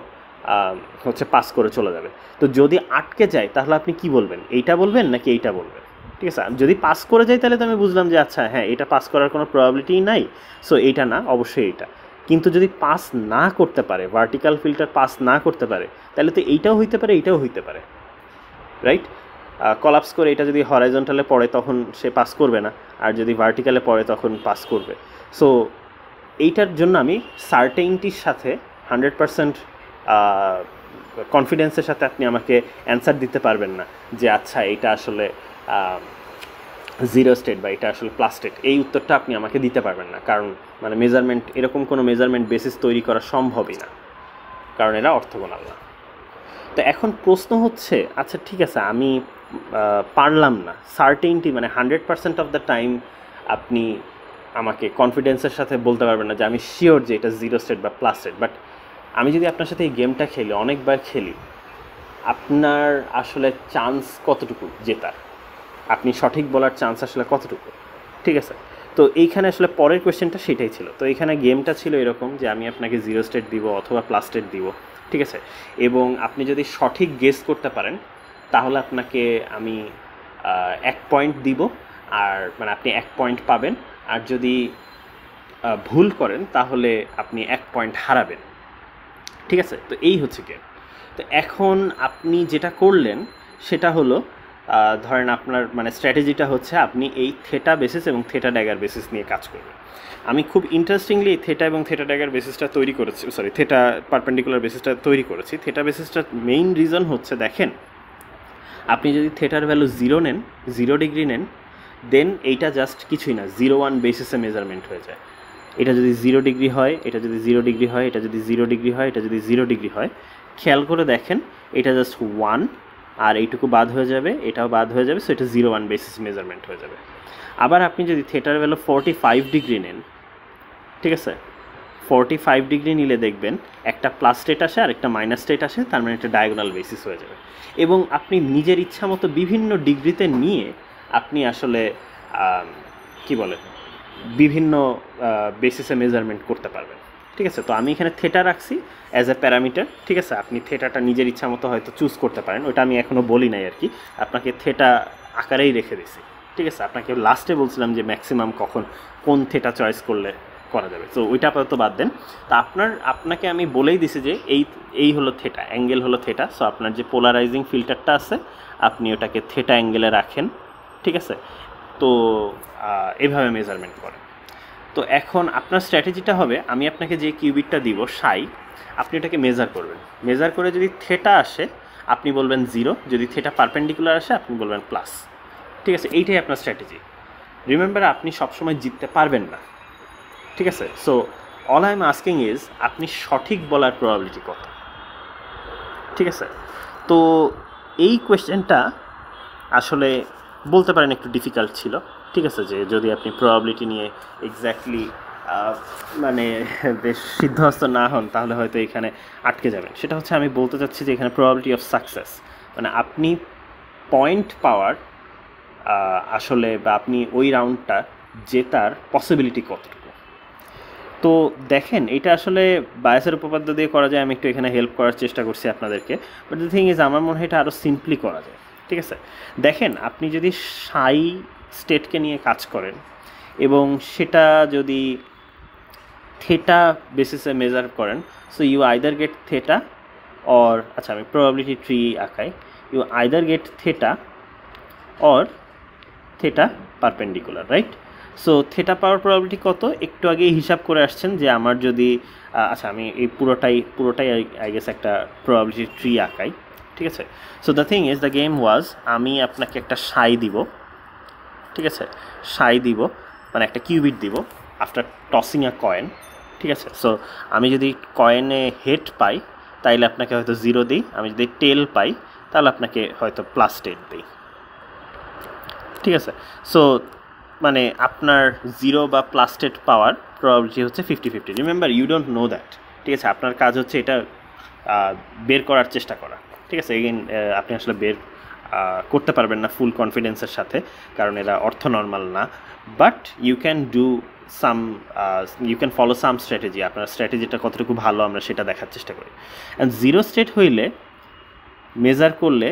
হচ্ছে পাস করে চলে যাবে। তো যদি আটকে যায় তাহলে আপনি কি বলবেন? এইটা বলবেন নাকি এইটা বলবেন? ঠিক আছে, যদি পাস করে যায় তাহলে তো আমি বুঝলাম যে আচ্ছা হ্যাঁ এটা পাস করার কোনো প্রবাবিলিটিই নাই, সো এইটা না, অবশ্যই এইটা। কিন্তু যদি পাস না করতে পারে, ভার্টিক্যাল ফিল্টার পাস না করতে পারে, তাহলে তো এইটাও হইতে পারে, এইটাও হইতে পারে, রাইট? কলাপস করে এটা যদি হরাইজন্টালে পড়ে তখন সে পাস করবে না, আর যদি ভার্টিক্যালে পড়ে তখন পাস করবে। সো এইটার জন্য আমি সার্টেইনটির সাথে 100% কনফিডেন্সের সাথে আপনি আমাকে অ্যান্সার দিতে পারবেন না যে আচ্ছা এটা আসলে জিরো স্টেট বা এটা আসলে প্লাস স্টেট, এই উত্তরটা আপনি আমাকে দিতে পারবেন না, কারণ মানে মেজারমেন্ট, এরকম কোনো মেজারমেন্ট বেসিস তৈরি করা সম্ভবই না, কারণ এরা অর্থগোনাল না। তো এখন প্রশ্ন হচ্ছে আচ্ছা ঠিক আছে আমি পারলাম না, সার্টেইনটি মানে 100% অফ দ্য টাইম আপনি আমাকে কনফিডেন্সের সাথে বলতে পারবেন না যে আমি শিওর যে এটা জিরো স্টেট বা প্লাস স্টেট, বাট আমি যদি আপনার সাথে এই গেমটা খেলি, অনেকবার খেলি, আপনার আসলে চান্স কতটুকু জেতার, আপনি সঠিক বলার চান্স আসলে কতটুকু? ঠিক আছে, তো এইখানে আসলে পরের কোয়েশ্চেনটা সেটাই ছিল। তো এইখানে গেমটা ছিল এরকম যে আমি আপনাকে জিরো স্টেট দিব অথবা প্লাস স্টেট দিব, ঠিক আছে, এবং আপনি যদি সঠিক গেস করতে পারেন তাহলে আপনাকে আমি 1 পয়েন্ট দিব, আর মানে আপনি 1 পয়েন্ট পাবেন, আর যদি ভুল করেন তাহলে আপনি 1 পয়েন্ট হারাবেন। ঠিক আছে, তো এই হচ্ছে গেম। তো এখন আপনি যেটা করলেন সেটা হলো ধরেন আপনার মানে স্ট্র্যাটেজিটা হচ্ছে আপনি এই থেটা বেসিস এবং থেটা ড্যাগার বেসিস নিয়ে কাজ করবেন। আমি খুব ইন্টারেস্টিংলি থেটা এবং থেটা ড্যাগার বেসিসটা তৈরি করেছি, সরি থেটা পারপেন্ডিকুলার বেসিসটা তৈরি করেছি। থেটা বেসিসটার মেইন রিজন হচ্ছে দেখেন, আপনি যদি থেটার ভ্যালু 0 নেন, 0 ডিগ্রি নেন, দেন এইটা জাস্ট কিছুই না, 0-1 বেসিসে মেজারমেন্ট হয়ে যায়। এটা যদি 0 ডিগ্রি হয়, এটা যদি 0 ডিগ্রি হয়, এটা যদি 0 ডিগ্রি হয়, এটা যদি 0 ডিগ্রি হয়, খেয়াল করে দেখেন এটা জাস্ট 1, আর এইটুকু বাদ হয়ে যাবে, এটাও বাদ হয়ে যাবে, সো এটা 0-1 বেসিস মেজারমেন্ট হয়ে যাবে। আবার আপনি যদি থেটার ভ্যালু 45 ডিগ্রি নেন, ঠিক আছে, 45 ডিগ্রি নিলে দেখবেন একটা প্লাস স্টেট আসে আর একটা মাইনাস স্টেট আসে, তার মানে একটা ডায়াগোনাল বেসিস হয়ে যাবে। এবং আপনি নিজের ইচ্ছা মতো বিভিন্ন ডিগ্রিতে নিয়ে আপনি আসলে কি বলে বিভিন্ন বেসিসে মেজারমেন্ট করতে পারবেন। ঠিক আছে, তো আমি এখানে থেটা রাখছি অ্যাজ এ প্যারামিটার। ঠিক আছে, আপনি থেটাটা নিজের ইচ্ছা মতো হয়তো চুজ করতে পারেন, ওটা আমি এখনও বলি নাই আর কি, আপনাকে থেটা আকারেই রেখে দিছি। ঠিক আছে, আপনাকে লাস্টে বলছিলাম যে ম্যাক্সিমাম কখন কোন থেটা চয়েস করলে করা যাবে, তো ওইটা আপাতত বাদ দেন। তো আপনাকে আমি বলেই দিছি যে এই হলো থেটা, অ্যাঙ্গেল হলো থেটা। সো আপনার যে পোলারাইজিং ফিল্টারটা আছে আপনি ওটাকে থেটা অ্যাঙ্গেলে রাখেন। ঠিক আছে, তো এভাবে মেজারমেন্ট করেন। তো এখন আপনার স্ট্র্যাটেজিটা হবে, আমি আপনাকে যে কিউবিটটা দিব সাই, আপনি এটাকে মেজার করবেন। মেজার করে যদি থেটা আসে আপনি বলবেন 0, যদি থেটা পারপেন্ডিকুলার আসে আপনি বলবেন প্লাস। ঠিক আছে, এইটাই আপনার স্ট্র্যাটেজি। রিমেম্বার, আপনি সবসময় জিততে পারবেন না, ঠিক আছে? So all I am asking is আপনি সঠিক বলার প্রবাবিলিটি কত, ঠিক আছে? তো এই কোয়েশ্চেনটা আসলে বলতে পারেন একটু ডিফিকাল্ট ছিল, ঠিক আছে? যে যদি আপনি প্রবাবিলিটি নিয়ে এক্স্যাক্টলি মানে বেশ সিদ্ধহস্ত না হন তাহলে হয়তো এখানে আটকে যাবেন। সেটা হচ্ছে আমি বলতে চাচ্ছি যে এখানে প্রবাবিলিটি অফ সাকসেস, মানে আপনি পয়েন্ট পাওয়ার আসলে বা আপনি ওই রাউন্ডটা জেতার পসিবিলিটি কতটুকু। তো দেখেন, এটা আসলে বায়াসের উপপাদ্য দিয়ে করা যায়, আমি একটু এখানে হেল্প করার চেষ্টা করছি আপনাদেরকে। বাট দ্য থিং ইজ আমার মনে হয় এটা আরও সিম্পলি করা যায়, ঠিক আছে? দেখেন, আপনি যদি সাই স্টেটকে নিয়ে কাজ করেন এবং সেটা যদি থেটা বেসিসে মেজার করেন, so you either get theta or, আচ্ছা আমি প্রবাবিলিটি ট্রি আঁকাই, you either get theta or theta perpendicular, right? So theta power probability কত একটু আগেই হিসাব করে আসছেন যে আমার যদি আচ্ছা আমি এই পুরোটাই আই গেস একটা প্রবাবিলিটি ট্রি আঁকাই, ঠিক আছে? So the thing is the game ওয়াজ, আমি আপনাকে একটা সাই দিব, ঠিক আছে? সাই দিব মানে একটা কিউবিট দিব আফটার টসিং আ কয়েন, ঠিক আছে? সো আমি যদি কয়েনে হেড পাই তাইলে আপনাকে হয়তো 0 দিই, আমি যদি টেল পাই তাহলে আপনাকে হয়তো +10 দিই, ঠিক আছে? সো মানে আপনার 0 বা +10 পাওয়ার প্রবাবিলিটি হচ্ছে 50-50। Remember, you don't know that, ঠিক আছে? আপনার কাজ হচ্ছে এটা বের করার চেষ্টা করা, ঠিক আছে? এগেইন আপনি আসলে বের করতে পারবেন না ফুল কনফিডেন্সের সাথে, কারণ এরা অর্থ নর্মাল না। But you can do some, you can follow some strategy. আপনার স্ট্র্যাটেজিটা কতটুকু ভালো আমরা সেটা দেখার চেষ্টা করি। অ্যান্ড 0 স্টেট হইলে মেজার করলে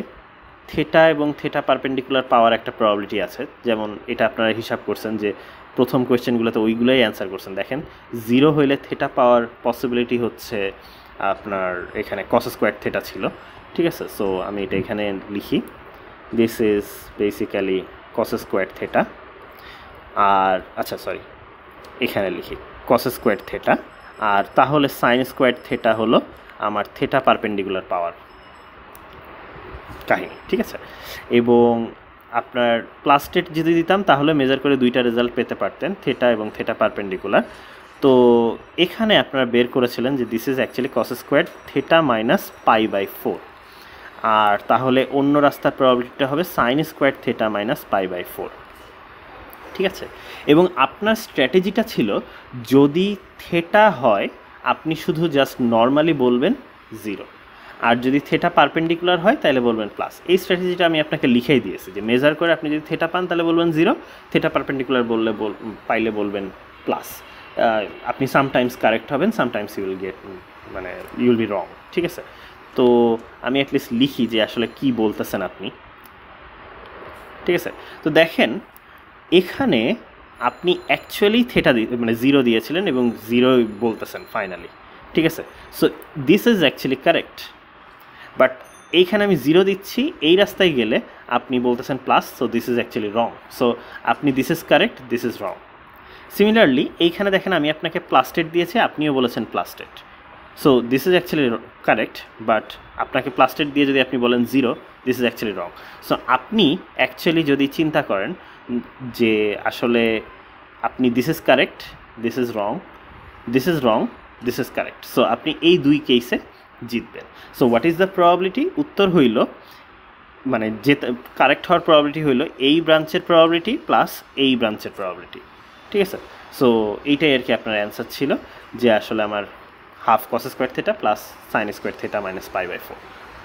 থেটা এবং থেটা পারপেন্ডিকুলার পাওয়ার একটা প্রবাবিলিটি আছে, যেমন এটা আপনারা হিসাব করছেন যে প্রথম কোয়েশ্চেনগুলোতে ওইগুলোই অ্যান্সার করছেন। দেখেন, 0 হইলে থেটা পাওয়ার পসিবিলিটি হচ্ছে আপনার এখানে cos স্কোয়ার থেটা ছিল, ঠিক আছে? সো আমি এটা এখানে লিখি, this is basically cos square theta, আর আচ্ছা সরি এখানে লিখি cos স্কোয়ার থেটা, আর তাহলে সাইন স্কোয়ার থেটা হলো আমার থেটা পারপেন্ডিকুলার পাওয়ার কাহিনী, ঠিক আছে? এবং আপনার +10 যদি দিতাম তাহলে মেজার করে দুইটা রেজাল্ট পেতে পারতেন, থেটা এবং থেটা পারপেন্ডিকুলার। তো এখানে আপনারা বের করেছিলেন যে this is actually cos square theta minus π/4, আর তাহলে অন্য রাস্তার প্রবাবিলিটিটা হবে সাইন স্কোয়ার থেটা মাইনাস π/4, ঠিক আছে? এবং আপনার স্ট্র্যাটেজিটা ছিল যদি থেটা হয় আপনি শুধু জাস্ট নর্মালি বলবেন 0, আর যদি থেটা পারপেন্ডিকুলার হয় তাহলে বলবেন প্লাস। এই স্ট্র্যাটেজিটা আমি আপনাকে লিখেই দিয়েছি যে মেজার করে আপনি যদি থেটা পান তাহলে বলবেন 0, থেটা পারপেন্ডিকুলার পাইলে বলবেন প্লাস। আপনি সামটাইমস কারেক্ট হবেন, সামটাইমস ইউ উইল গেট মানে ইউ উইল বি রং, ঠিক আছে? তো আমি অ্যাটলিস্ট লিখি যে আসলে কি বলতেছেন আপনি, ঠিক আছে? তো দেখেন, এখানে আপনি অ্যাকচুয়ালি থেটা মানে 0 দিয়েছিলেন এবং 0 বলতেছেন ফাইনালি, ঠিক আছে? So this is actually correct, but এইখানে আমি 0 দিচ্ছি, এই রাস্তায় গেলে আপনি বলতেছেন plus, so this is actually wrong. So আপনি this is correct, this is wrong. Similarly এইখানে দেখেন আমি আপনাকে +10 দিয়েছি, আপনিও বলেছেন +10, so this is actually correct, but আপনাকে +10 দিয়ে যদি আপনি বলেন 0, this is actually wrong. So আপনি অ্যাকচুয়ালি যদি চিন্তা করেন যে আসলে আপনি this is correct, this is wrong, this is wrong, this is correct, so আপনি এই দুই কেসে জিতবেন। So what is the probability? উত্তর হইল মানে যে কারেক্ট হওয়ার প্রবাবিলিটি হইল এই ব্রাঞ্চের প্রবাবিলিটি প্লাস এই ব্রাঞ্চের প্রবাবিলিটি, ঠিক আছে? সো এইটাই আর কি আপনার অ্যান্সার ছিল, যে আসলে আমার half cos square theta plus sine square theta minus π/4,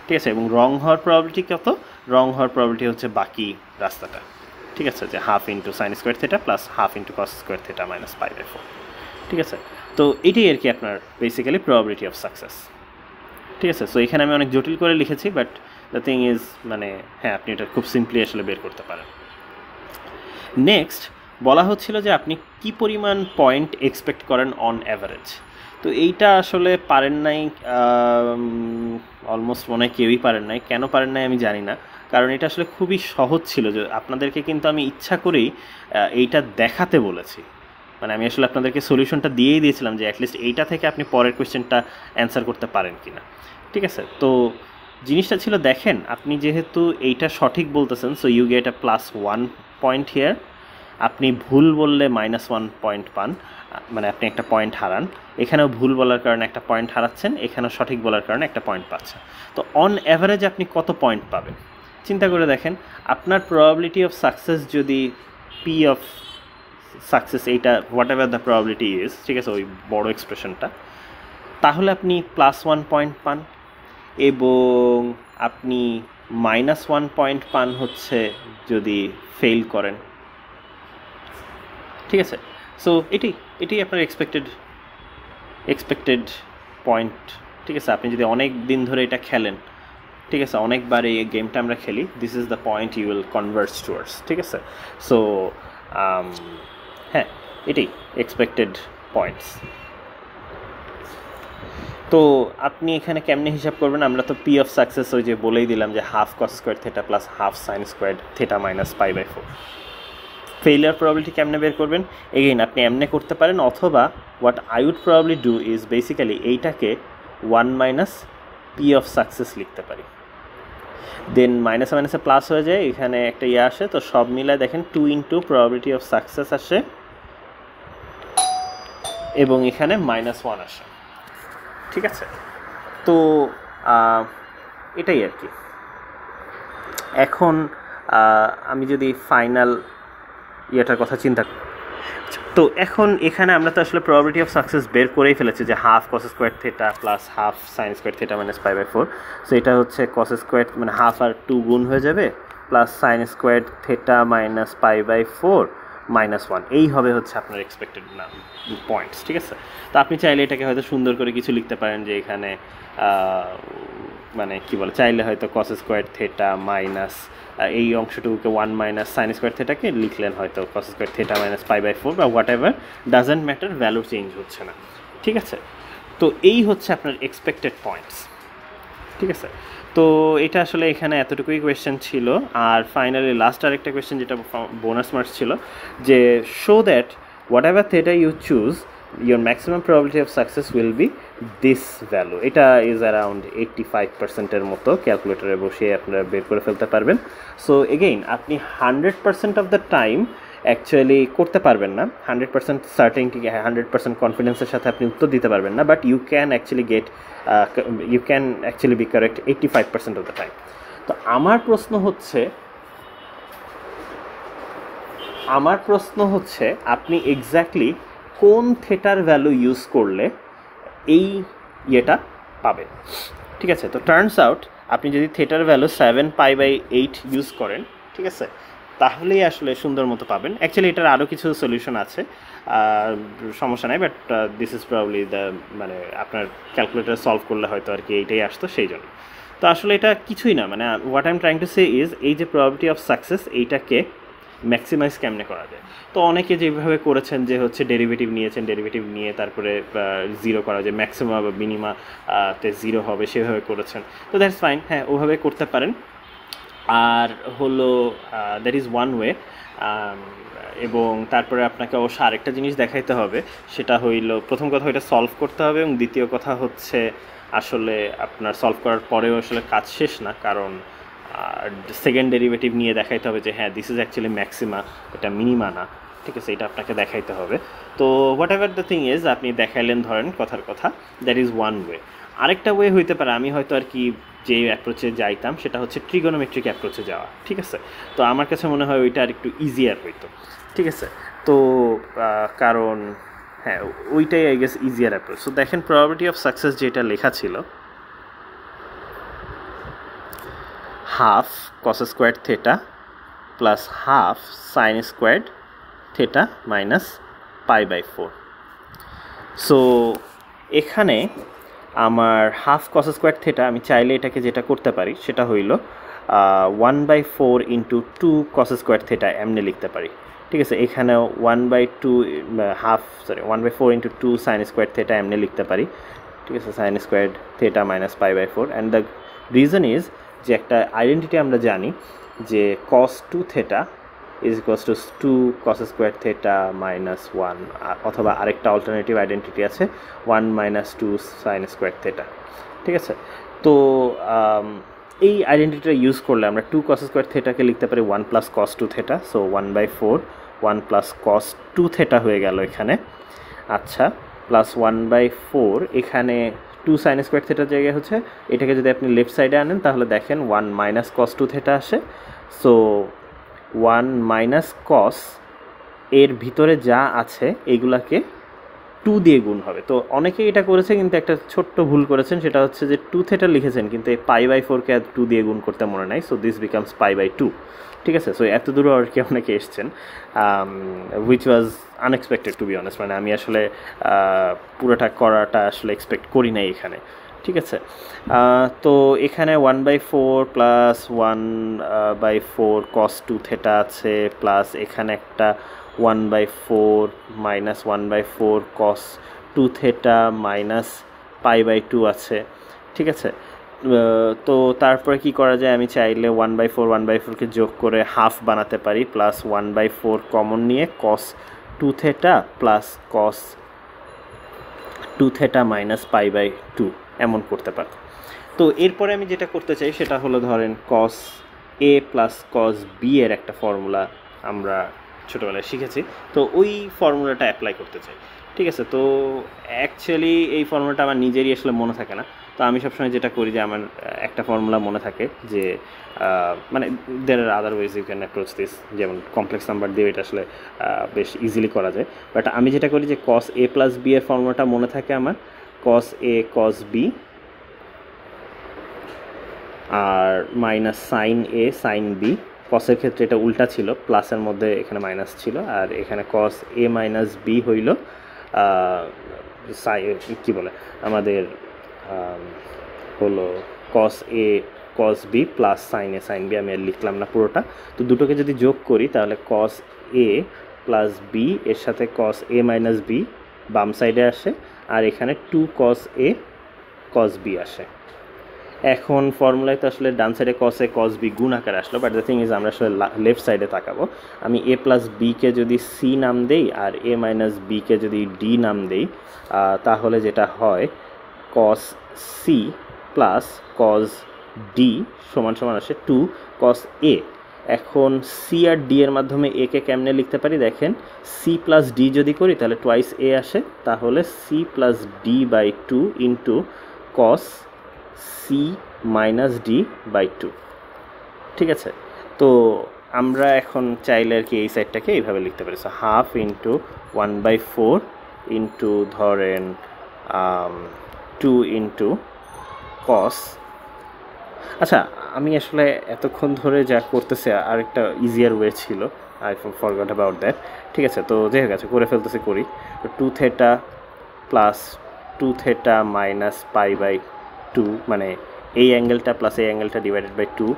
ঠিক আছে? এবং রং হওয়ার প্রবাবিলিটি কত? রং হওয়ার প্রবাবিলিটি হচ্ছে বাকি রাস্তাটা, ঠিক আছে? যে half into sine square theta plus half into cos square theta minus π/4, ঠিক আছে? তো এটাই আর কি আপনার বেসিক্যালি প্রবাবিলিটি অফ সাকসেস, ঠিক আছে? সো এখানে আমি অনেক জটিল করে লিখেছি, বাট দ্য থিং ইজ মানে হ্যাঁ, আপনি এটা খুব সিম্পলি আসলে বের করতে পারেন। নেক্সট বলা হচ্ছিল যে আপনি কি পরিমাণ পয়েন্ট এক্সপেক্ট করেন অন অ্যাভারেজ। তো এইটা আসলে পারেন নাই, অলমোস্ট মনে হয় কেউই পারেন নাই। কেন পারেন নাই আমি জানি না, কারণ এটা আসলে খুবই সহজ ছিল। যে আপনাদেরকে কিন্তু আমি ইচ্ছা করেই এইটা দেখাতে বলেছি, মানে আমি আসলে আপনাদেরকে সলিউশনটা দিয়েই দিয়েছিলাম যে অ্যাটলিস্ট এইটা থেকে আপনি পরের কোয়েশ্চেনটা অ্যান্সার করতে পারেন কিনা। ঠিক আছে, তো জিনিসটা ছিল দেখেন আপনি যেহেতু এইটা সঠিক বলতেছেন, so you get a +1 point here. আপনি ভুল বললে -1 পয়েন্ট পান, মানে আপনি একটা পয়েন্ট হারান। এখানেও ভুল বলার কারণে একটা পয়েন্ট হারাচ্ছেন, এখানেও সঠিক বলার কারণে একটা পয়েন্ট পাচ্ছেন। তো অন অ্যাভারেজ আপনি কত পয়েন্ট পাবেন চিন্তা করে দেখেন। আপনার প্রবাবিলিটি অফ সাকসেস যদি পি অফ সাকসেস এইটা what ever the probability is, ঠিক আছে, ওই বড় এক্সপ্রেশনটা, তাহলে আপনি +1 পয়েন্ট পান এবং আপনি -1 পয়েন্ট পান হচ্ছে যদি ফেল করেন। ঠিক আছে, সো এটাই আপনার এক্সপেক্টেড পয়েন্ট। ঠিক আছে, আপনি যদি অনেক দিন ধরে এটা খেলেন, ঠিক আছে, অনেকবার এই গেমটা আমরা খেলি, this is the point you will converge towards. ঠিক আছে, সো হ্যাঁ, এটাই এক্সপেক্টেড পয়েন্টস। তো আপনি এখানে কেমনে হিসাব করবেন? আমরা তো পি অফ সাকসেস ওই যে বলেই দিলাম যে ½ cos² θ + ½ sin² θ - π/4। ফেইলিয়ার প্রবাবিলিটি কেমনে বের করবেন? এগেইন আপনি এমনে করতে পারেন, অথবা what I would probably do is basically এইটাকে 1 - পি অফ সাকসেস লিখতে পারি, দেন মাইনাসে মাইনাসে প্লাস হয়ে যায়, এখানে একটা ইয়ে আসে, তো সব মিলায় দেখেন 2 × প্রবাবিলিটি অফ সাকসেস আসে এবং এখানে -1 আসে। ঠিক আছে, তো এটাই আর কি। এখন আমি যদি ফাইনাল ইয়েটার কথা চিন্তা করি, তো এখন এখানে আমরা তো আসলে প্রবাবিলিটি অফ সাকসেস বের করেই ফেলেছি যে ½ cos² θ + ½ sin² θ - π/4। সো এটা হচ্ছে cos² মানে হাফ আর 2 গুণ হয়ে যাবে, প্লাস sin² θ - π/4 -1, এই হবে হচ্ছে আপনার এক্সপেক্টেড পয়েন্টস। ঠিক আছে, তো আপনি চাইলে এটাকে হয়তো সুন্দর করে কিছু লিখতে পারেন যে এখানে মানে কি বলে, চাইলে হয়তো cos² θ মাইনাস এই অংশটুকুকে 1 - sin² θ-কে লিখলেন হয়তো cos² θ - π/4 বা what ever, doesn't matter, value change হচ্ছে না। ঠিক আছে, তো এই হচ্ছে আপনার এক্সপেক্টেড পয়েন্টস। ঠিক আছে, তো এটা আসলে এখানে এতটুকুই কোয়েশ্চেন ছিল। আর ফাইনালি লাস্ট আরেকটা কোয়েশ্চেন যেটা বোনাস মার্কস ছিল, যে show that what ever theta you choose your maximum probability of success will be this value. এটা ইজ অ্যারাউন্ড 85%-এর মতো, ক্যালকুলেটরে বসে আপনারা বের করে ফেলতে পারবেন। সো এগেইন আপনি 100% অফ দ্য টাইম অ্যাকচুয়ালি করতে পারবেন না, 100% সার্টেনটি 100% কনফিডেন্সের সাথে আপনি উত্তর দিতে পারবেন না, but you can actually be correct 85% of the time. তো আমার প্রশ্ন হচ্ছে আপনি এক্স্যাক্টলি কোন থেটার ভ্যালু ইউজ করলে এই ইয়েটা পাবেন। ঠিক আছে, তো টার্নস আউট আপনি যদি থেটার ভ্যালু 7π/8 ইউজ করেন, ঠিক আছে, তাহলেই আসলে সুন্দর মতো পাবেন। অ্যাকচুয়ালি এটার আরও কিছু সলিউশন আছে, সমস্যা নাই, but this is probably the, মানে আপনার ক্যালকুলেটার সলভ করলে হয়তো আর কি এইটাই আসতো, সেই জন্য। তো আসলে এটা কিছুই না, মানে what I am trying to say is এই যে প্রবাবিলিটি অফ সাকসেস এইটাকে ম্যাক্সিমাইজ কেমনে করা যায়। তো অনেকে যেভাবে করেছেন যে হচ্ছে ডেরিভেটিভ নিয়ে তারপরে 0 করা যায়, ম্যাক্সিমাম বা মিনিমা তে 0 হবে, সেভাবে করেছেন। তো দ্যাটস ফাইন, হ্যাঁ ওভাবে করতে পারেন। আর হলো দ্যাট ইজ ওয়ান ওয়ে। এবং তারপরে আপনাকে অবশ্য আরেকটা জিনিস দেখাইতে হবে, সেটা হইল প্রথম কথা ওইটা সলভ করতে হবে, এবং দ্বিতীয় কথা হচ্ছে আসলে আপনার সলভ করার পরেও আসলে কাজ শেষ না, কারণ সেকেন্ড ডেরিভেটিভ নিয়ে দেখাইতে হবে যে হ্যাঁ দিস ইজ অ্যাকচুয়ালি ম্যাক্সিমা, এটা মিনিমা না। ঠিক আছে, এটা আপনাকে দেখাইতে হবে। তো what ever the thing is, আপনি দেখাইলেন ধরেন কথার কথা, দ্যাট ইজ ওয়ান ওয়ে। আরেকটা ওয়ে হইতে পারে, আমি হয়তো আর কি যে অ্যাপ্রোচে যাইতাম সেটা হচ্ছে ট্রিগোনোমেট্রিক অ্যাপ্রোচে যাওয়া। ঠিক আছে, তো আমার কাছে মনে হয় ওইটা আর একটু ইজিয়ার হইতো। ঠিক আছে, তো কারণ হ্যাঁ ওইটাই আই গেস ইজিয়ার অ্যাপ্রোচ। তো দেখেন প্রবাবিলিটি অফ সাকসেস যেটা লেখা ছিল, ½ cos² θ + ½ sin² θ - π/4। সো এখানে আমার ½ cos² θ, আমি চাইলে এটাকে যেটা করতে পারি সেটা হইল 1/4 × 2 cos² θ এমনি লিখতে পারি। ঠিক আছে, এখানেও 1/4 × 2 sin² θ এমনি লিখতে পারি। ঠিক আছে, sin² θ - π/4। And the reason is যে একটা আইডেন্টিটি আমরা জানি যে cos 2 θ is equals to 2 cos square theta minus 1, অথবা আরেকটা অল্টারনেটিভ আইডেন্টিটি আছে 1 মাইনাস 2 সাইন স্কোয়ার থেটা। ঠিক আছে, তো এই আইডেন্টিটিটা ইউজ করলে আমরা 2 cos স্কোয়ার থেটাকে লিখতে পারি 1 plus cos 2 theta, so 1/4 1 plus cos 2 theta হয়ে গেল এখানে। আচ্ছা, প্লাস 1/4 এখানে 2 সাইন স্কোয়ার থেটার জায়গায় হচ্ছে, এটাকে যদি আপনি লেফট সাইডে আনেন তাহলে দেখেন 1 মাইনাস cos 2 থেটা আসে। সো 1 মাইনাস cos এর ভিতরে যা আছে এগুলাকে 2 দিয়ে গুণ হবে। তো অনেকেই এটা করেছে কিন্তু একটা ছোট্ট ভুল করেছেন, সেটা হচ্ছে যে 2 থেটা লিখেছেন কিন্তু এই π/4কে আর 2 দিয়ে গুণ করতে মনে নাই, সো দিস বিকামস π/2। ঠিক আছে, সো এত দূরে আর কি অনেকে এসছেন, which was unexpected to be honest, মানে আমি আসলে পুরোটা করাটা আসলে এক্সপেক্ট করি নাই এখানে। ঠিক আছে, তো এখানে 1/4 প্লাস 1/4 cos 2 থেটা আছে, প্লাস এখানে একটা 1/4 মাইনাস 1/4 cos 2 থেটা মাইনাস π/2 আছে। ঠিক আছে, তো তারপরে কি করা যায়, আমি চাইলে 1/4 1/4কে যোগ করে হাফ বানাতে পারি, প্লাস 1/4 কমন নিয়ে cos 2 theta plus cos 2 theta minus π/2 এমন করতে পারি। তো এরপরে আমি যেটা করতে চাই সেটা হলো, ধরেন cos a plus cos b এর একটা ফর্মুলা আমরা ছোটোবেলায় শিখেছি, তো ওই ফর্মুলাটা অ্যাপ্লাই করতে চাই। ঠিক আছে, তো অ্যাকচুয়ালি এই ফর্মুলাটা আমার নিজেরই আসলে মনে থাকে না, তো আমি সবসময় যেটা করি যে আমার একটা ফর্মুলা মনে থাকে যে মানে দের আর other ways you can approach this, যেমন কমপ্লেক্স নাম্বার দিয়ে এটা আসলে বেশ ইজিলি করা যায়। বাট আমি যেটা করি যে cos a প্লাস b এর ফর্মুলাটা মনে থাকে আমার, cos a cos b আর মাইনাস সাইন এ সাইন বি। কসের ক্ষেত্রে এটা উল্টা ছিল, প্লাসের মধ্যে এখানে মাইনাস ছিল, আর এখানে cos a মাইনাস বি হইল কি বলে আমাদের হলো cos a cos b plus sine A sine b. আমি আর লিখলাম না পুরোটা, তো দুটোকে যদি যোগ করি তাহলে cos a প্লাস বি এর সাথে cos a মাইনাস বি বাম সাইডে আসে, আর এখানে 2 cos a cos b আসে। এখন ফর্মুলায় তো আসলে ডান সাইডে cos a cos b গুণ আকারে আসলো, বাট দ্য থিং ইজ আমরা আসলে লেফট সাইডে তাকাবো। আমি a প্লাস বিকে যদি c নাম দেই আর a মাইনাস বিকে যদি d নাম দেই, তাহলে যেটা হয় cos c plus cos d সমান সমান আসে 2 cos a। এখন c আর d এর মাধ্যমে a কে কেমনে লিখতে পারি, দেখেন c প্লাস d যদি করি তাহলে টোয়াইস a আসে, তাহলে c plus d by 2 into cos c minus d by 2। ঠিক আছে, তো আমরা এখন চাইলে আর কি এই সাইডটাকে এইভাবে লিখতে পারি, সো হাফ ইন্টু 1/4 ইন্টু ধরেন 2 ইন্টু cos। আচ্ছা, আমি আসলে এতক্ষণ ধরে যা করতেছে আরেকটা ইজিয়ার ওয়ে ছিল, আই ফরগট অ্যাবাউট দ্যাট। ঠিক আছে, তো যাই হোক আছে, করে ফেলতেছি, করি। 2 থেটা প্লাস 2 থেটা মাইনাস π/2, মানে এই অ্যাঙ্গেলটা প্লাস এই অ্যাঙ্গেলটা ডিভাইডেড বাই 2,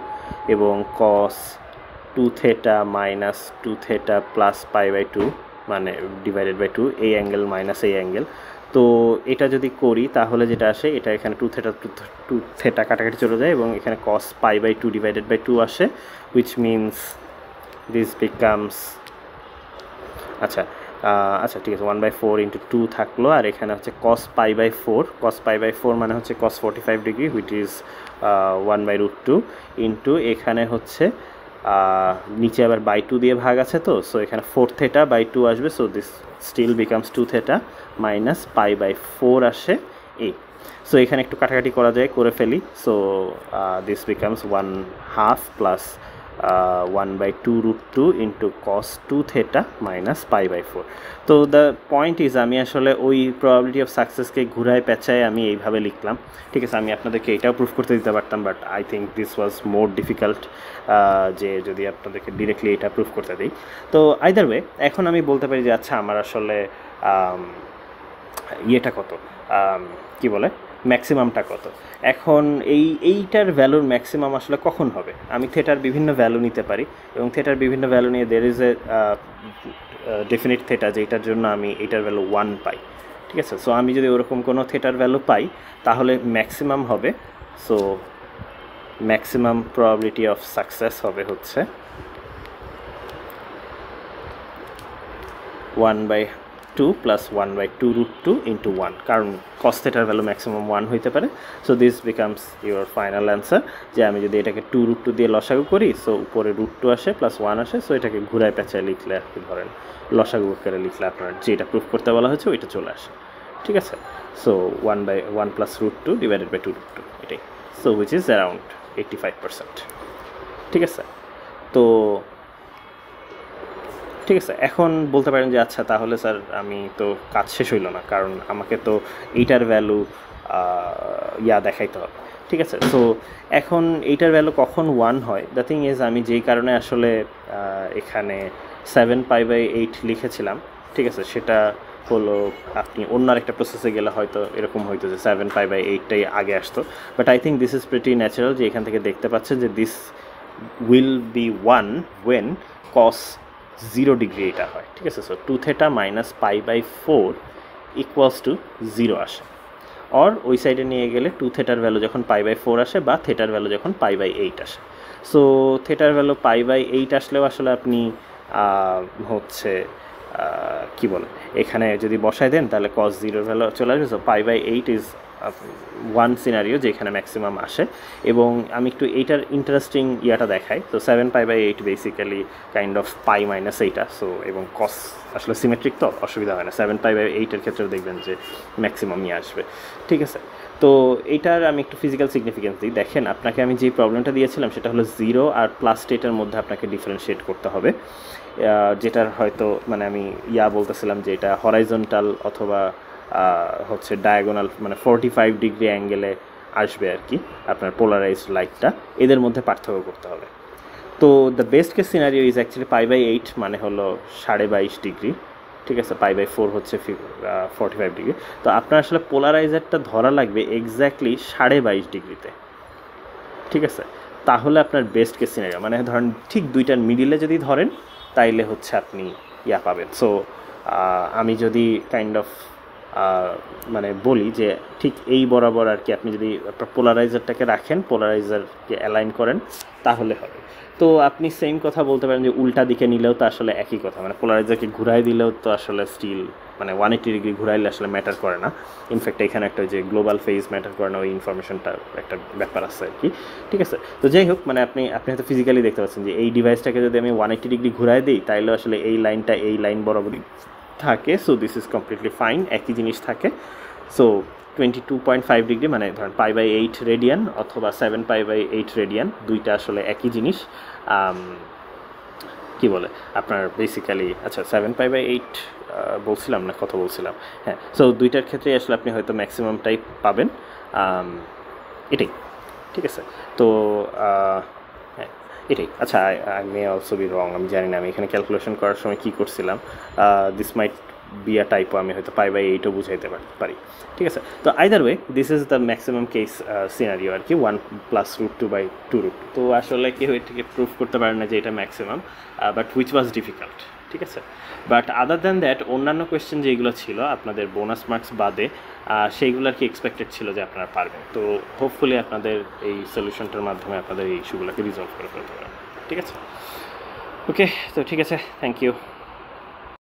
এবং cos 2 theta minus 2 theta plus π/2 মানে ডিভাইডেড বাই 2, এই অ্যাঙ্গেল মাইনাস এই অ্যাঙ্গেল। তো এটা যদি করি তাহলে যেটা আসে, এটা এখানে 2 থেটা কাটাকাটি চলে যায় এবং এখানে cos π/2 ডিভাইডেড বাই 2 আসে, হুইচ মিনস দিস বিকামস আচ্ছা ঠিক আছে 1/4 ইন্টু 2 থাকলো, আর এখানে হচ্ছে cos π/4, cos π/4 মানে হচ্ছে cos 45 degree, which is 1/√2 into এখানে হচ্ছে নিচে আবার বাই 2 দিয়ে ভাগ আছে, তো সো এখানে 4 থেটা বাই 2 আসবে, so this still becomes 2 theta minus π/4 আসে এই। সো এখানে একটু কাটাকাটি করা যায়, করে ফেলি, so this becomes 1/2 plus 1/2√2 into cos 2 theta minus π/4। তো দ্য পয়েন্ট ইজ আমি আসলে ওই প্রবাবিলিটি অফ সাকসেসকে ঘুরায় পেঁচায় আমি এইভাবে লিখলাম। ঠিক আছে, আমি আপনাদেরকে এটাও প্রুফ করতে দিতে পারতাম, but I think this was more difficult, যে যদি আপনাদেরকে ডিরেক্টলি এটা প্রুফ করতে দিই। তো আইদার ওয়ে এখন আমি বলতে পারি যে আচ্ছা আমার আসলে ইয়েটা কত, কি বলে ম্যাক্সিমামটা কত। এখন এইটার ভ্যালুর ম্যাক্সিমাম আসলে কখন হবে, আমি থেটার বিভিন্ন ভ্যালু নিতে পারি, এবং থেটার বিভিন্ন ভ্যালু নিয়ে there is a definite theta যেটার জন্য আমি এইটার ভ্যালু 1 পাই। ঠিক আছে, সো আমি যদি ওরকম কোনো থেটার ভ্যালু পাই তাহলে ম্যাক্সিমাম হবে, so maximum probability of success হবে হচ্ছে 1/2 প্লাস 1/2 রুট 2 ইন্টু 1, কারণ কস থেটার ভ্যালু ম্যাক্সিমাম 1 হইতে পারে। So this becomes your final answer, যে আমি যদি এটাকে 2 রুট 2 দিয়ে লসাগু করি, সো উপরে রুট 2 আসে প্লাস 1 আসে, সো এটাকে ঘুরায় পেঁচায় লিখলে আর কি, ধরেন লসাগু করে লিখলে আপনার যেটা প্রুফ করতে বলা হয়েছে ওইটা চলে আসে। ঠিক আছে, so 1/1 plus root 2 divided by 2 root 2, এটাই। So which is around 85%। ঠিক আছে, তো ঠিক আছে, এখন বলতে পারেন যে আচ্ছা তাহলে স্যার আমি তো কাজ শেষ হইল না, কারণ আমাকে তো এইটার ভ্যালু দেখাইতে হবে। ঠিক আছে, সো এখন এইটার ভ্যালু কখন 1 হয়, দ্য থিং ইজ আমি যেই কারণে আসলে এখানে 7π/8 লিখেছিলাম, ঠিক আছে, সেটা হলো আপনি অন্য একটা প্রসেসে গেলে হয়তো এরকম হইতো যে 7π/8টাই আগে আসতো, but I think this is pretty natural, যে এখান থেকে দেখতে পাচ্ছেন যে this will be 1 when cos 0 degree এটা হয়। ঠিক আছে, সো 2θ মাইনাস π/4 ইকুয়ালস টু 0 আসে, অর ওই সাইডে নিয়ে গেলে 2θর ভ্যালু যখন π/4 আসে বা থেটার ভ্যালু যখন π/8 আসে। সো থেটার ভ্যালু π/8 আসলেও আসলে আপনি হচ্ছে কি বলে এখানে যদি বসায় দেন তাহলে cos 0 ভ্যালু চলে আসবে। সো π/8 ইজ ওয়ান সিনারিও যেখানে ম্যাক্সিমাম আসে। এবং আমি একটু এইটার ইন্টারেস্টিং ইয়াটা দেখাই। তো 7π/8 basically kind of pi minus এইটা, সো এবং কস আসলে সিমেট্রিক, তো অসুবিধা হয় না। 7π/8-এর ক্ষেত্রেও দেখবেন যে ম্যাক্সিমামই আসবে। ঠিক আছে, তো এইটার আমি একটু ফিজিক্যাল সিগনিফিকেন্স দিই। দেখেন, আপনাকে আমি যে প্রবলেমটা দিয়েছিলাম সেটা হলো 0 আর +8-এর মধ্যে আপনাকে ডিফারেন্সিয়েট করতে হবে, যেটার হয়তো মানে আমি বলতেছিলাম যে এটা হরাইজন্টাল অথবা হচ্ছে ডায়াগোনাল, মানে 45 ডিগ্রি অ্যাঙ্গেলে আসবে আর কি আপনার পোলারাইজড লাইটটা, এদের মধ্যে পার্থক্য করতে হবে। তো the best case scenario is actually π/8 মানে হলো 22.5 ডিগ্রি। ঠিক আছে, π/4 হচ্ছে 45 ডিগ্রি। তো আপনার আসলে পোলারাইজারটা ধরা লাগবে এক্স্যাক্টলি 22.5 ডিগ্রিতে। ঠিক আছে, তাহলে আপনার বেস্ট কেস সিনারিও, মানে ধরেন ঠিক দুইটার মিডিলে যদি ধরেন তাইলে হচ্ছে আপনি পাবেন। সো আমি যদি কাইন্ড অফ মানে বলি যে ঠিক এই বরাবর আর কি, আপনি যদি পোলারাইজারটাকে রাখেন, পোলারাইজারকে অ্যালাইন করেন, তাহলে হবে। তো আপনি সেম কথা বলতে পারেন যে উল্টা দিকে নিলেও তো আসলে একই কথা, মানে পোলারাইজারকে ঘুরাই দিলেও তো আসলে স্টিল মানে 180 ডিগ্রি ঘুরাইলে আসলে ম্যাটার করে না। ইনফ্যাক্ট এখানে একটা যে গ্লোবাল ফেজ ম্যাটার করে না, ওই ইনফরমেশনটা একটা ব্যাপার আছে আর কি। ঠিক আছে, তো যাই হোক, মানে আপনি হয়তো ফিজিক্যালি দেখতে পাচ্ছেন যে এই ডিভাইসটাকে যদি আমি 180 ডিগ্রি ঘুরাই দিই তাহলে আসলে এই লাইনটা এই লাইন বরাবরই থাকে। So this is completely fine, একই জিনিস থাকে। সো 22.5 ডিগ্রি মানে ধরেন π/8 রেডিয়ান অথবা 7π/8 রেডিয়ান, দুইটা আসলে একই জিনিস। কি বলে আপনার বেসিক্যালি, আচ্ছা 7π/8 বলছিলাম না, কত বলছিলাম, হ্যাঁ। সো দুইটার ক্ষেত্রে আসলে আপনি হয়তো ম্যাক্সিমামটাই পাবেন, এটাই। ঠিক আছে, তো হ্যাঁ এটাই। আচ্ছা, I may also be wrong, আমি জানি না আমি এখানে ক্যালকুলেশন করার সময় কী করছিলাম। দিস মাইট বি আ টাইপও, আমি হয়তো π/8ও বুঝাইতে পারি। ঠিক আছে, তো either way this is the maximum case scenario আর কি, 1 + √2/2 √2। তো আসলে কেউ এটাকে প্রুভ করতে পারে না যে এটা maximum, but which was difficult. ঠিক আছে, বাট আদার দ্যান দ্যাট অন্যান্য কোয়েশ্চেন যেগুলো ছিল আপনাদের বোনাস মার্কস বাদে, সেইগুলো আর কি এক্সপেক্টেড ছিল যে আপনারা পারবেন। তো হোপফুলি আপনাদের এই সলিউশনটার মাধ্যমে আপনাদের এই ইস্যুগুলোকে রিজলভ করে ফেলতে পারবেন। ঠিক আছে, ওকে, তো ঠিক আছে, থ্যাংক ইউ।